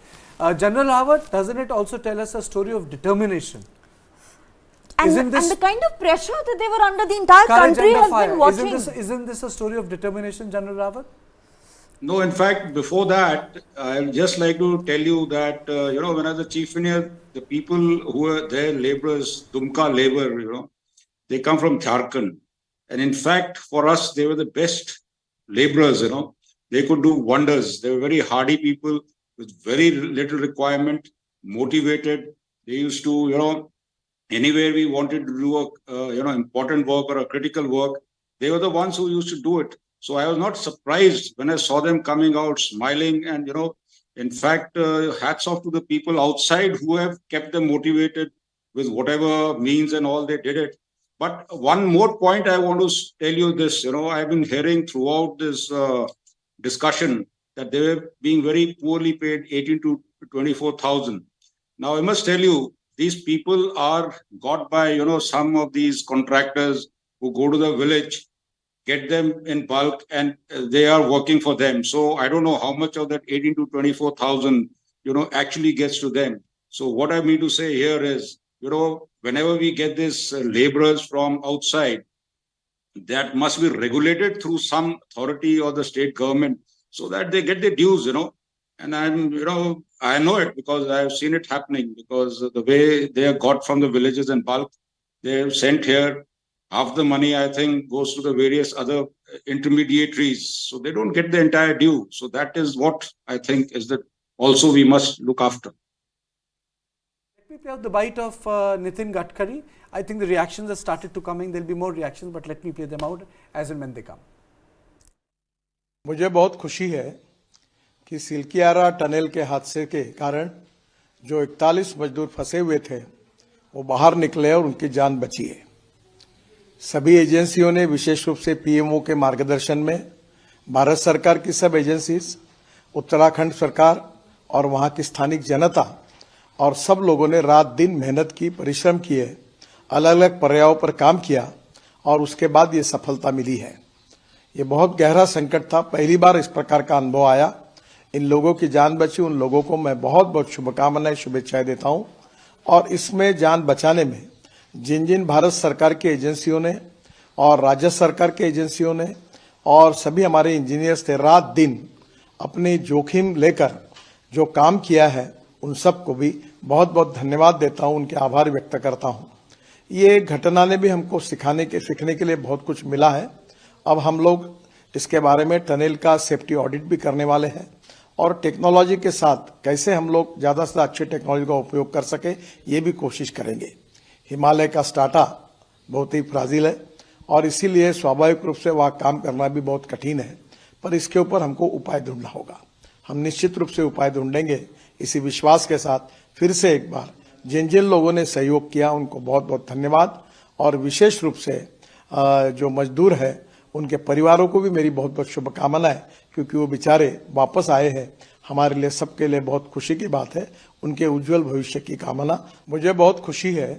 [SPEAKER 1] General Rawat, doesn't it also tell us a story of determination?
[SPEAKER 14] And the kind of pressure that they were under, the entire country has been watching.
[SPEAKER 1] Isn't this a story of determination, General Rawat?
[SPEAKER 19] No, in fact, before that, I'd just like to tell you that, you know, when I was the chief engineer, the people who were there, laborers, Dumka labor, you know, they come from Jharkhand. And in fact, for us, they were the best laborers, you know. They could do wonders. They were very hardy people with very little requirement, motivated. They used to, you know, anywhere we wanted to do a, you know, important work or a critical work, they were the ones who used to do it. So I was not surprised when I saw them coming out smiling, and, you know, in fact, hats off to the people outside who have kept them motivated with whatever means and all, they did it. But one more point I want to tell you this, you know, I've been hearing throughout this discussion that they were being very poorly paid, 18 to 24,000. Now I must tell you, these people are got by, you know, some of these contractors who go to the village, get them in bulk, and they are working for them. So I don't know how much of that 18 to 24,000, you know, actually gets to them. So what I mean to say here is, you know, whenever we get these laborers from outside, that must be regulated through some authority or the state government so that they get their dues, you know. And I'm, you know, I know it because I've seen it happening, because the way they are got from the villages in bulk, they're sent here. Half the money, I think, goes to the various other intermediaries. So they don't get the entire due. So that is what I think is that also we must look after.
[SPEAKER 1] Let me play out the bite of Nitin Gadkari. I think the reactions have started to coming. There'll be more reactions, but let me play them out as and when they come.
[SPEAKER 20] मुझे बहुत खुशी है कि Silkyara tunnel के हादसे के कारण जो 41 मजदूर फंसे हुए थे वो बाहर निकले और उनकी जान बची है। सभी एजेंसियों ने, विशेष रूप से पीएमओ के मार्गदर्शन में, भारत सरकार की सब एजेंसीज, उत्तराखंड सरकार और वहां की स्थानिक जनता और सब लोगों ने रात दिन मेहनत की, परिश्रम किए, अलग अलग पर्यायों पर काम किया और उसके बाद ये सफलता मिली है। ये बहुत गहरा संकट था, पहली बार इस प्रकार का अनुभव आया। इन लोगों की जान बची, उन लोगों को मैं बहुत बहुत शुभकामनाएं, शुभेच्छाएं देता हूं। और इसमें जान बचाने में जिन जिन भारत सरकार की एजेंसियों ने और राज्य सरकार की एजेंसियों ने और सभी हमारे इंजीनियर्स थे, रात दिन अपने जोखिम लेकर जो काम किया है, उन सबको भी बहुत बहुत धन्यवाद देता हूं, उनके आभार व्यक्त करता हूं। ये घटना ने भी हमको सीखने के लिए बहुत कुछ मिला है। अब हम लोग इसके बारे में टनल का सेफ्टी ऑडिट भी करने वाले हैं और टेक्नोलॉजी के साथ कैसे हम लोग ज्यादा से अच्छी टेक्नोलॉजी का उपयोग कर सके, ये भी कोशिश करेंगे। हिमालय का स्टार्टा बहुत ही फ्राजिल है और इसीलिए स्वाभाविक रूप से वहाँ काम करना भी बहुत कठिन है, पर इसके ऊपर हमको उपाय ढूंढना होगा। हम निश्चित रूप से उपाय ढूंढेंगे। इसी विश्वास के साथ फिर से एक बार जिन जिन लोगों ने सहयोग किया उनको बहुत बहुत धन्यवाद, और विशेष रूप से जो मजदूर है उनके परिवारों को भी मेरी बहुत बहुत शुभकामनाएं, क्योंकि वो बेचारे वापस आए हैं। हमारे लिए सबके लिए बहुत खुशी की बात है, उनके उज्जवल भविष्य की कामना। मुझे बहुत खुशी है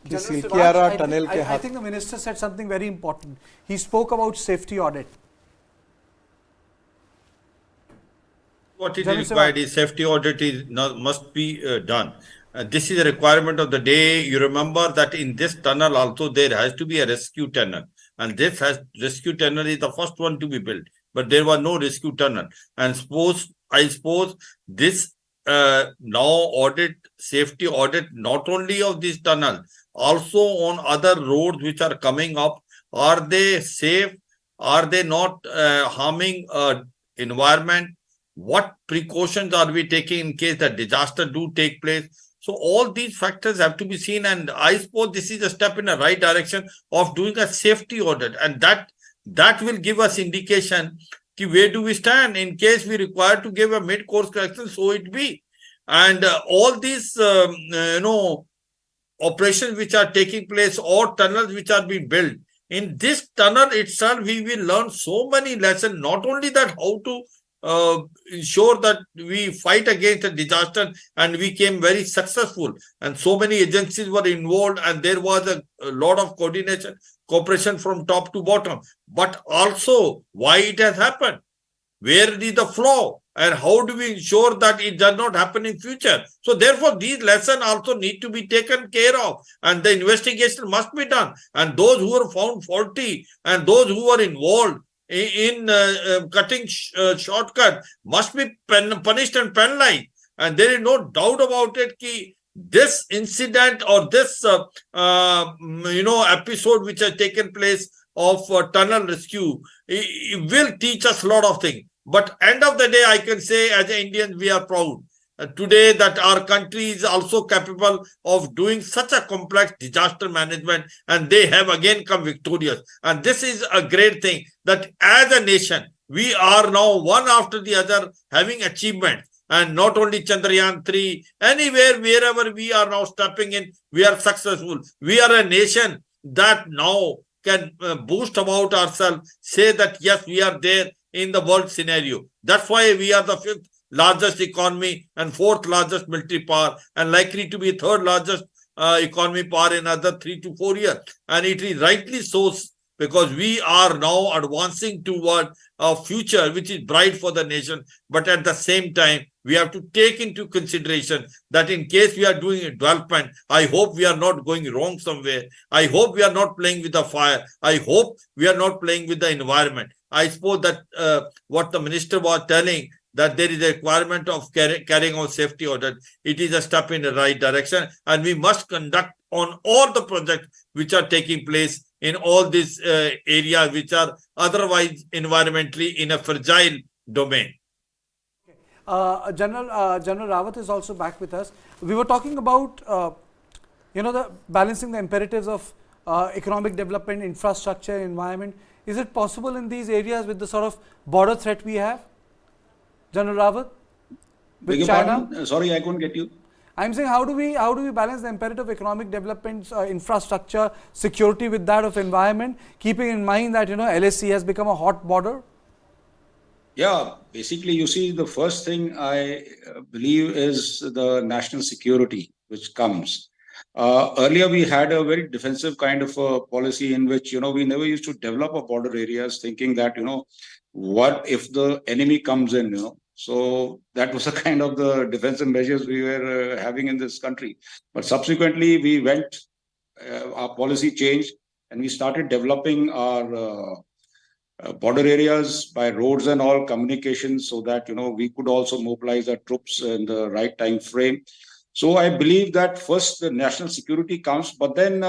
[SPEAKER 20] कि सिल्कियारा टनल के
[SPEAKER 1] I think the minister said something very important. He spoke about safety audit.
[SPEAKER 18] What is required is safety audit must be done. This is a requirement of the day. You remember that in this tunnel also there has to be a rescue tunnel, and rescue tunnel is the first one to be built, but there was no rescue tunnel. And I suppose this now safety audit not only of this tunnel, also on other roads which are coming up. Are they safe? Are they not harming environment? What precautions are we taking in case that disaster do take place? So all these factors have to be seen, and I suppose this is a step in the right direction of doing a safety audit, and that will give us indication where do we stand in case we require to give a mid-course correction, so it be. And all these operations which are taking place or tunnels which are being built, in this tunnel itself we will learn so many lessons, not only that how to ensure that we fight against a disaster, and we came very successful, and so many agencies were involved, and there was a lot of coordination, cooperation from top to bottom, but also why it has happened, where is the flaw, and how do we ensure that it does not happen in future. So therefore these lessons also need to be taken care of, and the investigation must be done, and those who are found faulty and those who are involved in cutting shortcut must be punished and penalized. And there is no doubt about it that this incident or this episode which has taken place of tunnel rescue, it will teach us a lot of things. But end of the day, I can say as Indians we are proud today that our country is also capable of doing such a complex disaster management, and they have again come victorious. And this is a great thing, that as a nation we are now one after the other having achievements, and not only Chandrayaan 3, anywhere wherever we are now stepping in, we are successful. We are a nation that now can boast about ourselves, say that yes, we are there in the world scenario. That's why we are the 5th largest economy and 4th largest military power, and likely to be 3rd largest economy power in another 3 to 4 years. And it is rightly so, because we are now advancing toward a future which is bright for the nation. But at the same time, we have to take into consideration that in case we are doing a development, I hope we are not going wrong somewhere. I hope we are not playing with the fire. I hope we are not playing with the environment. I suppose that what the minister was telling, that there is a requirement of carrying out safety audit, it is a step in the right direction, and we must conduct on all the projects which are taking place in all these areas which are otherwise environmentally in a fragile domain.
[SPEAKER 1] General Rawat is also back with us. We were talking about the balancing the imperatives of economic development, infrastructure, environment. Is it possible in these areas with the sort of border threat we have, General Rawat, with China?
[SPEAKER 19] Sorry, I couldn't get you.
[SPEAKER 1] I'm saying how do we balance the imperative of economic development, infrastructure, security with that of environment, keeping in mind that LAC has become a hot border?
[SPEAKER 19] Yeah, basically, you see, the first thing I believe is the national security which comes. Earlier, we had a very defensive kind of a policy in which, we never used to develop our border areas thinking that, what if the enemy comes in, So that was a kind of the defensive measures we were having in this country. But subsequently, we went, our policy changed, and we started developing our border areas by roads and all communications, so that we could also mobilize our troops in the right time frame. So I believe that first the national security comes, but then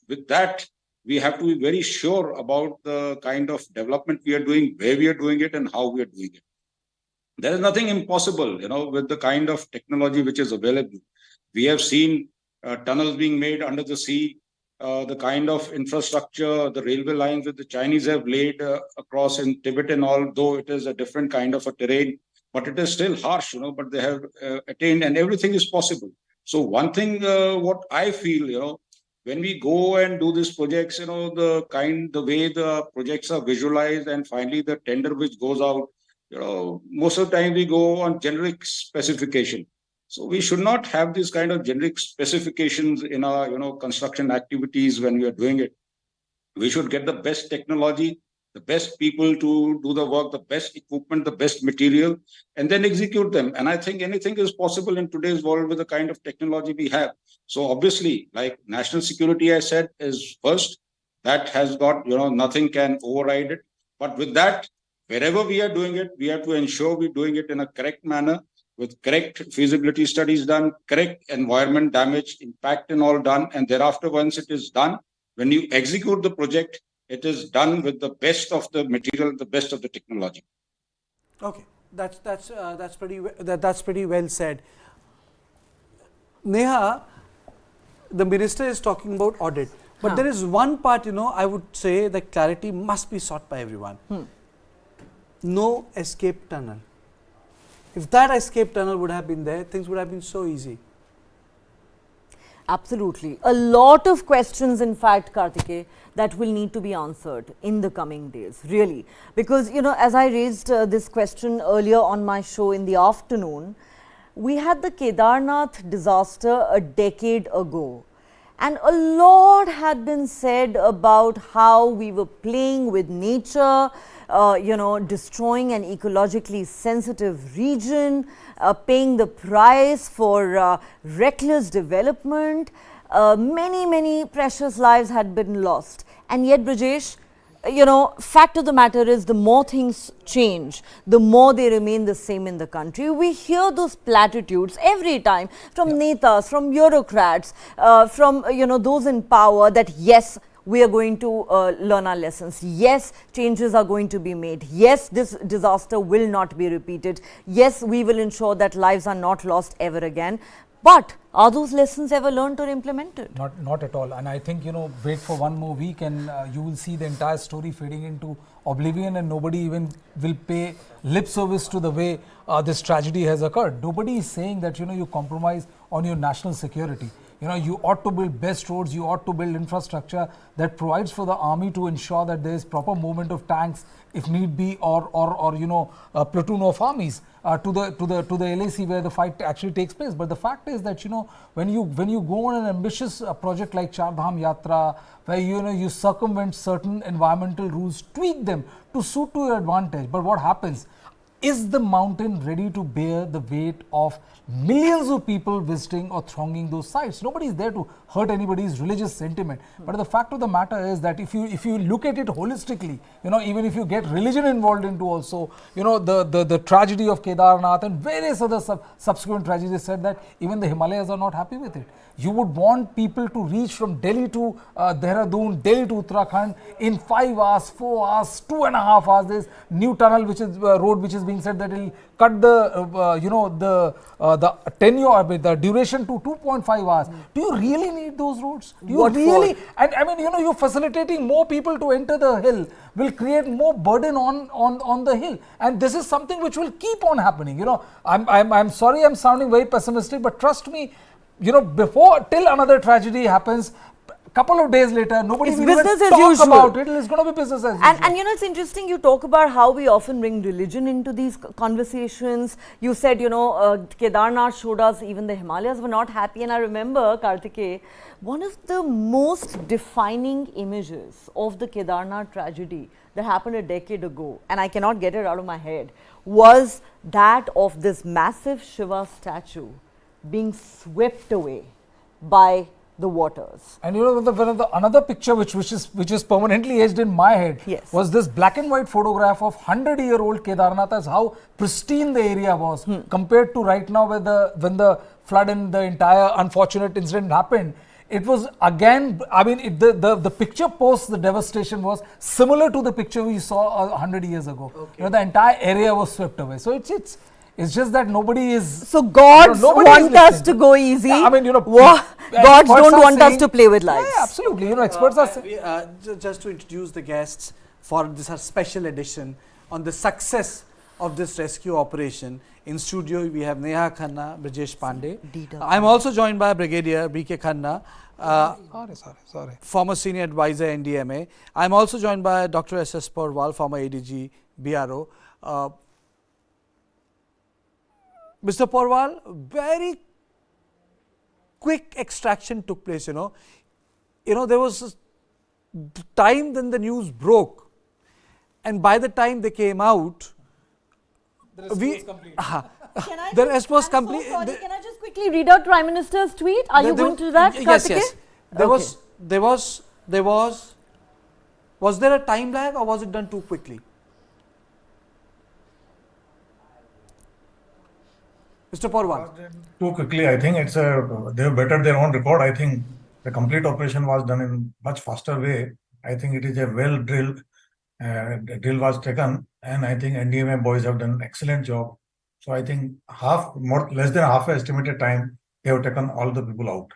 [SPEAKER 19] with that we have to be very sure about the kind of development we are doing, where we are doing it, and how we are doing it. There is nothing impossible, with the kind of technology which is available. We have seen tunnels being made under the sea. The kind of infrastructure, the railway lines that the Chinese have laid across in Tibet and all, though it is a different kind of a terrain. but it is still harsh, but they have attained, and everything is possible. So one thing, what I feel, when we go and do these projects, the way the projects are visualized, and finally the tender which goes out, most of the time we go on generic specification. So we should not have this kind of generic specifications in our, construction activities when we are doing it. We should get the best technology, the best people to do the work, the best equipment, the best material, and then execute them. And I think anything is possible in today's world with the kind of technology we have. So obviously, like national security, I said, is first. That has got, nothing can override it. But with that, wherever we are doing it, we have to ensure we're doing it in a correct manner, with correct feasibility studies done, correct environment damage, impact and all done. And thereafter, once it is done, when you execute the project, it is done with the best of the material, the best of the technology.
[SPEAKER 1] Okay, that's pretty well said. Neha, the minister is talking about audit, but there is one part, I would say that clarity must be sought by everyone. No escape tunnel. If that escape tunnel would have been there, things would have been so easy.
[SPEAKER 14] Absolutely. A lot of questions, in fact, Karthikeya, that will need to be answered in the coming days, really. Because, as I raised this question earlier on my show in the afternoon, we had the Kedarnath disaster a decade ago. And a lot had been said about how we were playing with nature, destroying an ecologically sensitive region, paying the price for reckless development. Many precious lives had been lost. And yet, Brajesh, fact of the matter is, the more things change, the more they remain the same in the country. We hear those platitudes every time from netas, from bureaucrats, from those in power, that yes, we are going to learn our lessons. Yes, changes are going to be made. Yes, this disaster will not be repeated. Yes, we will ensure that lives are not lost ever again. But are those lessons ever learned or implemented?
[SPEAKER 2] Not at all. And I think, wait for one more week and you will see the entire story fading into oblivion, and nobody even will pay lip service to the way this tragedy has occurred. Nobody is saying that, you compromise on your national security. You ought to build best roads, you ought to build infrastructure that provides for the army to ensure that there is proper movement of tanks, if need be, or a platoon of armies to the LAC where the fight actually takes place. But the fact is that, when you go on an ambitious project like Char Dham Yatra, where you circumvent certain environmental rules, tweak them to suit to your advantage. But what happens? Is the mountain ready to bear the weight of millions of people visiting or thronging those sites? Nobody is there to hurt anybody's religious sentiment. But the fact of the matter is that if you look at it holistically, even if you get religion involved into also, the tragedy of Kedarnath and various other subsequent tragedies, said that even the Himalayas are not happy with it. You would want people to reach from Delhi to Dehradun, Delhi to Uttarakhand in 5 hours, 4 hours, 2.5 hours. There's new tunnel, which is road, which is being said that it will cut the tenure, the duration to 2.5 hours. Do you really need those roads? Do you really? And I mean, you're facilitating more people to enter the hill, will create more burden on the hill, and this is something which will keep on happening. I'm sorry, I'm sounding very pessimistic, but trust me, till another tragedy happens, couple of days later, nobody will even talk about it. It's going to be business as usual.
[SPEAKER 14] And it's interesting, you talk about how we often bring religion into these conversations. You said, Kedarnath showed us even the Himalayas were not happy. And I remember, Karthikeya, one of the most defining images of the Kedarnath tragedy that happened a decade ago, and I cannot get it out of my head, was that of this massive Shiva statue being swept away by the waters.
[SPEAKER 2] And another picture which is permanently etched in my head, was this black and white photograph of 100-year-old Kedarnath, as how pristine the area was compared to right now, when the flood and the entire unfortunate incident happened. It was again, the picture post the devastation was similar to the picture we saw 100 years ago. Okay. The entire area was swept away. So it's just that nobody is.
[SPEAKER 14] So gods want us to go easy.
[SPEAKER 2] Yeah,
[SPEAKER 14] gods don't want us to play with lives.
[SPEAKER 2] Yeah, absolutely. Experts are saying.
[SPEAKER 1] Just to introduce the guests for this special edition on the success of this rescue operation. In studio, we have Neha Khanna, Brijesh Pandey. I am also joined by Brigadier B.K. Khanna, former senior advisor NDMA. I am also joined by Dr. S.S. Porwal, former ADG BRO. Mr. Porwal, very quick extraction took place, there was time then the news broke, and by the time they came out, the rest was complete.
[SPEAKER 14] Can I just quickly read out Prime Minister's tweet? Are you going to do that,
[SPEAKER 1] Yes,
[SPEAKER 14] Karthikeyan?
[SPEAKER 1] yes. Was there a time lag, or was it done too quickly? Mr. Porwal.
[SPEAKER 21] Too quickly, I think it's they have bettered their own record. I think the complete operation was done in much faster way. I think it is a well drilled, drill was taken, and I think NDMA boys have done an excellent job. So I think less than half estimated time, they have taken all the people out.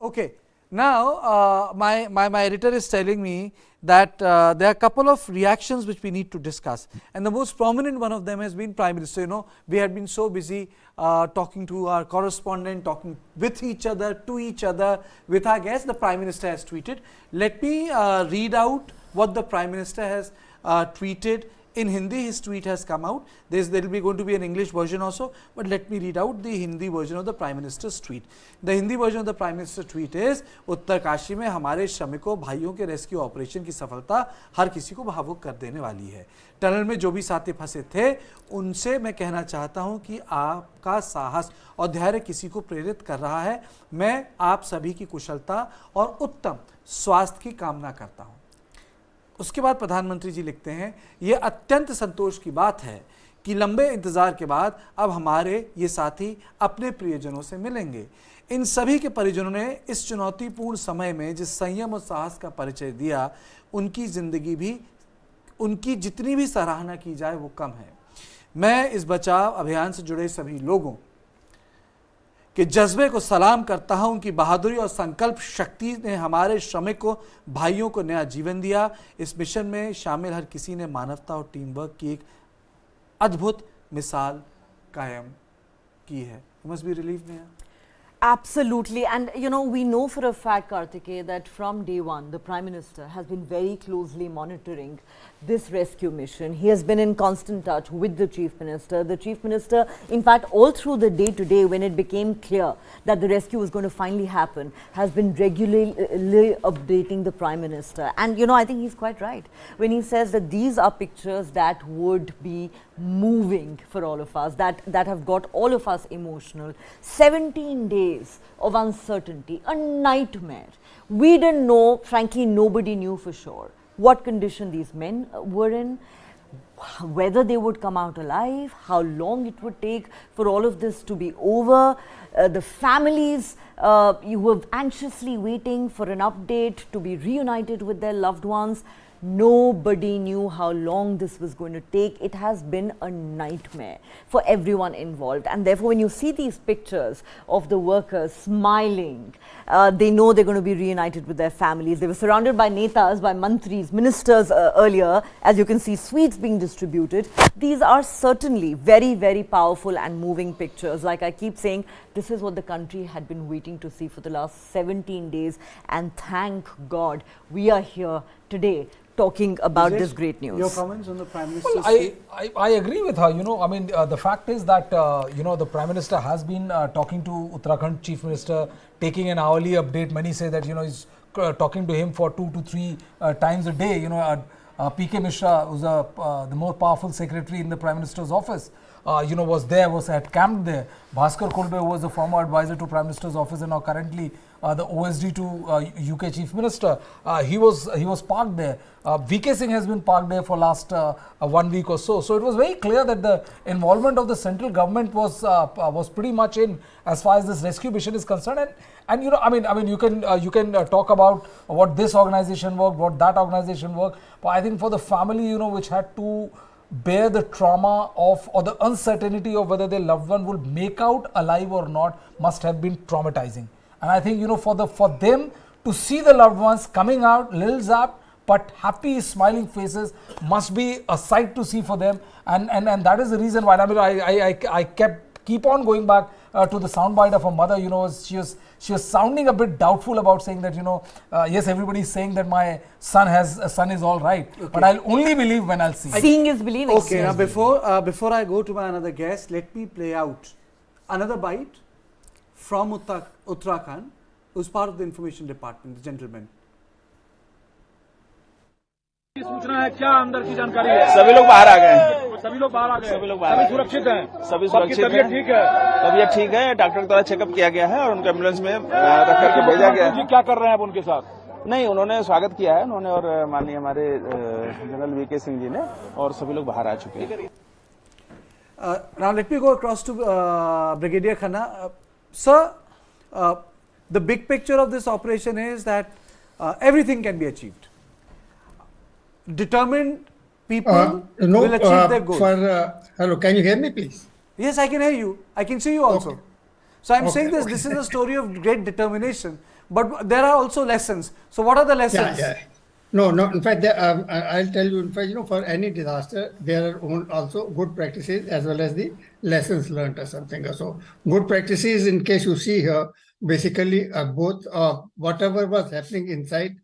[SPEAKER 1] Okay. Now, my editor is telling me that there are a couple of reactions which we need to discuss, and the most prominent one of them has been Prime Minister. We had been so busy talking to our correspondent, talking with each other, to each other, with our guests. The Prime Minister has tweeted. Let me read out what the Prime Minister has tweeted. In Hindi, his tweet has come out. There will be going to be an English version also, but let me read out the Hindi version of the Prime Minister's tweet. The Hindi version of the Prime Minister's tweet is, Uttarkashi में हमारे श्रमिकों भाइयों के rescue operation की सफलता हर किसी को भावुक कर देने वाली है। टनल में जो भी साथी फंसे थे, उनसे मैं कहना चाहता हूं कि आपका साहस और धैर्य किसी को प्रेरित कर रहा है। मैं आप सभी की कुशलता और उत्तम स्वास्थ्य की कामना करता हूं। उसके बाद प्रधानमंत्री जी लिखते हैं, ये अत्यंत संतोष की बात है कि लंबे इंतजार के बाद अब हमारे ये साथी अपने प्रियजनों से मिलेंगे। इन सभी के परिजनों ने इस चुनौतीपूर्ण समय में जिस संयम और साहस का परिचय दिया, उनकी जितनी भी सराहना की जाए वो कम है। मैं इस बचाव अभियान से जुड़े सभी लोगों के जज्बे को सलाम करता हूं। उनकी बहादुरी और संकल्प शक्ति ने हमारे श्रमिकों भाइयों को नया जीवन दिया। इस मिशन में शामिल हर किसी ने मानवता और टीम वर्क की एक अद्भुत मिसाल कायम की है। You must be relieved, Neha.
[SPEAKER 14] Absolutely, and we know for a fact, Karthikeyan, that from day one the Prime Minister has been very closely monitoring this rescue mission. He has been in constant touch with the Chief Minister. The Chief Minister, in fact, all through the day today, when it became clear that the rescue was going to finally happen, has been regularly updating the Prime Minister. And I think he's quite right when he says that these are pictures that would be moving for all of us, that have got all of us emotional. 17 days of uncertainty, a nightmare. We didn't know, frankly, nobody knew for sure what condition these men were in, whether they would come out alive, how long it would take for all of this to be over. The families you were anxiously waiting for an update to be reunited with their loved ones. Nobody knew how long this was going to take. It has been a nightmare for everyone involved, and therefore when you see these pictures of the workers smiling, they know they're going to be reunited with their families. They were surrounded by netas, by mantris, ministers earlier. As you can see, sweets being distributed. These are certainly very, very powerful and moving pictures. Like I keep saying, this is what the country had been waiting to see for the last 17 days, and thank God we are here today talking about this great news.
[SPEAKER 1] Your comments on the Prime Minister's
[SPEAKER 2] Well, I agree with her. The fact is that, the Prime Minister has been talking to Uttarakhand Chief Minister, taking an hourly update. Many say that, he's talking to him for 2 to 3 times a day. P.K. Mishra, who's the more powerful secretary in the Prime Minister's office, was camped there. Bhaskar Kulbe, who was the former advisor to Prime Minister's office and now currently the OSD to UK Chief Minister, he was parked there. VK Singh has been parked there for last 1 week or so. So it was very clear that the involvement of the central government was pretty much in as far as this rescue mission is concerned. And you can talk about what this organization worked, what that organization worked, but I think for the family, which had to bear the trauma of or the uncertainty of whether their loved one would make out alive or not must have been traumatizing. And I think for them to see the loved ones coming out, little zapped, but happy, smiling faces must be a sight to see for them, and that is the reason why. I mean, I keep on going back to the soundbite of her mother. You know, she was sounding a bit doubtful about saying that, you know, yes, everybody is saying that my son is all right, but I'll only believe when I'll see.
[SPEAKER 14] Seeing is believing.
[SPEAKER 1] Okay, now before I go to my another guest, let me play out another bite from Uttarakhand, who's part of the information department, the gentleman.
[SPEAKER 11] सूचना है क्या अंदर की जानकारी है?
[SPEAKER 6] सभी लोग बाहर आ गए।
[SPEAKER 11] सभी लोग बाहर आ गए।
[SPEAKER 6] सभी लोग बाहर।
[SPEAKER 11] सभी सुरक्षित हैं।
[SPEAKER 6] सभी सुरक्षित हैं।
[SPEAKER 11] तबीयत ठीक है।
[SPEAKER 6] तबीयत ठीक है। डॉक्टर द्वारा चेकअप किया गया है और उनको एम्बुलेंस में रख करके भेजा गया है।
[SPEAKER 11] क्या कर रहे हैं आप उनके साथ?
[SPEAKER 6] नहीं, उन्होंने स्वागत किया है उन्होंने, और माननीय हमारे जनरल वीके सिंह जी ने, और सभी लोग बाहर आ चुके हैं।
[SPEAKER 1] Now let me go across to Brigadier Khanna. Sir, the big picture of this operation is that everything can be achieved. Determined people will achieve their goals.
[SPEAKER 22] Hello, can you hear me, please?
[SPEAKER 1] Yes, I can hear you. I can see you also.
[SPEAKER 22] Okay.
[SPEAKER 1] So I'm saying this is a story of great determination, but there are also lessons. So what are the lessons?
[SPEAKER 22] No. In fact, I'll tell you. In fact, you know, for any disaster, there are also good practices as well as the lessons learned or something. So good practices, in case you see here, basically both whatever was happening inside.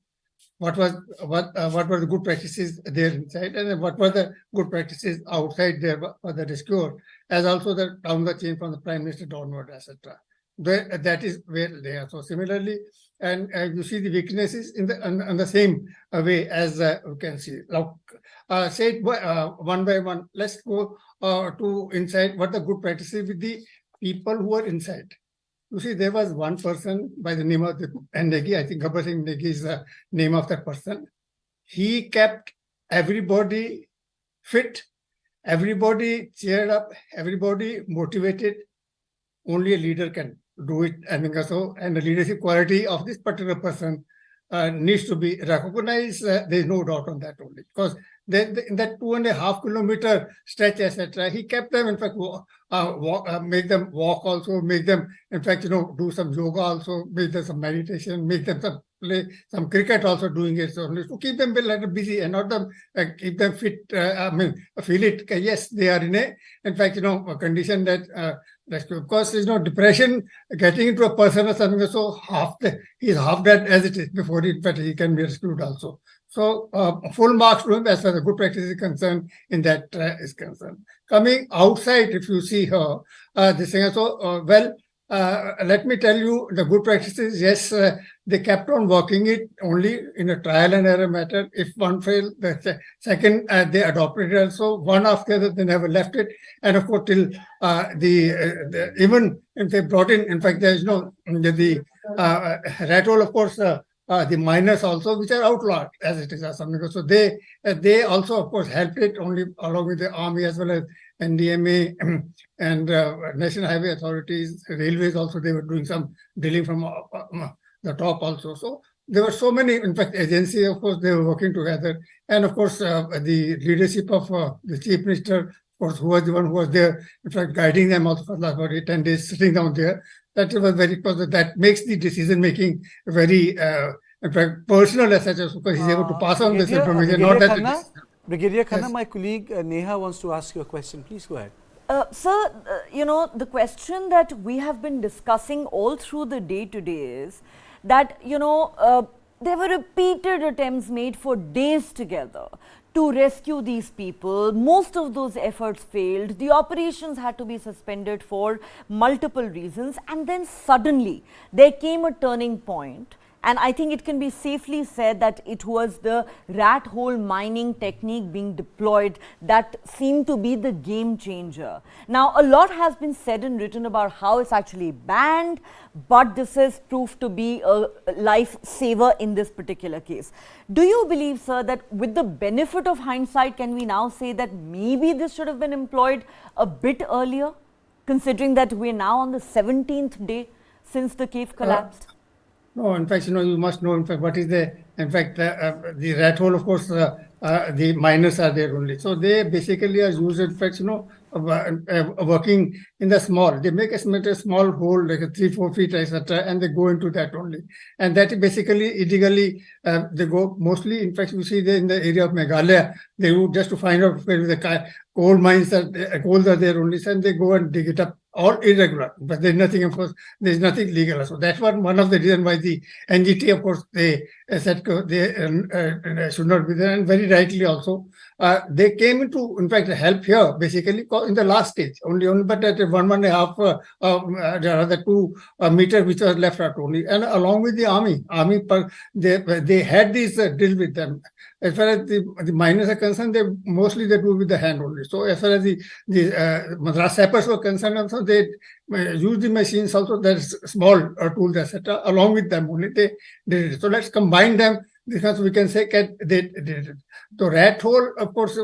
[SPEAKER 22] What were the good practices there inside, and what were the good practices outside there for the rescuer, as also the down the chain from the Prime Minister downward, etc. That is where they are. So similarly, and you see the weaknesses in the same way as you can see. Now, say it one by one. Let's go to inside. What the good practices with the people who are inside. You see, there was one person by the name of Negi. I think Gabbar Singh Negi is the name of that person. He kept everybody fit, everybody cheered up, everybody motivated. Only a leader can do it. I think so. And the leadership quality of this particular person needs to be recognized. There is no doubt on that only. Because in that 2.5 kilometer stretch, etc., he kept them, in fact, make them walk also, make them, in fact, you know, do some yoga also, make them some meditation, make them play some cricket also, doing it. So keep them a little busy and not them keep them fit. Feel it. Yes, they are in fact, you know, a condition that rescue. Of course, there's no depression getting into a person or something. So he's half dead as it is before he can be rescued also. So full marks to him as far as the good practice is concerned in that is concerned. Coming outside, if you see her, this thing. So let me tell you the good practices. Yes, they kept on working it only in a trial and error matter. If one failed, the second they adopted it also. One after the other, they never left it. And of course, till even if they brought in fact, there is no the rat hole, of course. The miners also, which are outlawed as it is or something. So they also, of course, helped it only along with the army as well as NDMA and National Highway Authorities, railways also. They were doing some drilling from the top also. So there were so many, in fact, agencies. Of course, they were working together, and of course, the leadership of the Chief Minister, of course, who was the one who was there, in fact, guiding them also for the last 10 days, sitting down there. That was very positive. That makes the decision making very, in fact, personal as such, because he's able to pass on this information.
[SPEAKER 1] Brigadier Khanna, my colleague Neha wants to ask you a question. Please go ahead.
[SPEAKER 14] Sir, you know, the question that we have been discussing all through the day today is that, you know, there were repeated attempts made for days together to rescue these people. Most of those efforts failed. The operations had to be suspended for multiple reasons, and then suddenly there came a turning point. And I think it can be safely said that it was the rat hole mining technique being deployed that seemed to be the game changer. Now, a lot has been said and written about how it's actually banned, but this has proved to be a lifesaver in this particular case. Do you believe, sir, that with the benefit of hindsight, can we now say that maybe this should have been employed a bit earlier, considering that we're now on the 17th day since the cave collapsed?
[SPEAKER 22] No, in fact, you know, you must know, in fact, what is the rat hole, of course, the miners are there only. So they basically are used, in fact, you know, working in the small. They make a small hole, like a 3-4 feet, etc., and they go into that only. And that basically illegally they go mostly. In fact, you see in the area of Meghalaya, they would just to find out where the coal mines coals are there only, and they go and dig it up. All irregular, but there's nothing, of course, there's nothing legal. So that's one of the reasons why the NGT, of course, they said they should not be there, and very rightly also. They came into, in fact, help here, basically, in the last stage, only but at 1.5 rather 2 meters which was left out only, and along with the army, they had this deal with them. As far as the miners are concerned, they mostly they do with the hand only. So as far as the Madras sappers were concerned, also they use the machines also. There's small tools, etc. Along with them only they did it. So let's combine them, because we can say they did it. The rat hole, of course,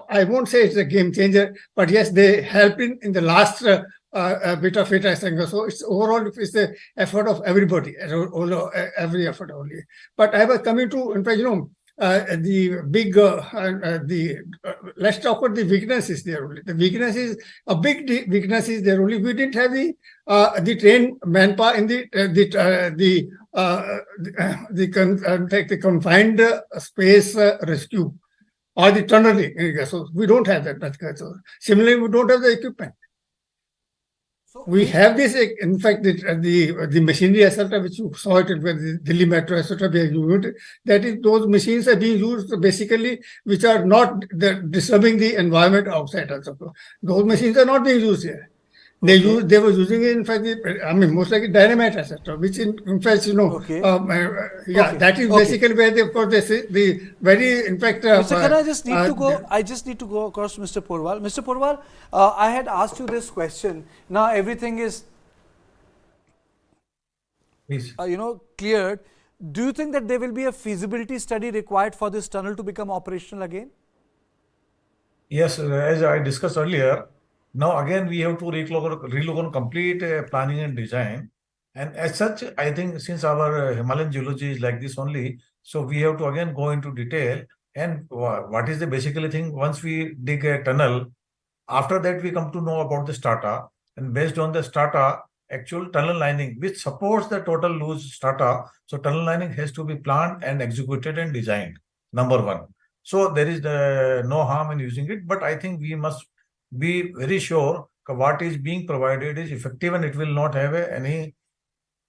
[SPEAKER 22] I won't say it's a game changer, but yes, they helped in the last bit of it, I think. So it's overall, it's the effort of everybody, every effort only. But I was coming to, in fact, the big, let's talk about the weaknesses there only. The weaknesses, a big weakness is there only. We didn't have the trained manpower in the confined space rescue or the tunneling. So we don't have that. So similarly, we don't have the equipment. We have this, in fact, the machinery, etc., which you saw it with the Delhi Metro, etc., being used. That is, those machines are being used basically, which are not disturbing the environment outside. Also, those machines are not being used here. They were using it, in fact, most likely dynamite, etc., which in fact, that is basically where they, of course, they say the very, in fact,
[SPEAKER 1] Mr. Khanna, I just need to go across to Mr. Porwal. Mr. Porwal, I had asked you this question. Now everything is, cleared. Do you think that there will be a feasibility study required for this tunnel to become operational again?
[SPEAKER 21] Yes, as I discussed earlier. Now again, we have to relook on complete planning and design. And as such, I think since our Himalayan geology is like this only, so we have to again go into detail. And what is the basically thing, once we dig a tunnel, after that we come to know about the strata. And based on the strata, actual tunnel lining, which supports the total loose strata. So tunnel lining has to be planned and executed and designed, number one. So there is no harm in using it, but I think we must be very sure what is being provided is effective and it will not have any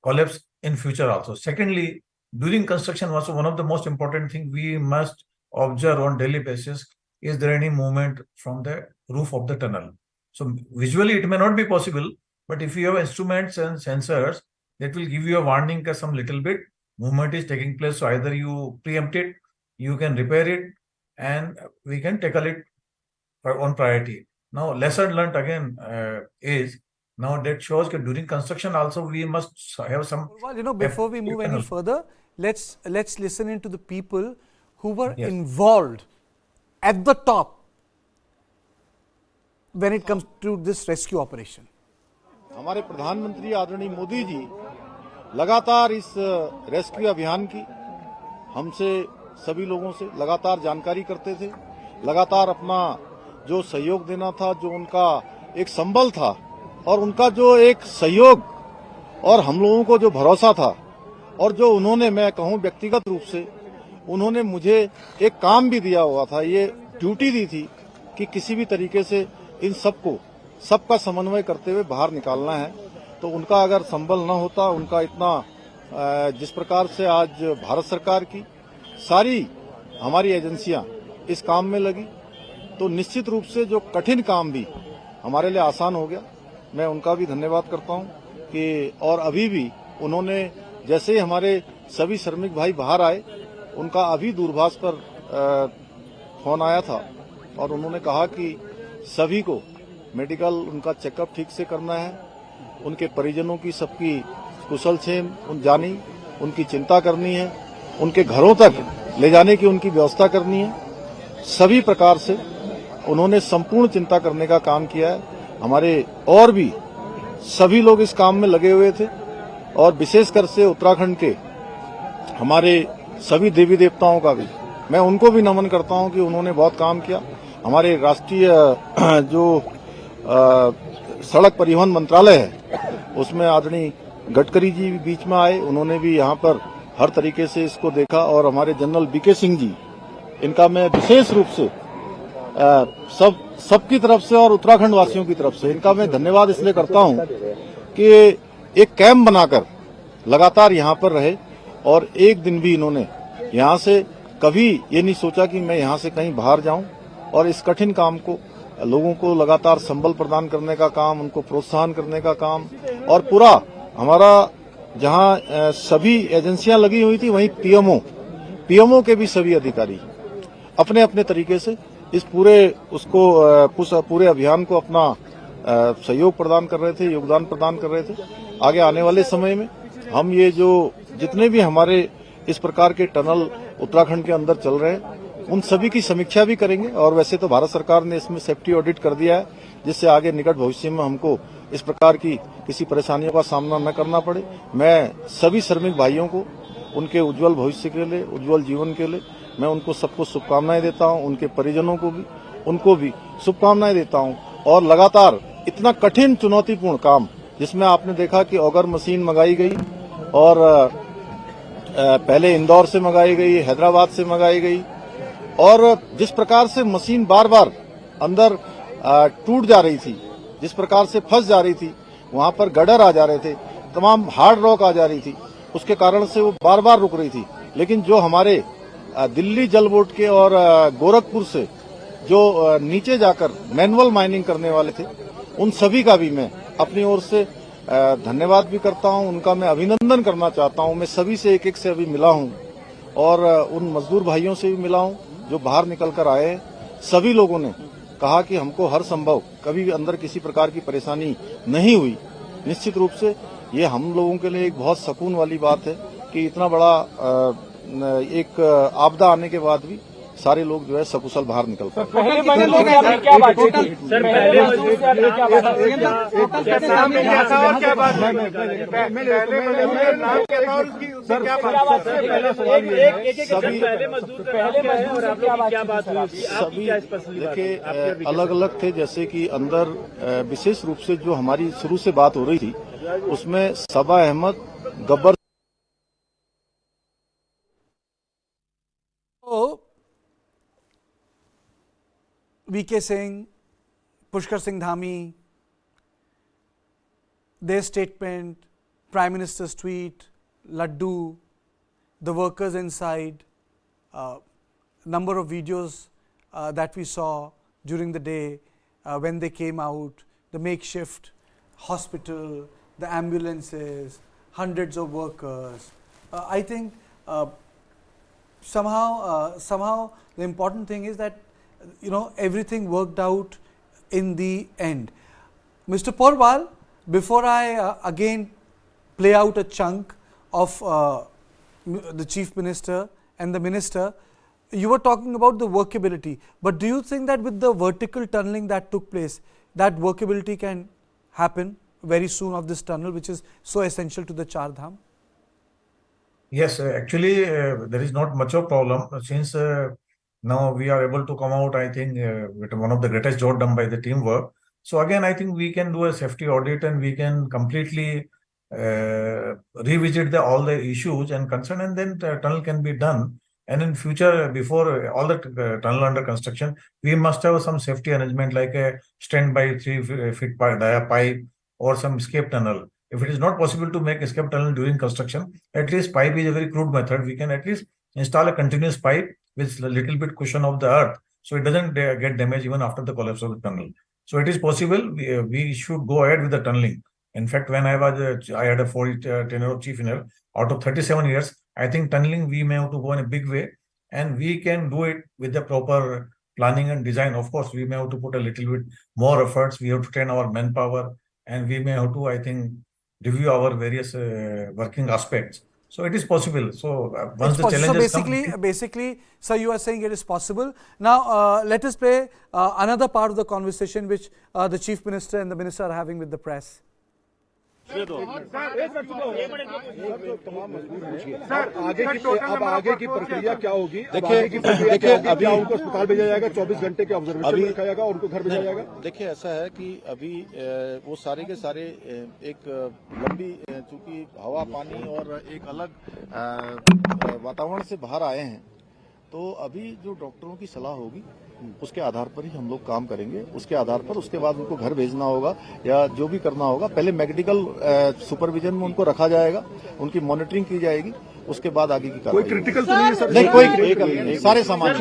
[SPEAKER 21] collapse in future also. Secondly, during construction, also one of the most important things we must observe on daily basis, is there any movement from the roof of the tunnel? So visually it may not be possible, but if you have instruments and sensors, that will give you a warning that some little bit movement is taking place. So either you preempt it, you can repair it, and we can tackle it on priority. Now, lesson learned again is, now that shows that during construction also we must have some.
[SPEAKER 1] Well, before we move any further, let's listen into the people who were involved at the top when it comes to this rescue operation.
[SPEAKER 9] हमारे प्रधानमंत्री आदरणीय मोदी जी लगातार इस rescue अभियान की हमसे सभी लोगों से लगातार जानकारी करते थे, लगातार अपना जो सहयोग देना था, जो उनका एक संबल था और उनका जो एक सहयोग और हम लोगों को जो भरोसा था, और जो उन्होंने, मैं कहूं व्यक्तिगत रूप से उन्होंने मुझे एक काम भी दिया हुआ था, ये ड्यूटी दी थी कि किसी भी तरीके से इन सबका समन्वय करते हुए बाहर निकालना है। तो उनका अगर संबल न होता, उनका इतना जिस प्रकार से आज भारत सरकार की सारी हमारी एजेंसियां इस काम में लगी, तो निश्चित रूप से जो कठिन काम भी हमारे लिए आसान हो गया। मैं उनका भी धन्यवाद करता हूं कि और अभी भी उन्होंने, जैसे ही हमारे सभी श्रमिक भाई बाहर आए, उनका अभी दूरभाष पर फोन आया था और उन्होंने कहा कि सभी को मेडिकल उनका चेकअप ठीक से करना है, उनके परिजनों की सबकी कुशल क्षेम जानी, उनकी चिंता करनी है, उनके घरों तक ले जाने की उनकी व्यवस्था करनी है। सभी प्रकार से उन्होंने संपूर्ण चिंता करने का काम किया है। हमारे और भी सभी लोग इस काम में लगे हुए थे और विशेषकर से उत्तराखंड के हमारे सभी देवी देवताओं का भी मैं उनको भी नमन करता हूं कि उन्होंने बहुत काम किया। हमारे राष्ट्रीय जो सड़क परिवहन मंत्रालय है, उसमें आदरणीय गडकरी जी भी बीच में आए, उन्होंने भी यहाँ पर हर तरीके से इसको देखा। और हमारे जनरल बीके सिंह जी, इनका मैं विशेष रूप से सबकी तरफ से और उत्तराखंड वासियों की तरफ से इनका मैं धन्यवाद इसलिए करता हूं कि एक कैंप बनाकर लगातार यहाँ पर रहे और एक दिन भी इन्होंने यहाँ से कभी ये नहीं सोचा कि मैं यहाँ से कहीं बाहर जाऊं, और इस कठिन काम को लोगों को लगातार संबल प्रदान करने का काम, उनको प्रोत्साहन करने का काम, और पूरा हमारा जहाँ सभी एजेंसियां लगी हुई थी वहीं पीएमओ के भी सभी अधिकारी अपने अपने तरीके से इस पूरे अभियान को अपना सहयोग प्रदान कर रहे थे, योगदान प्रदान कर रहे थे। आगे आने वाले समय में हम ये जो जितने भी हमारे इस प्रकार के टनल उत्तराखंड के अंदर चल रहे हैं उन सभी की समीक्षा भी करेंगे। और वैसे तो भारत सरकार ने इसमें सेफ्टी ऑडिट कर दिया है, जिससे आगे निकट भविष्य में हमको इस प्रकार की किसी परेशानियों का सामना न करना पड़े। मैं सभी श्रमिक भाइयों को उनके उज्जवल भविष्य के लिए, उज्जवल जीवन के लिए मैं उनको सबको शुभकामनाएं देता हूं, उनके परिजनों को भी उनको भी शुभकामनाएं देता हूं। और लगातार इतना कठिन चुनौतीपूर्ण काम, जिसमें आपने देखा कि ऑगर मशीन मंगाई गई और पहले इंदौर से मंगाई गई, हैदराबाद से मंगाई गई, और जिस प्रकार से मशीन बार बार अंदर टूट जा रही थी, जिस प्रकार से फंस जा रही थी, वहां पर गडर आ जा रहे थे, तमाम हार्ड रॉक आ जा रही थी, उसके कारण से वो बार बार रुक रही थी। लेकिन जो हमारे दिल्ली जल बोर्ड के और गोरखपुर से जो नीचे जाकर मैनुअल माइनिंग करने वाले थे, उन सभी का भी मैं अपनी ओर से धन्यवाद भी करता हूं, उनका मैं अभिनंदन करना चाहता हूं। मैं सभी से एक एक से अभी मिला हूं और उन मजदूर भाइयों से भी मिला हूं जो बाहर निकल कर आए हैं। सभी लोगों ने कहा कि हमको हर संभव कभी भी अंदर किसी प्रकार की परेशानी नहीं हुई। निश्चित रूप से ये हम लोगों के लिए एक बहुत सुकून वाली बात है कि इतना बड़ा एक आपदा आने के बाद भी सारे लोग जो है सकुशल बाहर निकल पाए। सभी देखिए अलग अलग थे, जैसे कि अंदर विशेष रूप से जो हमारी शुरू से बात हो रही थी उसमें सबा Ahmad, Gabbar
[SPEAKER 1] VK Singh, Pushkar Singh Dhami, their statement, Prime Minister's tweet, Laddu, the workers inside, number of videos that we saw during the day when they came out, the makeshift hospital, the ambulances, hundreds of workers. I think somehow the important thing is that everything worked out in the end. Mr. Porwal, before I again play out a chunk of the Chief Minister and the Minister, you were talking about the workability, but do you think that with the vertical tunneling that took place, that workability can happen very soon of this tunnel, which is so essential to the Char Dham?
[SPEAKER 21] Yes, actually there is not much of problem since now we are able to come out, I think, with one of the greatest job done by the teamwork. So again, I think we can do a safety audit and we can completely revisit all the issues and concern, and then the tunnel can be done. And in future, before all the tunnel under construction, we must have some safety arrangement like a standby 3 feet dia pipe or some escape tunnel. If it is not possible to make escape tunnel during construction, at least pipe is a very crude method. We can at least install a continuous pipe with a little bit cushion of the earth, so it doesn't get damaged even after the collapse of the tunnel. So it is possible. We should go ahead with the tunneling. In fact, when I had a 4-year tenure of chief engineer, out of 37 years, I think tunneling we may have to go in a big way, and we can do it with the proper planning and design. Of course, we may have to put a little bit more efforts. We have to train our manpower, and we may have to, I think, review our various working aspects. So it is possible. So once the challenges come,
[SPEAKER 1] basically, sir, you are saying it is possible. Now let us play another part of the conversation which the Chief Minister and the Minister are having with the press.
[SPEAKER 9] अब आगे की प्रक्रिया क्या होगी? देखिए अभी उनको अस्पताल भेजा जाएगा, 24 घंटे के ऑब्जर्वेशन में रखा जाएगा और उनको घर भेजा जाएगा। देखिए ऐसा है कि अभी वो सारे के सारे एक लंबी, चूंकि हवा पानी और एक अलग वातावरण से बाहर आए हैं, तो अभी जो डॉक्टरों की सलाह होगी उसके आधार पर ही हम लोग काम करेंगे। उसके आधार पर उसके बाद उनको घर भेजना होगा या जो भी करना होगा, पहले मेडिकल सुपरविजन में उनको रखा जाएगा, उनकी मॉनिटरिंग की जाएगी, उसके बाद आगे की कार्रवाई। कोई क्रिटिकल तो नहीं है सर? नहीं, कोई क्रिटिकल नहीं, सारे सामान।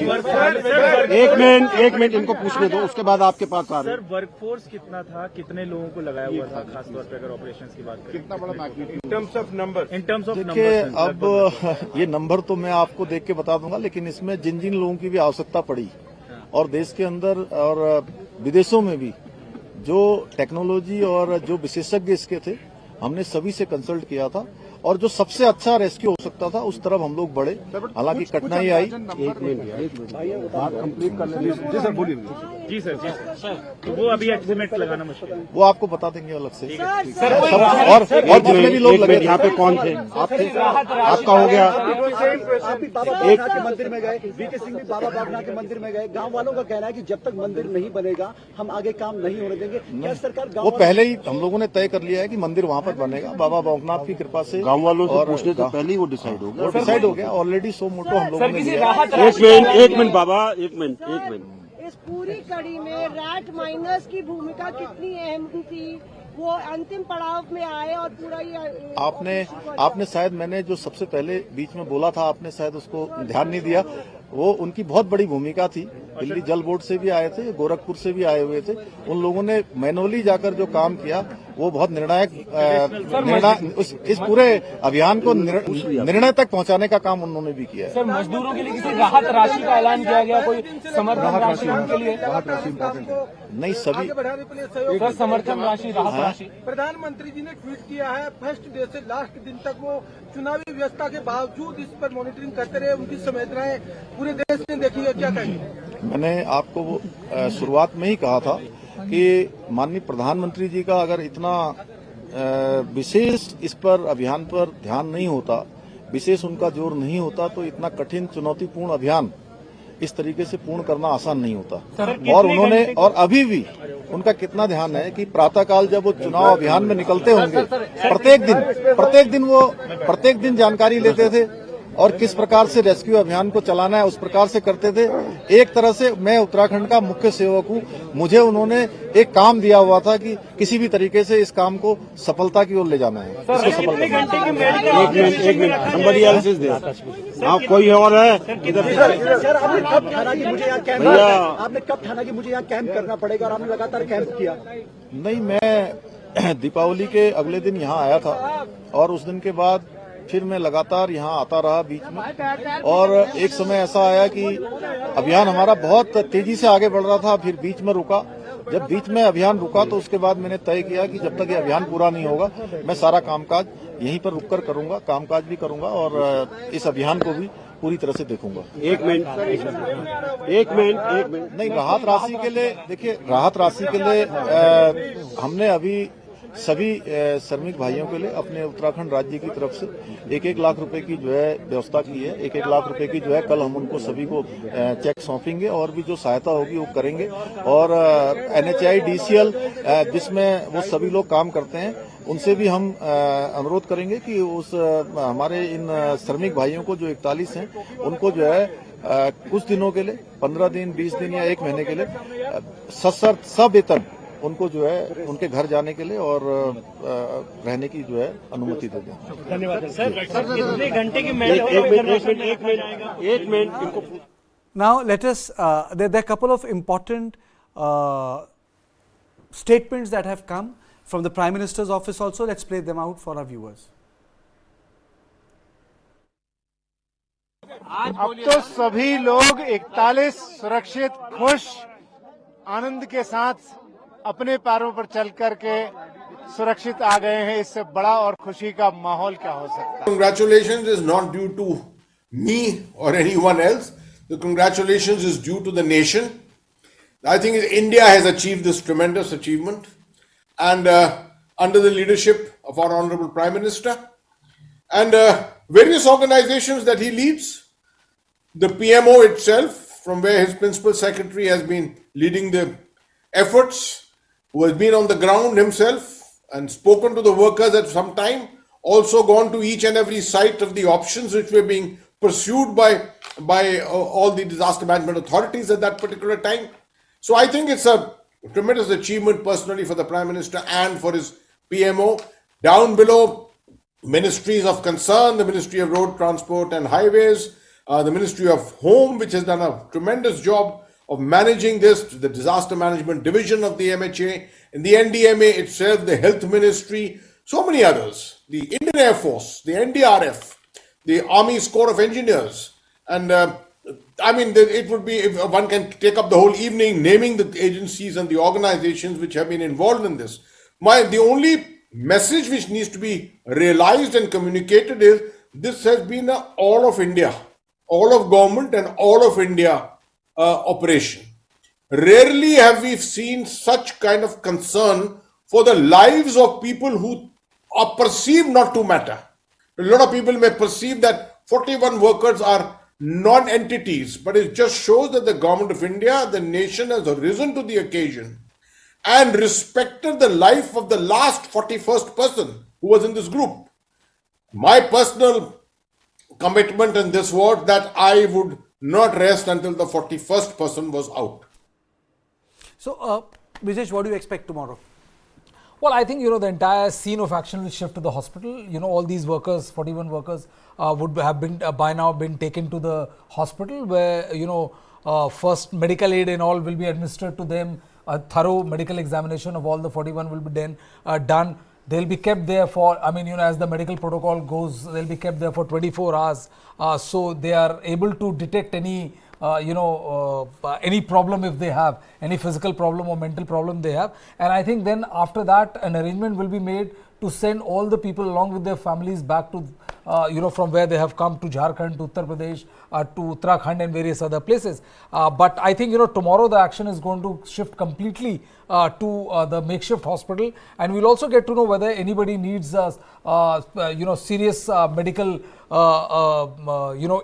[SPEAKER 9] एक मिनट इनको पूछने दो, उसके बाद आपके पास आ रहे हैं।
[SPEAKER 16] सर वर्कफोर्स कितना था, कितने लोगों को लगाया हुआ था, खासतौर पर अगर ऑपरेशन की बात करें? कितना बड़ा magnitude in terms of number? देखिए अब ये नंबर तो मैं आपको देख के बता दूंगा, लेकिन इसमें जिन जिन लोगों की भी आवश्यकता पड़ी और देश के अंदर और विदेशों में भी जो टेक्नोलॉजी और जो विशेषज्ञ इसके थे, हमने सभी से कंसल्ट किया था और जो सबसे अच्छा रेस्क्यू हो सकता था उस तरफ हम लोग बढ़े। हालांकि कठिनाई आई। एक मिनट बात कंप्लीट कर लें। जी सर बोलिए। जी सर तो वो अभी एस्टिमेट लगाना मुश्किल है, वो आपको बता देंगे अलग से। और जितने भी लोग लगे यहाँ पे कौन थे? आप थे, आपका हो गया।
[SPEAKER 8] एक के मंदिर में गए, वीके सिंह भी बाबा बागनाथ के मंदिर में गए। गांव वालों का कहना है कि जब तक मंदिर नहीं बनेगा हम आगे काम नहीं होने देंगे। क्या सरकार
[SPEAKER 9] वो पहले ही हम लोगों ने तय कर लिया है कि मंदिर वहाँ पर बनेगा, बाबा बागनाथ की कृपा से। गाँव वालों से पूछने से पहले ही वो डिसाइड हो गया। वो डिसाइड हो गया ऑलरेडी। सो मोटो हम लोगों ने लिया। एक मिनट बाबा, एक मिनट।
[SPEAKER 10] इस पूरी कड़ी में रैट माइनर्स की भूमिका कितनी अहम थी? वो अंतिम पड़ाव में आए और पूरा ये
[SPEAKER 9] आपने शायद, मैंने जो सबसे पहले बीच में बोला था, आपने शायद उसको ध्यान नहीं दिया। वो उनकी बहुत बड़ी भूमिका थी। दिल्ली जल बोर्ड से भी आए थे, गोरखपुर से भी आए हुए थे। उन लोगों ने मैनुअली जाकर जो काम किया वो बहुत निर्णायक इस पूरे अभियान को निर्णय तक पहुंचाने का काम उन्होंने भी किया है।
[SPEAKER 16] सर मजदूरों के लिए किसी राहत राशि का ऐलान किया गया, कोई समर्थन राशि उनके लिए?
[SPEAKER 9] राहत राशि इम्पोर्टेंट है। नहीं, सभी
[SPEAKER 16] सर समर्थन राशि, राहत राशि।
[SPEAKER 10] प्रधानमंत्री जी ने ट्वीट किया है, फर्स्ट डे से लास्ट दिन तक वो चुनावी व्यवस्था के बावजूद इस पर मॉनिटरिंग करते रहे। उनकी संवेदनाएं पूरे देश ने देखी है, क्या कहेंगे?
[SPEAKER 9] मैंने आपको शुरुआत में ही कहा था कि माननीय प्रधानमंत्री जी का अगर इतना विशेष इस पर अभियान पर ध्यान नहीं होता, विशेष उनका जोर नहीं होता, तो इतना कठिन चुनौतीपूर्ण अभियान इस तरीके से पूर्ण करना आसान नहीं होता। और उन्होंने, और अभी भी उनका कितना ध्यान है कि प्रातःकाल जब वो चुनाव अभियान में निकलते होंगे, प्रत्येक दिन जानकारी लेते थे और किस प्रकार से रेस्क्यू अभियान को चलाना है उस प्रकार से करते थे। एक तरह से मैं उत्तराखंड का मुख्य सेवक हूँ, मुझे उन्होंने एक काम दिया हुआ था कि किसी भी तरीके से इस काम को सफलता की ओर ले जाना है। एक minute somebody else is there। आप कोई और है इधर?
[SPEAKER 8] सर आपने कब ठाना कि मुझे यहाँ कैंप, आपने कब ठाना कि मुझे यहाँ कैंप करना पड़ेगा और आपने लगातार कैंप किया?
[SPEAKER 9] नहीं, मैं दीपावली के अगले दिन यहाँ आया था और उस दिन के बाद फिर मैं लगातार यहाँ आता रहा बीच में। और एक समय ऐसा आया कि अभियान हमारा बहुत तेजी से आगे बढ़ रहा था, फिर बीच में रुका। जब बीच में अभियान रुका तो उसके बाद मैंने तय किया कि जब तक ये अभियान पूरा नहीं होगा मैं सारा कामकाज यहीं पर रुककर करूंगा, कामकाज भी करूंगा और इस अभियान को भी पूरी तरह से देखूंगा। एक मिनट नहीं, राहत राशि के लिए, देखिए राहत राशि के लिए हमने अभी सभी श्रमिक भाइयों के लिए अपने उत्तराखंड राज्य की तरफ से 1-1 लाख रुपए की जो है व्यवस्था की है। 1-1 लाख रुपए की जो है कल हम उनको सभी को चेक सौंपेंगे और भी जो सहायता होगी वो करेंगे। और NHI DCL जिसमें वो सभी लोग काम करते हैं उनसे भी हम अनुरोध करेंगे कि उस हमारे इन श्रमिक भाइयों को जो 41 हैं उनको जो है कुछ दिनों के लिए 15 दिन 20 दिन या 1 महीने के लिए सवेतन उनको जो है उनके घर जाने के लिए और रहने की जो है अनुमति दे दें।
[SPEAKER 16] धन्यवाद सर। कितने घंटे की एक minute
[SPEAKER 1] Now let us, there are a couple of important statements that have come from the Prime Minister's office also. Let's play them out for our viewers.
[SPEAKER 13] अब तो सभी लोग 41 सुरक्षित, खुश, आनंद के साथ अपने पैरों पर चल करके सुरक्षित आ गए हैं। इससे बड़ा और खुशी का माहौल क्या हो सकता है?
[SPEAKER 3] Congratulations is not due to me or anyone else. The congratulations is due to the nation. I think India has achieved this tremendous achievement, and under the leadership of our Honorable Prime Minister, and various organizations that he leads. The PMO itself, from where his principal secretary has been leading the efforts, who has been on the ground himself and spoken to the workers at some time, also gone to each and every site of the options which were being pursued by all the disaster management authorities at that particular time. So I think it's a tremendous achievement personally for the Prime Minister and for his PMO. Down below, ministries of concern, the Ministry of Road Transport and Highways, the Ministry of Home, which has done a tremendous job of managing this, the Disaster Management Division of the MHA, and the NDMA itself, the Health Ministry, so many others, the Indian Air Force, the NDRF, the Army's Corps of Engineers, and I mean, it would be, if one can take up the whole evening naming the agencies and the organizations which have been involved in this. The only message which needs to be realized and communicated is this has been an all of India, all of government and all of India operation. Rarely have we seen such kind of concern for the lives of people who are perceived not to matter. A lot of people may perceive that 41 workers are non-entities, but it just shows that the government of India, the nation, has risen to the occasion and respected the life of the last 41st person who was in this group. My personal commitment in this was that I would not rest until the 41st person was out.
[SPEAKER 1] So, Vijesh, what do you expect tomorrow?
[SPEAKER 2] Well, I think, the entire scene of action will shift to the hospital. All these workers, 41 workers, would have been by now been taken to the hospital where, first medical aid and all will be administered to them. A thorough medical examination of all the 41 will be done. They'll be kept there for, as the medical protocol goes, they'll be kept there for 24 hours. So they are able to detect any any problem if they have, any physical problem or mental problem they have. And I think then after that, an arrangement will be made to send all the people along with their families back to, from where they have come, to Jharkhand, to Uttar Pradesh, to Uttarakhand and various other places. But I think, tomorrow the action is going to shift completely to the makeshift hospital, and we'll also get to know whether anybody needs, serious medical,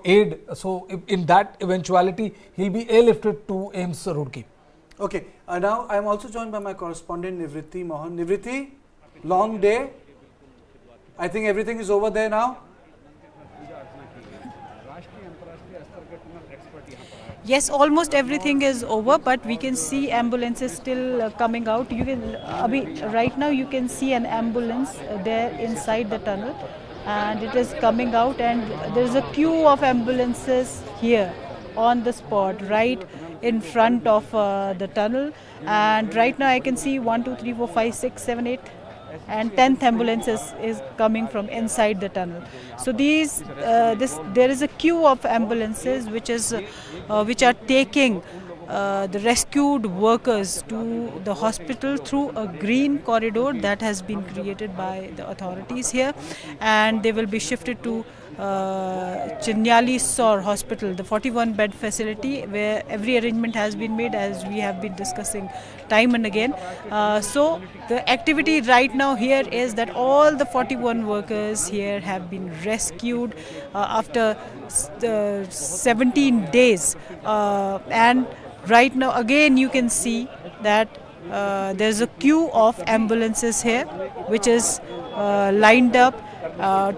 [SPEAKER 2] aid. So in that eventuality, he'll be airlifted to AIIMS Roorkee.
[SPEAKER 1] Okay, now I am also joined by my correspondent Nivriti Mohan. Nivriti, long day. I think everything is over there now.
[SPEAKER 4] Yes, almost everything is over, but we can see ambulances still coming out. You can, right now you can see an ambulance there inside the tunnel, and it is coming out, and there is a queue of ambulances here on the spot, right in front of the tunnel. And right now I can see 1, 2, 3, 4, 5, 6, 7, 8. And 10th ambulance is coming from inside the tunnel. So there is a queue of ambulances which are taking the rescued workers to the hospital through a green corridor that has been created by the authorities here, and they will be shifted to Chinyali Saur Hospital, the 41-bed facility, where every arrangement has been made, as we have been discussing time and again. So the activity right now here is that all the 41 workers here have been rescued after 17 days, and right now again you can see that there's a queue of ambulances here which is lined up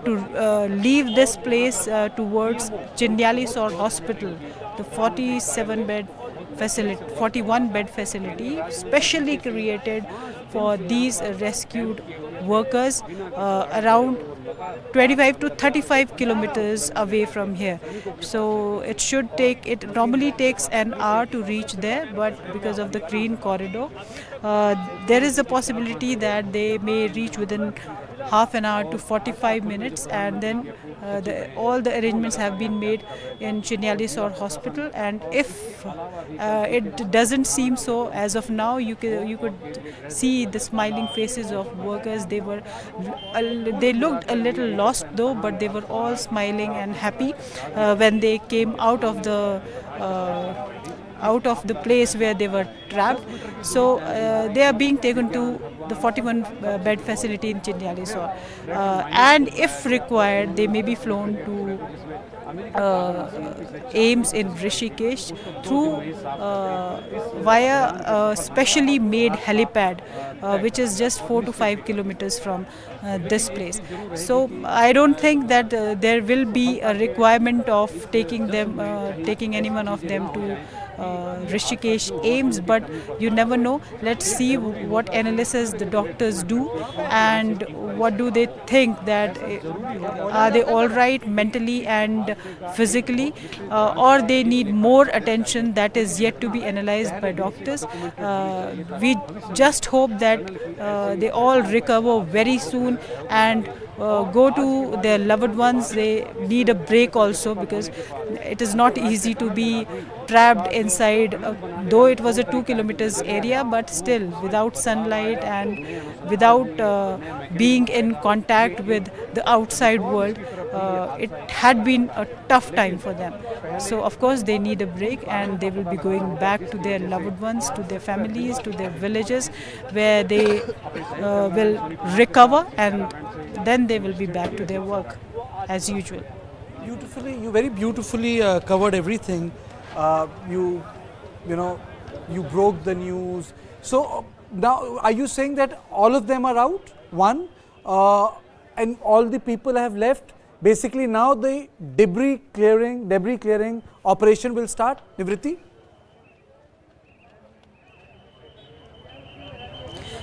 [SPEAKER 4] to leave this place towards Chinyali Saur Hospital, the 47-bed facility, 41-bed facility specially created for these rescued workers around 25 to 35 kilometers away from here. So it normally takes an hour to reach there, but because of the green corridor, there is a possibility that they may reach within half an hour to 45 minutes, and then all the arrangements have been made in Chinyali Saur Hospital. And if it doesn't seem so as of now, you could see the smiling faces of workers. They looked a little lost though, but they were all smiling and happy when they came out of the place where they were trapped. So they are being taken to the 41 bed facility in Chindialisore. And if required, they may be flown to AIMS in Rishikesh through via a specially made helipad, which is just 4 to 5 kilometers from this place. So I don't think that there will be a requirement of taking any one of them to Rishikesh AIMS, but you never know. Let's see what analysis the doctors do and what do they think, that are they all right mentally and physically, or they need more attention that is yet to be analyzed by doctors. We just hope that they all recover very soon and go to their loved ones. They need a break also, because it is not easy to be trapped inside, though it was a 2 kilometers area, but still without sunlight and without being in contact with the outside world. It had been a tough time for them. So of course they need a break, and they will be going back to their loved ones, to their families, to their villages, where they will recover, and then they will be back to their work as usual.
[SPEAKER 1] You very beautifully covered everything. You broke the news. So now, are you saying that all of them are out? One, and all the people have left. Basically, now the debris clearing operation will start. Nivriti?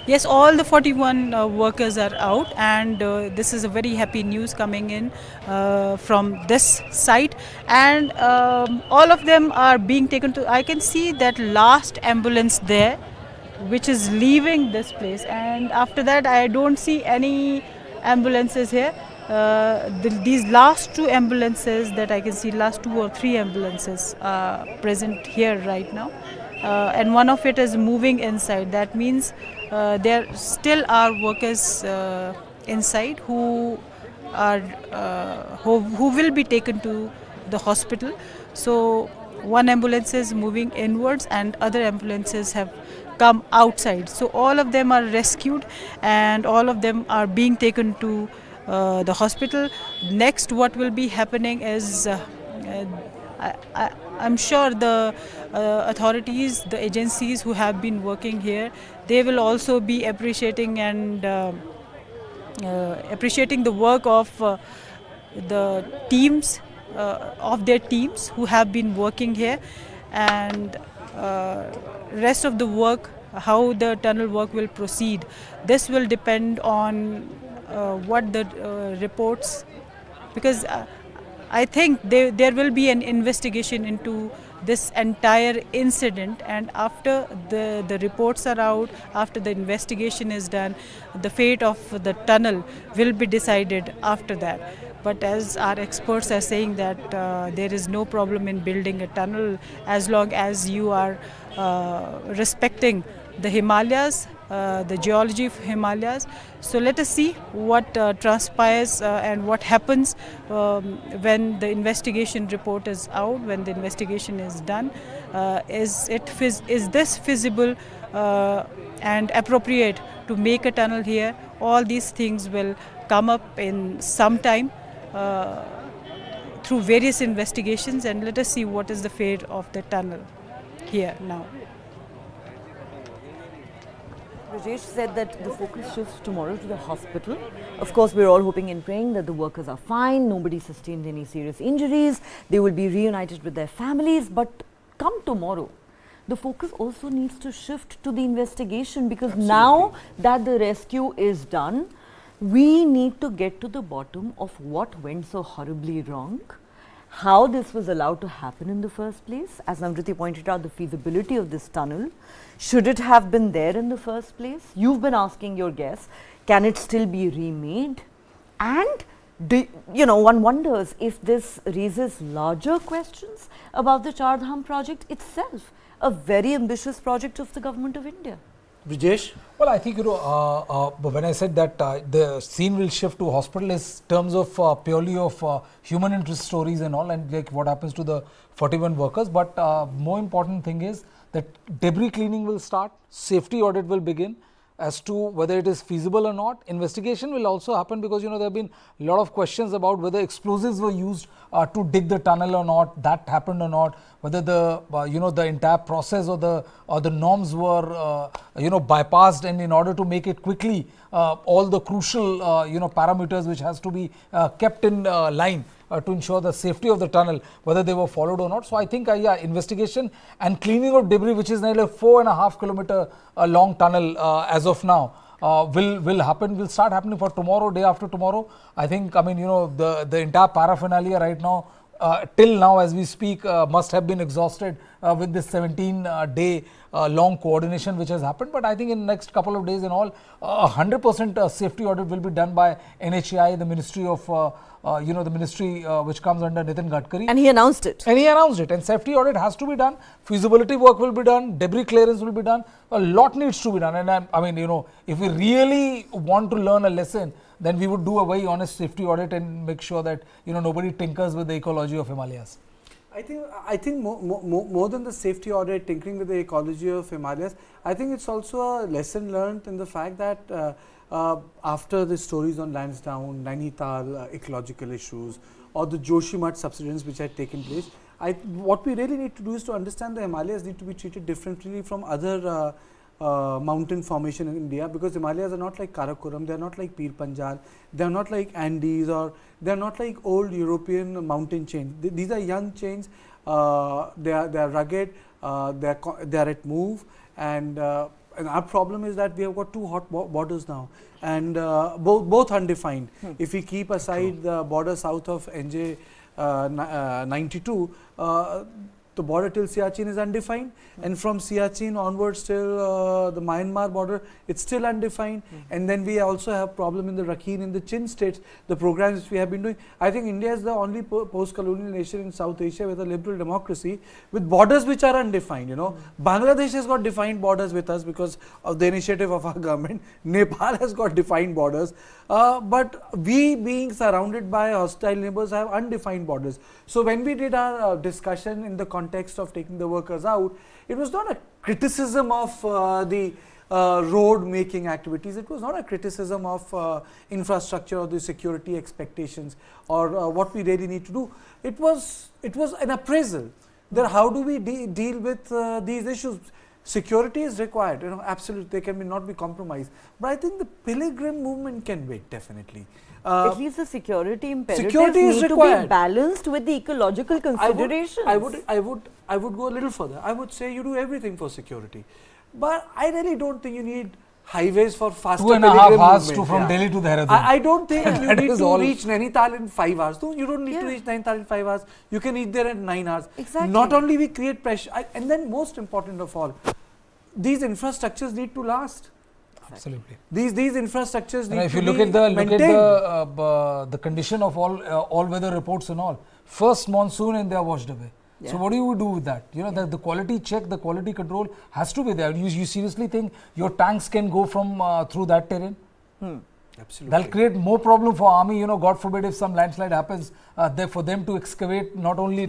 [SPEAKER 4] Yes, all the 41 workers are out, and this is a very happy news coming in from this site, and all of them are being taken to. I can see that last ambulance there, which is leaving this place, and after that I don't see any ambulances here. These last 2 ambulances that I can see, last 2 or 3 ambulances are present here right now, and one of it is moving inside. That means there still are workers inside who will be taken to the hospital. So one ambulance is moving inwards and other ambulances have come outside. So all of them are rescued and all of them are being taken to the hospital. Next, what will be happening is I'm sure the authorities, the agencies who have been working here, they will also be appreciating and appreciating the work of the teams, of their teams who have been working here, and rest of the work, how the tunnel work will proceed. This will depend on what the reports, because I think there will be an investigation into this entire incident, and after the reports are out, after the investigation is done, the fate of the tunnel will be decided after that. But as our experts are saying that there is no problem in building a tunnel as long as you are respecting the Himalayas, the geology of Himalayas. So let us see what transpires and what happens when the investigation report is out, when the investigation is done. Is this feasible and appropriate to make a tunnel here? All these things will come up in some time through various investigations, and let us see what is the fate of the tunnel here now.
[SPEAKER 14] Rajesh said that the focus shifts tomorrow to the hospital. Of course, we're all hoping and praying that the workers are fine, nobody sustained any serious injuries, they will be reunited with their families. But come tomorrow, the focus also needs to shift to the investigation, because Absolutely. Now that the rescue is done, we need to get to the bottom of what went so horribly wrong, how this was allowed to happen in the first place. As Namriti pointed out, the feasibility of this tunnel, should it have been there in the first place? You've been asking your guests, can it still be remade? And one wonders if this raises larger questions about the Char Dham project itself, a very ambitious project of the Government of India.
[SPEAKER 1] Brijesh?
[SPEAKER 2] Well, I think, when I said that the scene will shift to hospital is terms of purely of human interest stories and all, and like what happens to the 41 workers. But more important thing is that debris cleaning will start, safety audit will begin. as to whether it is feasible or not. Investigation will also happen because there have been a lot of questions about whether explosives were used to dig the tunnel or not, that happened or not, whether the the entire process or the norms were bypassed, and in order to make it quickly, all the crucial parameters which has to be kept in line to ensure the safety of the tunnel, whether they were followed or not. So I think investigation and cleaning of debris, which is nearly a 4.5 kilometer long tunnel as of now, will happen, will start happening for tomorrow, day after tomorrow. I think, the entire paraphernalia right now, till now as we speak, must have been exhausted with this 17-day long coordination which has happened. But I think in the next couple of days and all, 100% safety audit will be done by NHAI, the Ministry of the ministry which comes under Nitin Gadkari.
[SPEAKER 14] And he announced it.
[SPEAKER 2] And safety audit has to be done, feasibility work will be done, debris clearance will be done, a lot needs to be done. And if we really want to learn a lesson, then we would do a very honest safety audit and make sure that nobody tinkers with the ecology of Himalayas.
[SPEAKER 1] I think more than the safety audit, tinkering with the ecology of Himalayas, I think it's also a lesson learned in the fact that after the stories on Lansdowne, Nainital ecological issues, or the Joshimath subsidence which had taken place, what we really need to do is to understand the Himalayas need to be treated differently from other mountain formation in India, because Himalayas are not like Karakoram, they are not like Pir Panjal, they are not like Andes, or they are not like old European mountain chains. These are young chains, they are rugged, they are at move, and our problem is that we have got two hot borders now, and both undefined. If we keep aside the border south of NJ 92, the border till Siachen is undefined, and from Siachen onwards till the Myanmar border, it's still undefined. And then we also have problem in the Rakhine, in the Chin states, the programs which we have been doing. I think India is the only post-colonial nation in South Asia with a liberal democracy with borders which are undefined. Bangladesh has got defined borders with us because of the initiative of our government. Nepal has got defined borders, but we, being surrounded by hostile neighbors, have undefined borders. So when we did our discussion in the context of taking the workers out, it was not a criticism of the road making activities, it was not a criticism of infrastructure or the security expectations or what we really need to do. It was an appraisal that how do we deal with these issues. Security is required, absolutely, they can not be compromised, but I think the pilgrim movement can wait, definitely.
[SPEAKER 14] At least the security imperatives
[SPEAKER 1] is
[SPEAKER 14] need
[SPEAKER 1] required.
[SPEAKER 14] to be balanced with the ecological considerations.
[SPEAKER 1] I would go a little further. I would say you do everything for security, but I really don't think you need highways for faster
[SPEAKER 2] 2.5 hours from Delhi to Dehradun.
[SPEAKER 1] I don't think you need to reach Nainital in 5 hours. No, you don't need to reach Nainital in 5 hours. You can reach there in 9 hours.
[SPEAKER 14] Exactly.
[SPEAKER 1] Not only we create pressure, and then most important of all, these infrastructures need to last.
[SPEAKER 2] Absolutely.
[SPEAKER 1] These infrastructures need
[SPEAKER 2] if
[SPEAKER 1] to
[SPEAKER 2] you look
[SPEAKER 1] be
[SPEAKER 2] at the condition of all weather reports and all, first monsoon and they are washed away. Yeah. So what do you do with that? The quality check, the quality control has to be there. You seriously think your tanks can go from through that terrain?
[SPEAKER 1] Absolutely.
[SPEAKER 2] That'll create more problem for army. God forbid if some landslide happens, for them to excavate, not only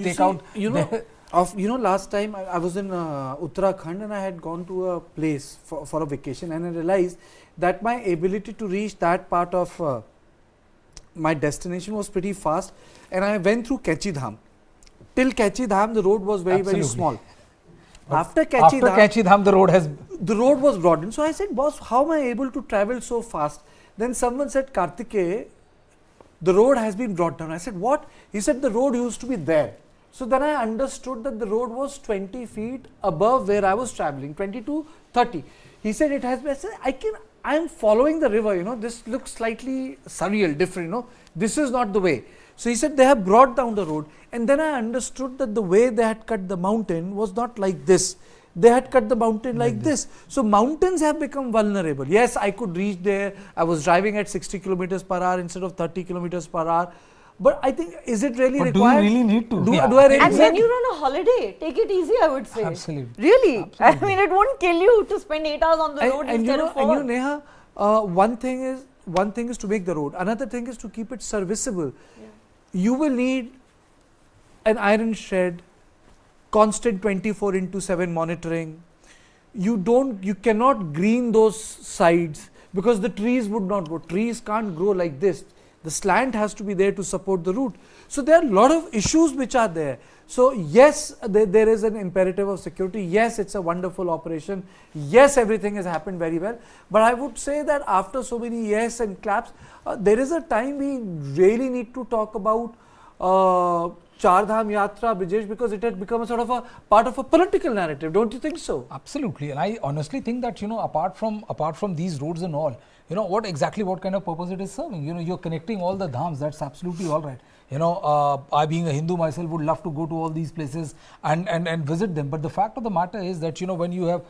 [SPEAKER 1] last time I was in Uttarakhand and I had gone to a place for a vacation, and I realized that my ability to reach that part of my destination was pretty fast, and I went through Kechi Dham. Till Kechi Dham the road was very small. After Kechi
[SPEAKER 2] Dham
[SPEAKER 1] the road was broadened. So I said, boss, how am I able to travel so fast? Then someone said, Kartikeya, the road has been brought down. I said, what? He said, the road used to be there. So then I understood that the road was 20 feet above where I was traveling, 20 to 30. He said it has been. I said, I am following the river, this looks slightly surreal, different, this is not the way. So he said they have brought down the road, and then I understood that the way they had cut the mountain was not like this. They had cut the mountain like this. So mountains have become vulnerable. Yes, I could reach there. I was driving at 60 kilometers per hour instead of 30 kilometers per hour. But I think, is it really required?
[SPEAKER 2] Do you really need to?
[SPEAKER 1] Do I really
[SPEAKER 14] and when you're on a holiday, take it easy, I would say.
[SPEAKER 2] Absolutely.
[SPEAKER 14] Really?
[SPEAKER 2] Absolutely.
[SPEAKER 14] I mean, it won't kill you to spend 8 hours on the road instead of 4.
[SPEAKER 1] And Neha, one thing is to make the road. Another thing is to keep it serviceable. Yeah. You will need an iron shed, constant 24/7 monitoring. you cannot green those sides because the trees would not grow. Trees can't grow like this. The slant has to be there to support the root. So there are a lot of issues which are there. So yes, there is an imperative of security. Yes, it's a wonderful operation. Yes, everything has happened very well. But I would say that after so many yes and claps, there is a time we really need to talk about Char Dham Yatra, Brijesh, because it had become a sort of a part of a political narrative. Don't you think so?
[SPEAKER 2] Absolutely. And I honestly think that, apart from these roads and all, what kind of purpose it is serving. You're connecting all the dhams. That's absolutely all right. I being a Hindu myself would love to go to all these places and visit them. But the fact of the matter is that, when you have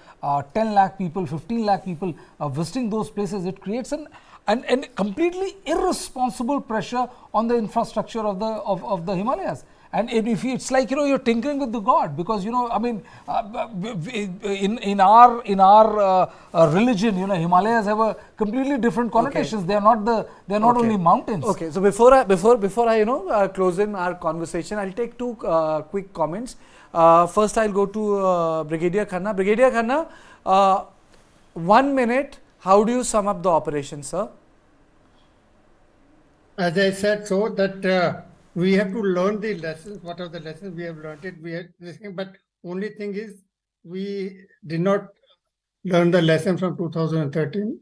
[SPEAKER 2] 10 lakh people, 15 lakh people visiting those places, it creates an completely irresponsible pressure on the infrastructure of the Himalayas. And if it's like, you're tinkering with the God, because, I mean, in our religion, Himalayas have a completely different connotations. Okay. They're not only mountains.
[SPEAKER 1] Okay. So before I close in our conversation, I'll take two quick comments. First, I'll go to Brigadier Khanna. Brigadier Khanna, 1 minute. How do you sum up the operation, sir?
[SPEAKER 22] As I said, so that we have to learn the lessons. What are the lessons we have learned? But only thing is, we did not learn the lesson from 2013.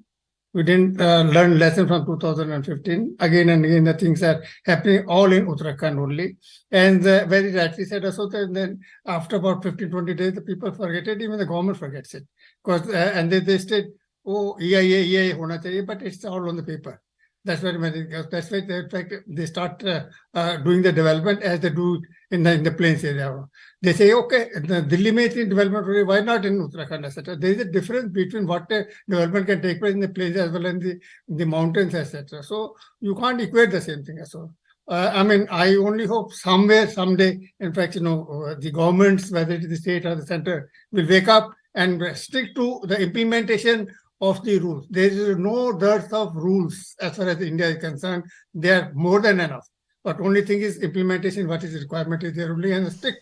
[SPEAKER 22] We didn't learn lesson from 2015. Again and again, the things are happening all in Uttarakhand only. And very rightly said also, then after about 15-20 days, the people forget it. Even the government forgets it. Because and they state, oh, EIA hona chahiye, but it's all on the paper. That's why in fact they start doing the development as they do in the plains area. They say, okay, the Delhi mein itni development, why not in Uttarakhand, etc. There is a difference between what development can take place in the plains as well as in the mountains, etc. So you can't equate the same thing as well. I mean, I only hope somewhere, someday, in fact, the governments, whether it is the state or the center, will wake up and stick to the implementation of the rules. There is no dearth of rules as far as India is concerned. They are more than enough. But only thing is implementation, what is the requirement is there only, and stick.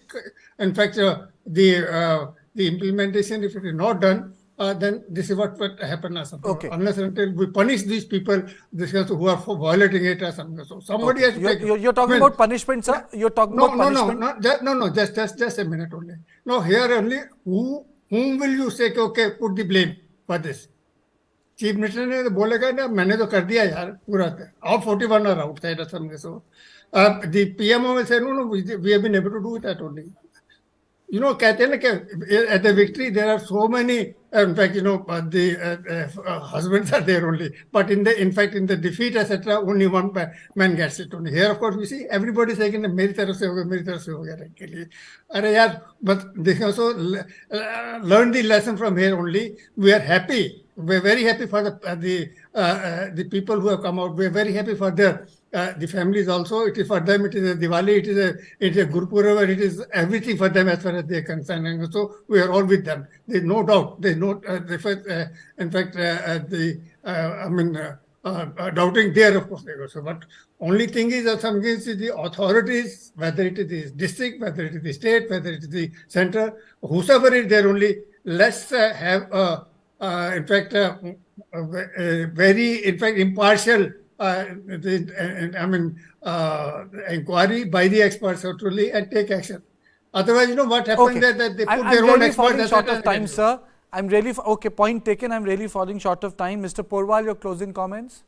[SPEAKER 22] In fact, the implementation, if it is not done, then this is what will happen. Okay. Unless and until we punish these people, who are violating it or something. So somebody has to take it.
[SPEAKER 1] You're talking about punishment, sir? You're talking about punishment?
[SPEAKER 22] No, just a minute only. No, here only, whom will you say, okay, put the blame for this? Chief minister ने तो बोलेगा ना, मैंने तो कर दिया यार पूरा, all 41 are outside or something. So the PMO will say, no, we have been able to do that only. कहते हैं ना कि at the victory there are so many, in fact, the husbands are there only, but in fact in the defeat, etc., only one man gets it only. Here, of course, we see everybody saying, मेरी तरफ से हो गया के लिए. अरे यार, but they also learn the lesson from here only. We are happy. We're very happy for the people who have come out. We're very happy for the families also. It is for them, it is a Diwali, it is a Gurpurab, it is everything for them as far as they are concerned. And so we are all with them. There's no doubt. There's no, in fact, doubting there, of course, they go. So, but only thing is that some cases the authorities, whether it is the district, whether it is the state, whether it is the center, whosoever is there only, let's have in fact, very, in fact, impartial, inquiry by the experts actually, and take action. Otherwise, what happens there, that they put their own experts.
[SPEAKER 1] I'm really falling short of time, sir. I'm really, okay, point taken. I'm really falling short of time. Mr. Porwal, your closing comments?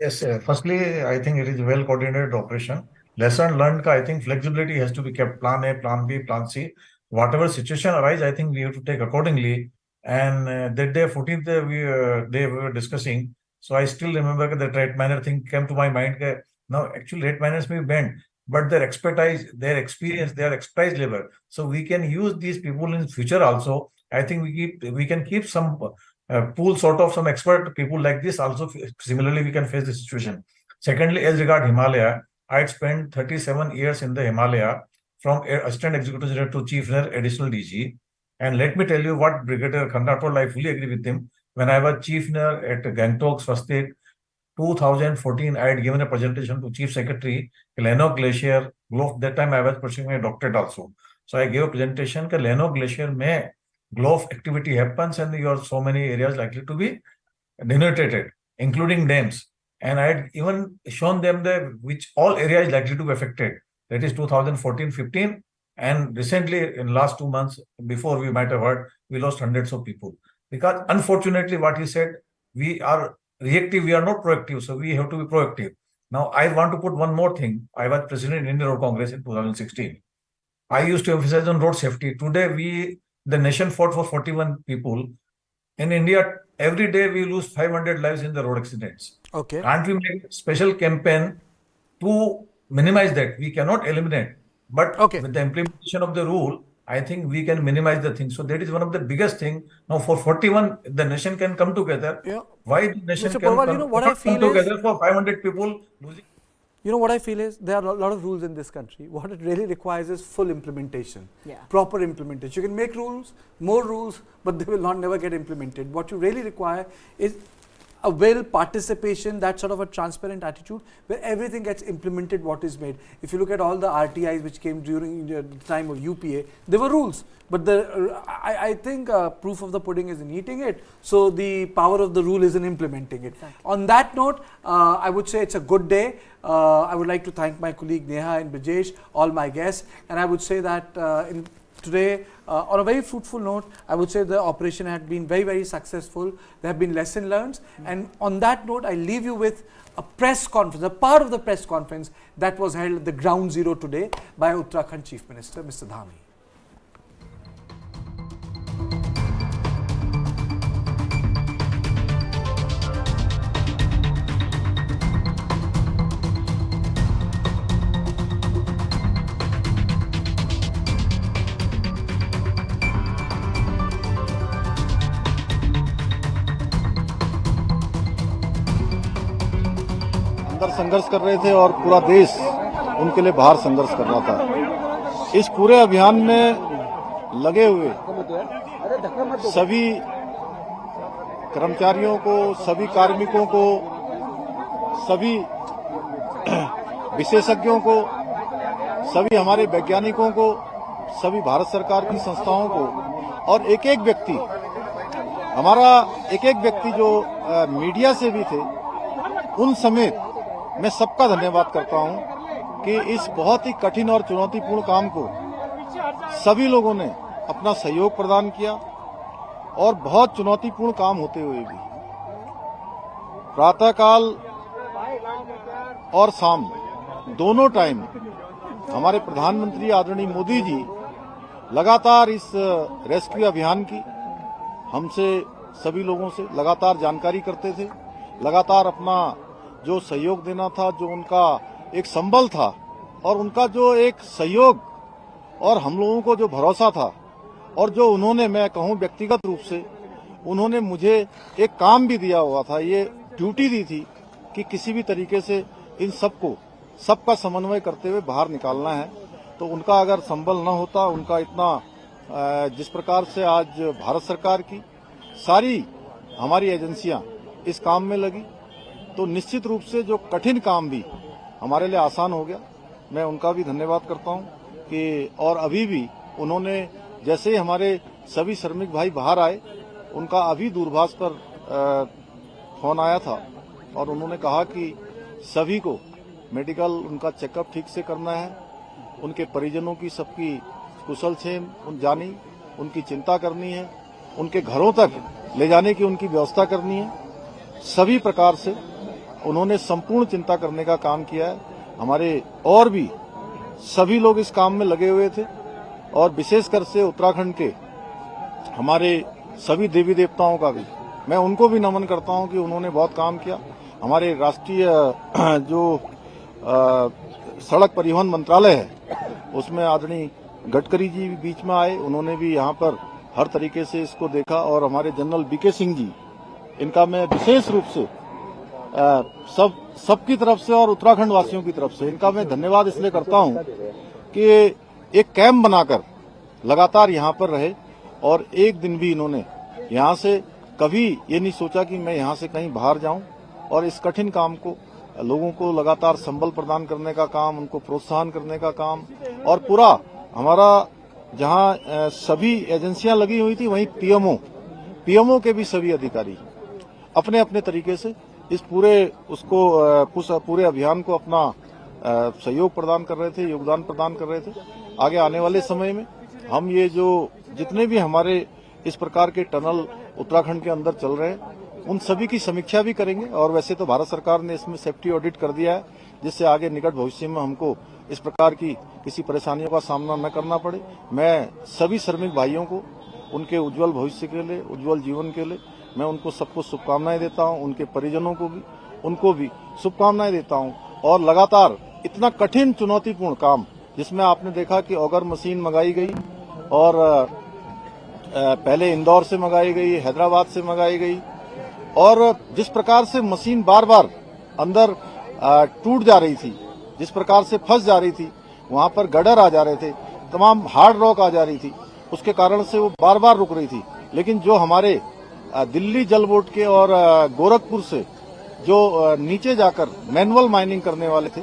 [SPEAKER 21] Yes, firstly, I think it is a well coordinated operation. Lesson learned, I think flexibility has to be kept. Plan A, Plan B, Plan C. Whatever situation arises, I think we have to take accordingly. And that day, 14th day we were discussing. So I still remember that right manner thing came to my mind. Now, actually, right manners may be banned, but their expertise, their experience, their expertise level. So we can use these people in future also. I think we can keep some pool sort of some expert people like this also. Similarly, we can face the situation. Secondly, as regard Himalaya, I had spent 37 years in the Himalaya from Assistant Executive Director to Chief Engineer, Additional DG. And let me tell you what Brigadier Khanna told. I fully agree with him. When I was Chief Engineer at Gangtok, Swastik, 2014, I had given a presentation to Chief Secretary, Leno Glacier. That time I was pursuing my doctorate also. So I gave a presentation that Leno Glacier mein glow of activity happens, and your so many areas likely to be denoted, including dams. And I had even shown them the which all areas likely to be affected. That is 2014-15, and recently in last 2 months before, we might have heard we lost hundreds of people. Because unfortunately, what he said, we are reactive, we are not proactive, so we have to be proactive. Now, I want to put one more thing. I was president in Indian Road Congress in 2016. I used to emphasize on road safety. Today, the nation fought for 41 people. In India, every day we lose 500 lives in the road accidents.
[SPEAKER 1] Okay.
[SPEAKER 21] Can't we make a special campaign to minimize that? We cannot eliminate, but with the implementation of the rule, I think we can minimize the thing. So that is one of the biggest thing. Now for 41, the nation can come together.
[SPEAKER 1] Yeah.
[SPEAKER 21] Why the nation
[SPEAKER 1] Mr.
[SPEAKER 21] can
[SPEAKER 1] Porwal,
[SPEAKER 21] come,
[SPEAKER 1] you know what I feel
[SPEAKER 21] come
[SPEAKER 1] is,
[SPEAKER 21] together for 500 people losing?
[SPEAKER 1] You know what I feel is, there are a lot of rules in this country. What it really requires is full implementation,
[SPEAKER 14] Yeah.
[SPEAKER 1] proper implementation. You can make rules, more rules, but they will not never get implemented. What you really require is a will, participation, that sort of a transparent attitude where everything gets implemented what is made. If you look at all the RTIs which came during the time of UPA, there were rules, but I think proof of the pudding is in eating it, so the power of the rule is in implementing it. Exactly. On that note, I would say it's a good day. I would like to thank my colleague Neha and Brijesh, all my guests, and I would say that today, on a very fruitful note, I would say the operation had been very, very successful. There have been lessons learned. And on that note, I leave you with a press conference, a part of the press conference that was held at the ground zero today by Uttarakhand Chief Minister, Mr. Dhami.
[SPEAKER 9] अंदर संघर्ष कर रहे थे और पूरा देश उनके लिए बाहर संघर्ष कर रहा था। इस पूरे अभियान में लगे हुए सभी कर्मचारियों को, सभी कार्मिकों को, सभी विशेषज्ञों को, सभी हमारे वैज्ञानिकों को, सभी भारत सरकार की संस्थाओं को और एक एक व्यक्ति, हमारा एक एक व्यक्ति जो मीडिया से भी थे, उन समेत मैं सबका धन्यवाद करता हूं कि इस बहुत ही कठिन और चुनौतीपूर्ण काम को सभी लोगों ने अपना सहयोग प्रदान किया और बहुत चुनौतीपूर्ण काम होते हुए भी प्रातःकाल और शाम दोनों टाइम हमारे प्रधानमंत्री आदरणीय मोदी जी लगातार इस रेस्क्यू अभियान की हमसे सभी लोगों से लगातार जानकारी करते थे, लगातार अपना जो सहयोग देना था, जो उनका एक संबल था और उनका जो एक सहयोग और हम लोगों को जो भरोसा था और जो उन्होंने, मैं कहूं व्यक्तिगत रूप से, उन्होंने मुझे एक काम भी दिया हुआ था, ये ड्यूटी दी थी कि किसी भी तरीके से इन सबका समन्वय करते हुए बाहर निकालना है। तो उनका अगर संबल न होता, उनका इतना जिस प्रकार से आज भारत सरकार की सारी हमारी एजेंसियां इस काम में लगी, तो निश्चित रूप से जो कठिन काम भी हमारे लिए आसान हो गया। मैं उनका भी धन्यवाद करता हूं कि और अभी भी उन्होंने, जैसे ही हमारे सभी श्रमिक भाई बाहर आए, उनका अभी दूरभाष पर फोन आया था और उन्होंने कहा कि सभी को मेडिकल उनका चेकअप ठीक से करना है, उनके परिजनों की सबकी कुशल क्षेम जानी, उनकी चिंता करनी है, उनके घरों तक ले जाने की उनकी व्यवस्था करनी है। सभी प्रकार से उन्होंने संपूर्ण चिंता करने का काम किया है। हमारे और भी सभी लोग इस काम में लगे हुए थे और विशेषकर से उत्तराखंड के हमारे सभी देवी देवताओं का भी मैं उनको भी नमन करता हूं कि उन्होंने बहुत काम किया। हमारे राष्ट्रीय जो सड़क परिवहन मंत्रालय है, उसमें आदरणीय गडकरी जी भी बीच में आए, उन्होंने भी यहाँ पर हर तरीके से इसको देखा और हमारे जनरल बीके सिंह जी, इनका मैं विशेष रूप से सबकी तरफ से और उत्तराखंड वासियों की तरफ से इनका मैं धन्यवाद इसलिए करता हूं कि एक कैंप बनाकर लगातार यहां पर रहे और एक दिन भी इन्होंने यहां से कभी ये नहीं सोचा कि मैं यहां से कहीं बाहर जाऊं और इस कठिन काम को लोगों को लगातार संबल प्रदान करने का काम, उनको प्रोत्साहन करने का काम और पूरा हमारा जहां सभी एजेंसियां लगी हुई थी, वहीं पीएमओ के भी सभी अधिकारी अपने अपने तरीके से इस पूरे अभियान को अपना सहयोग प्रदान कर रहे थे, योगदान प्रदान कर रहे थे। आगे आने वाले समय में हम ये जो जितने भी हमारे इस प्रकार के टनल उत्तराखंड के अंदर चल रहे हैं, उन सभी की समीक्षा भी करेंगे। और वैसे तो भारत सरकार ने इसमें सेफ्टी ऑडिट कर दिया है, जिससे आगे निकट भविष्य में हमको इस प्रकार की किसी परेशानियों का सामना न करना पड़े। मैं सभी श्रमिक भाइयों को उनके उज्जवल भविष्य के लिए, उज्जवल जीवन के लिए मैं उनको सबको शुभकामनाएं देता हूं, उनके परिजनों को भी उनको भी शुभकामनाएं देता हूं। और लगातार इतना कठिन चुनौतीपूर्ण काम, जिसमें आपने देखा कि ऑगर मशीन मंगाई गई और पहले इंदौर से मंगाई गई, हैदराबाद से मंगाई गई, और जिस प्रकार से मशीन बार बार अंदर टूट जा रही थी, जिस प्रकार से फंस जा रही थी, वहां पर गडर आ जा रहे थे, तमाम हार्ड रॉक आ जा रही थी, उसके कारण से वो बार बार रुक रही थी। लेकिन जो हमारे दिल्ली जल बोर्ड के और गोरखपुर से जो नीचे जाकर मैनुअल माइनिंग करने वाले थे,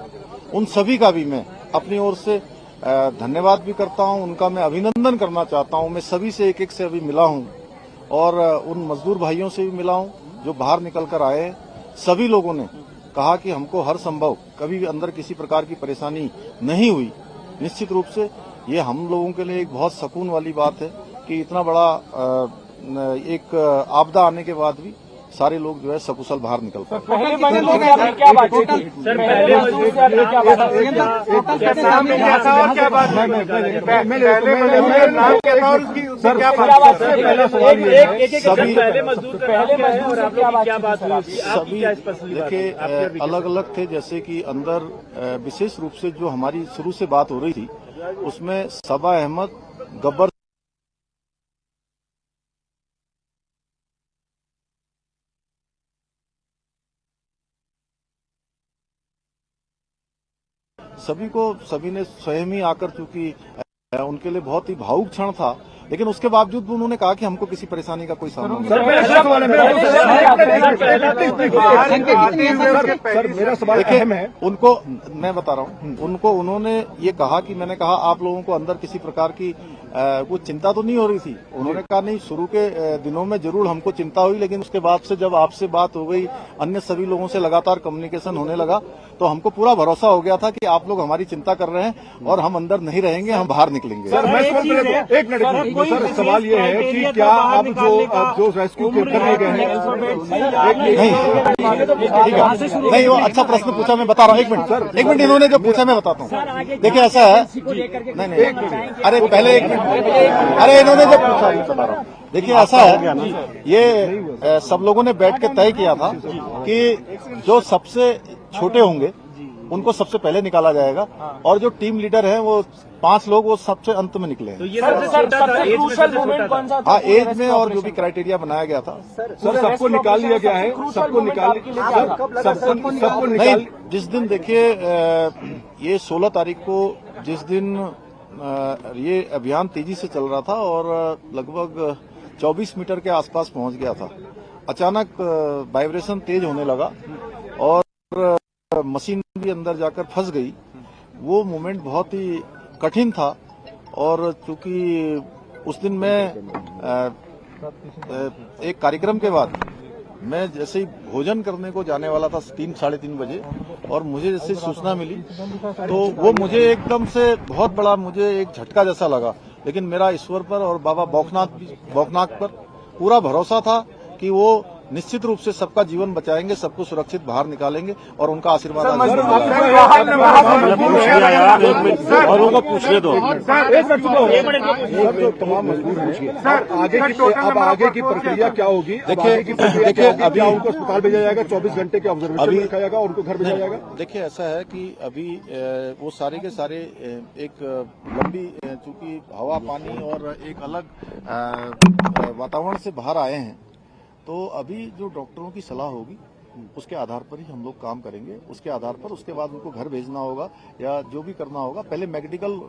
[SPEAKER 9] उन सभी का भी मैं अपनी ओर से धन्यवाद भी करता हूं, उनका मैं अभिनंदन करना चाहता हूं। मैं सभी से एक से अभी मिला हूं और उन मजदूर भाइयों से भी मिला हूं जो बाहर निकल कर आए हैं। सभी लोगों ने कहा कि हमको हर संभव कभी भी अंदर किसी प्रकार की परेशानी नहीं हुई। निश्चित रूप से ये हम लोगों के लिए एक बहुत सुकून वाली बात है कि इतना बड़ा एक आपदा आने के बाद भी सारे लोग जो है सकुशल बाहर निकल पाए। सभी देखिए अलग अलग थे, जैसे कि अंदर विशेष रूप से जो हमारी शुरू से बात हो रही थी उसमें सबा अहमद, गब्बर सभी ने स्वयं ही आकर, चूंकि उनके लिए बहुत ही भावुक क्षण था, लेकिन उसके बावजूद भी उन्होंने कहा कि हमको किसी परेशानी का कोई सामना नहीं। देखिए उनको मैं बता रहा हूँ, उनको उन्होंने ये कहा कि मैंने कहा आप लोगों को अंदर किसी प्रकार की कुछ चिंता तो नहीं हो रही थी। उन्होंने कहा नहीं, शुरू के दिनों में जरूर हमको चिंता हुई, लेकिन उसके बाद से जब आपसे बात हो गई, अन्य सभी लोगों से लगातार कम्युनिकेशन होने लगा, तो हमको पूरा भरोसा हो गया था कि आप लोग हमारी चिंता कर रहे हैं और हम अंदर नहीं रहेंगे, हम बाहर निकलेंगे। एक मिनट सर, सवाल ये है कि क्या आप जो रेस्क्यू करने गए हैं, नहीं वो अच्छा प्रश्न पूछा, मैं बता रहा हूँ। एक मिनट इन्होंने जो पूछा मैं बताता हूँ। देखिए ऐसा है, नहीं अरे पहले एक मिनट, अरे इन्होंने जो पूछा मैं बता रहा हूँ। देखिए ऐसा है, ये सब लोगों ने बैठ के तय किया था कि जो सबसे छोटे होंगे उनको सबसे पहले निकाला जाएगा, और जो टीम लीडर हैं वो 5 लोग वो सबसे अंत में निकले हैं। तो ये हाँ, एज में और जो भी क्राइटेरिया बनाया गया था सर सबको निकाल लिया गया है, सबको निकाल। जिस दिन देखिए ये 16 तारीख को जिस दिन ये अभियान तेजी से चल रहा था और लगभग 24 मीटर के आसपास पहुंच गया था, अचानक वाइब्रेशन तेज होने लगा और मशीन भी अंदर जाकर फंस गई। वो मोमेंट बहुत ही कठिन था, और चूंकि उस दिन मैं एक कार्यक्रम के बाद मैं जैसे ही भोजन करने को जाने वाला था 3-3:30 बजे, और मुझे जैसे सूचना मिली तो वो मुझे एकदम से बहुत बड़ा मुझे एक झटका जैसा लगा। लेकिन मेरा ईश्वर पर और बाबा बौखनाथ पर पूरा भरोसा था कि वो निश्चित रूप से सबका जीवन बचाएंगे, सबको सुरक्षित बाहर निकालेंगे, और उनका आशीर्वाद
[SPEAKER 12] औरों को पूछने दो।
[SPEAKER 9] अब आगे की प्रक्रिया क्या होगी? देखिए अभी उनको अस्पताल भेजा जाएगा, 24 घंटे के ऑब्जर्वेशन में रखा जाएगा, उनको घर भेजा जाएगा। देखिए ऐसा है कि अभी वो सारे के सारे एक लंबी, चूंकि हवा पानी और एक अलग वातावरण से बाहर आए हैं, तो अभी जो डॉक्टरों की सलाह होगी उसके आधार पर ही हम लोग काम करेंगे। उसके आधार पर उसके बाद उनको घर भेजना होगा या जो भी करना होगा, पहले मेडिकल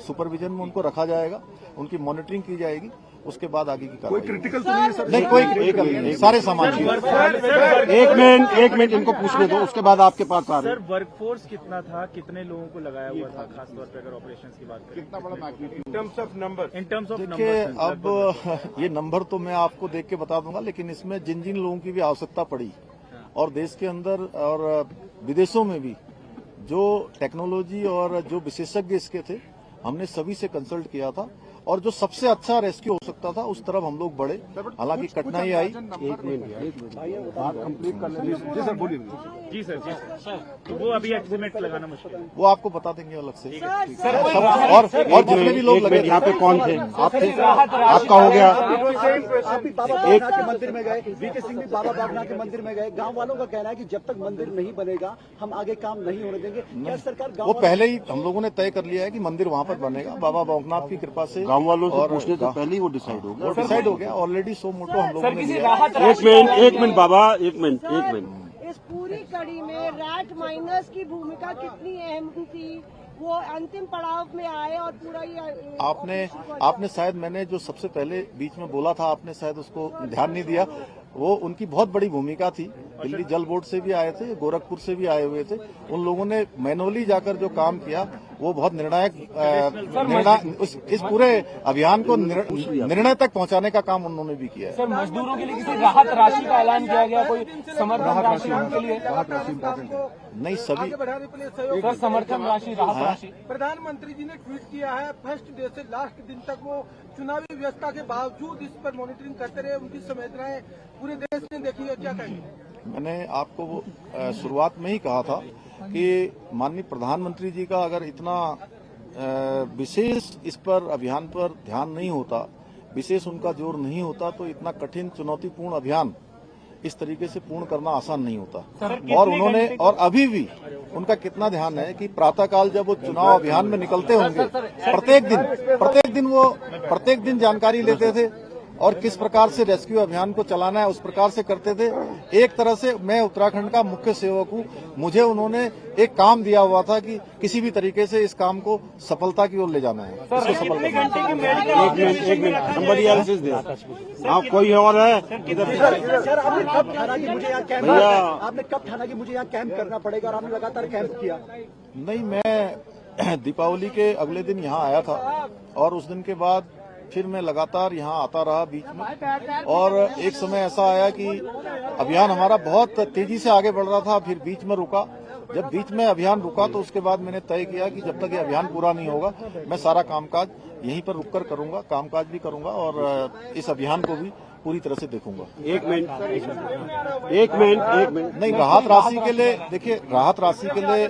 [SPEAKER 9] सुपरविजन में उनको रखा जाएगा, उनकी मॉनिटरिंग की जाएगी, उसके बाद आगे की कार्रवाई।
[SPEAKER 12] कोई क्रिटिकल तो नहीं है सर?
[SPEAKER 9] नहीं, कोई क्रिटिकल नहीं है, सारे सामान।
[SPEAKER 12] एक मिनट इनको पूछने दो, उसके बाद आपके पास आ रहे हैं।
[SPEAKER 16] सर वर्कफोर्स कितना था, कितने लोगों को लगाया हुआ था, खासतौर पे अगर ऑपरेशंस की बात करें?
[SPEAKER 12] कितना बड़ा magnitude
[SPEAKER 16] in terms of number? In terms of
[SPEAKER 9] देखिए, अब ये नंबर तो मैं आपको देख के बता दूंगा, लेकिन इसमें जिन जिन लोगों की भी आवश्यकता पड़ी और देश के अंदर और विदेशों में भी जो टेक्नोलॉजी और जो विशेषज्ञ इसके थे, हमने सभी से कंसल्ट किया था और जो सबसे अच्छा रेस्क्यू हो सकता था उस तरफ हम लोग बढ़े। हालांकि कठिनाई आई।
[SPEAKER 12] एक मिनट बात कंप्लीट कर लेंगे। जी सर बोलिए।
[SPEAKER 16] जी सर तो वो अभी एस्टिमेट लगाना मुश्किल है,
[SPEAKER 9] वो आपको बता देंगे अलग से। और जितने भी लोग लगे,
[SPEAKER 12] यहाँ पे कौन थे? आप थे? आपका हो गया।
[SPEAKER 15] आप भी बाबा बागनाथ के मंदिर में गए, वीके सिंह भी बाबा बागनाथ के मंदिर में गए। गांव वालों का कहना है कि जब तक मंदिर नहीं बनेगा हम आगे काम नहीं होने देंगे। क्या सरकार वो
[SPEAKER 9] पहले ही हम लोगों ने तय कर लिया है कि मंदिर वहाँ पर बनेगा, बाबा बागनाथ की कृपा से।
[SPEAKER 12] गाँव वालों से पूछने से पहले ही वो डिसाइड हो गया।
[SPEAKER 9] वो डिसाइड हो गया ऑलरेडी। सो मोटो हम लोगों ने
[SPEAKER 12] एक मिनट बाबा, एक मिनट।
[SPEAKER 17] इस पूरी कड़ी में रैट माइनर्स की भूमिका कितनी अहम थी? वो अंतिम पड़ाव में आए और पूरा ये
[SPEAKER 9] आपने शायद, मैंने जो सबसे पहले बीच में बोला था, आपने शायद उसको ध्यान नहीं दिया। वो उनकी बहुत बड़ी भूमिका थी। दिल्ली जल बोर्ड से भी आए थे, गोरखपुर से भी आए हुए थे। उन लोगों ने मैनुअली जाकर जो काम किया वो बहुत निर्णायक इस पूरे अभियान को निर्णय तक पहुंचाने का काम उन्होंने भी किया है।
[SPEAKER 23] सर मजदूरों के लिए किसी राहत राशि का ऐलान किया गया, कोई समर्थन राशि उनके लिए?
[SPEAKER 9] नहीं, सभी
[SPEAKER 23] सर समर्थन राशि, राहत राशि।
[SPEAKER 10] प्रधानमंत्री जी ने ट्वीट किया है, फर्स्ट डे से लास्ट दिन तक वो चुनावी व्यवस्था के बावजूद इस पर मॉनिटरिंग करते रहे। उनकी संवेदनाएं पूरे देश ने देखी है, क्या कहेंगे?
[SPEAKER 9] मैंने आपको वो शुरुआत में ही कहा था कि माननीय प्रधानमंत्री जी का अगर इतना विशेष इस पर अभियान पर ध्यान नहीं होता, विशेष उनका जोर नहीं होता, तो इतना कठिन चुनौतीपूर्ण अभियान इस तरीके से पूर्ण करना आसान नहीं होता। और उन्होंने, और अभी भी उनका कितना ध्यान है कि प्रातःकाल जब वो चुनाव अभियान में निकलते होंगे, प्रत्येक दिन जानकारी लेते थे और किस प्रकार से रेस्क्यू अभियान को चलाना है उस प्रकार से करते थे। एक तरह से मैं उत्तराखंड का मुख्य सेवक हूँ, मुझे उन्होंने एक काम दिया हुआ था कि किसी भी तरीके से इस काम को सफलता की ओर ले जाना है।
[SPEAKER 12] एक मिनट आप कोई और है?
[SPEAKER 15] सर आपने कब ठाना कि मुझे यहाँ कैंप, आपने कब ठाना कि मुझे यहाँ कैंप करना पड़ेगा और आपने लगातार कैंप किया?
[SPEAKER 9] नहीं, मैं दीपावली के अगले दिन यहाँ आया था और उस दिन के बाद फिर मैं लगातार यहाँ आता रहा बीच में। और एक समय ऐसा आया कि अभियान हमारा बहुत तेजी से आगे बढ़ रहा था, फिर बीच में रुका। जब बीच में अभियान रुका तो उसके बाद मैंने तय किया कि जब तक ये अभियान पूरा नहीं होगा मैं सारा कामकाज यहीं पर रुककर करूंगा, कामकाज भी करूंगा और इस अभियान को भी पूरी तरह से देखूंगा।
[SPEAKER 12] एक मिनट
[SPEAKER 9] नहीं, राहत राशि के लिए, देखिए राहत राशि के लिए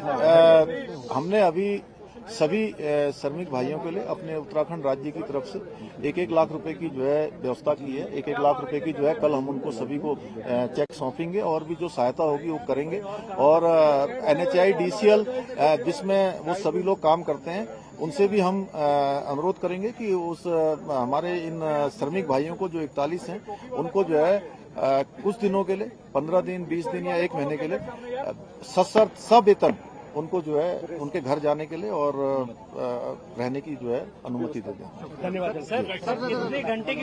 [SPEAKER 9] हमने अभी सभी श्रमिक भाइयों के लिए अपने उत्तराखंड राज्य की तरफ से 1-1 लाख रुपए की जो है व्यवस्था की है। 1-1 लाख रुपए की जो है कल हम उनको सभी को चेक सौंपेंगे और भी जो सहायता होगी वो करेंगे। और NHI DCL जिसमें वो सभी लोग काम करते हैं उनसे भी हम अनुरोध करेंगे कि उस हमारे इन श्रमिक भाइयों को जो 41 हैं उनको जो है कुछ दिनों के लिए 15 दिन, 20 दिन या 1 महीने के लिए सवेतन उनको जो है उनके घर जाने के लिए और रहने की जो है अनुमति दे दें।
[SPEAKER 23] धन्यवाद सर। कितने घंटे की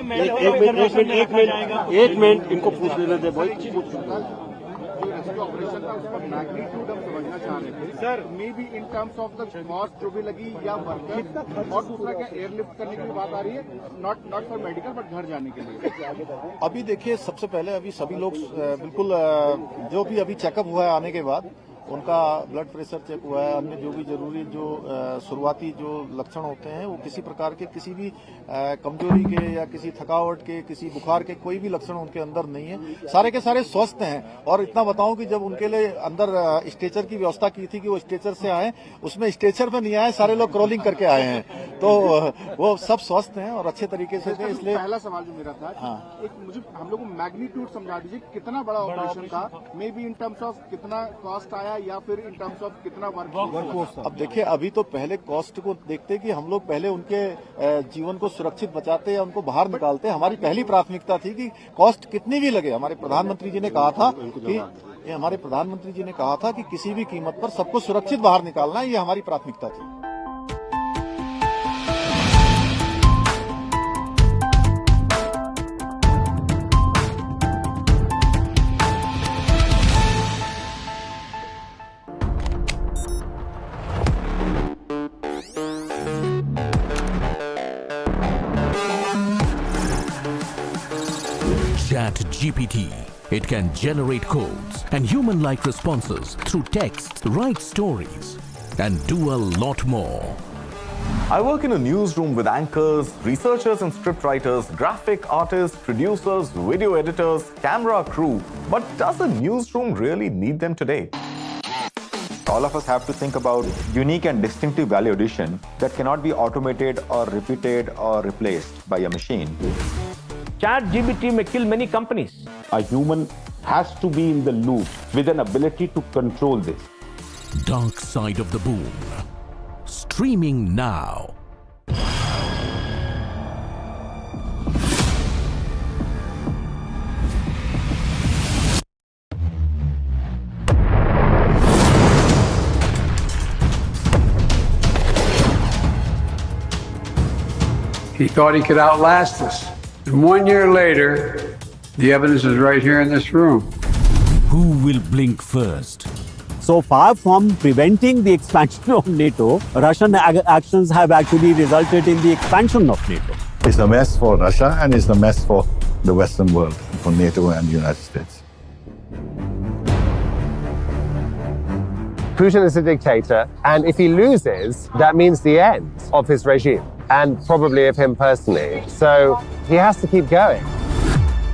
[SPEAKER 12] एक मिनट इनको पूछ लेने दे भाई।
[SPEAKER 15] ऑपरेशन था उसका मैग्नीट्यूड हम समझना चाह रहे थे sir, may be in terms of the cost जो भी लगी या वर्कर, और दूसरा क्या एयरलिफ्ट करने की बात आ रही है, नॉट फॉर मेडिकल बट घर जाने के लिए?
[SPEAKER 9] अभी देखिए, सबसे पहले अभी सभी लोग बिल्कुल जो भी अभी चेकअप हुआ है आने के बाद उनका ब्लड प्रेशर चेक हुआ है, अन्य जो भी जरूरी जो शुरुआती जो लक्षण होते हैं वो किसी प्रकार के, किसी भी कमजोरी के या किसी थकावट के, किसी बुखार के कोई भी लक्षण उनके अंदर नहीं है। सारे के सारे स्वस्थ हैं। और इतना बताऊं कि जब उनके लिए अंदर स्ट्रेचर की व्यवस्था की थी कि वो स्ट्रेचर से आए, उसमें स्ट्रेचर पे नहीं आए, सारे लोग क्रॉलिंग करके आए हैं। तो वो सब स्वस्थ हैं और अच्छे तरीके से थे। इसलिए
[SPEAKER 15] पहला सवाल जो मेरा था,
[SPEAKER 9] हाँ,
[SPEAKER 15] एक मुझे हम लोग को मैग्नीट्यूड समझा दीजिए, कितना बड़ा ऑपरेशन था, may be in terms of कितना कॉस्ट आया या फिर इन टर्म्स ऑफ कितना वर्क?
[SPEAKER 9] अब देखिए, अभी तो पहले कॉस्ट को देखते कि हम लोग पहले उनके जीवन को सुरक्षित बचाते या उनको बाहर निकालते। हमारी पहली प्राथमिकता थी कि कॉस्ट कितनी भी लगे। हमारे प्रधानमंत्री जी ने कहा था कि ये हमारे प्रधानमंत्री जी ने कहा था कि किसी भी कीमत पर सबको सुरक्षित बाहर निकालना है, ये हमारी प्राथमिकता थी।
[SPEAKER 5] ChatGPT. It can generate codes and human-like responses through text, write stories, and do a lot more.
[SPEAKER 7] I work in a newsroom with anchors, researchers and scriptwriters, graphic artists, producers, video editors, camera crew. But does a newsroom really need them today?
[SPEAKER 20] All of us have to think about unique and distinctive value addition that cannot be automated or repeated or replaced by a machine.
[SPEAKER 24] ChatGPT may kill many companies.
[SPEAKER 12] A human has to be in the loop with an ability to control this.
[SPEAKER 5] Dark Side of the Boom. Streaming now.
[SPEAKER 25] He thought he could outlast us. And 1 year later, the evidence is right here in this room.
[SPEAKER 5] Who will blink first?
[SPEAKER 26] So far from preventing the expansion of NATO, Russian actions have actually resulted in the expansion of NATO.
[SPEAKER 9] It's a mess for Russia and it's a mess for the Western world, for NATO and the United States.
[SPEAKER 27] Putin is a dictator, and if he loses, that means the end of his regime, and probably of him personally. So he has to keep going.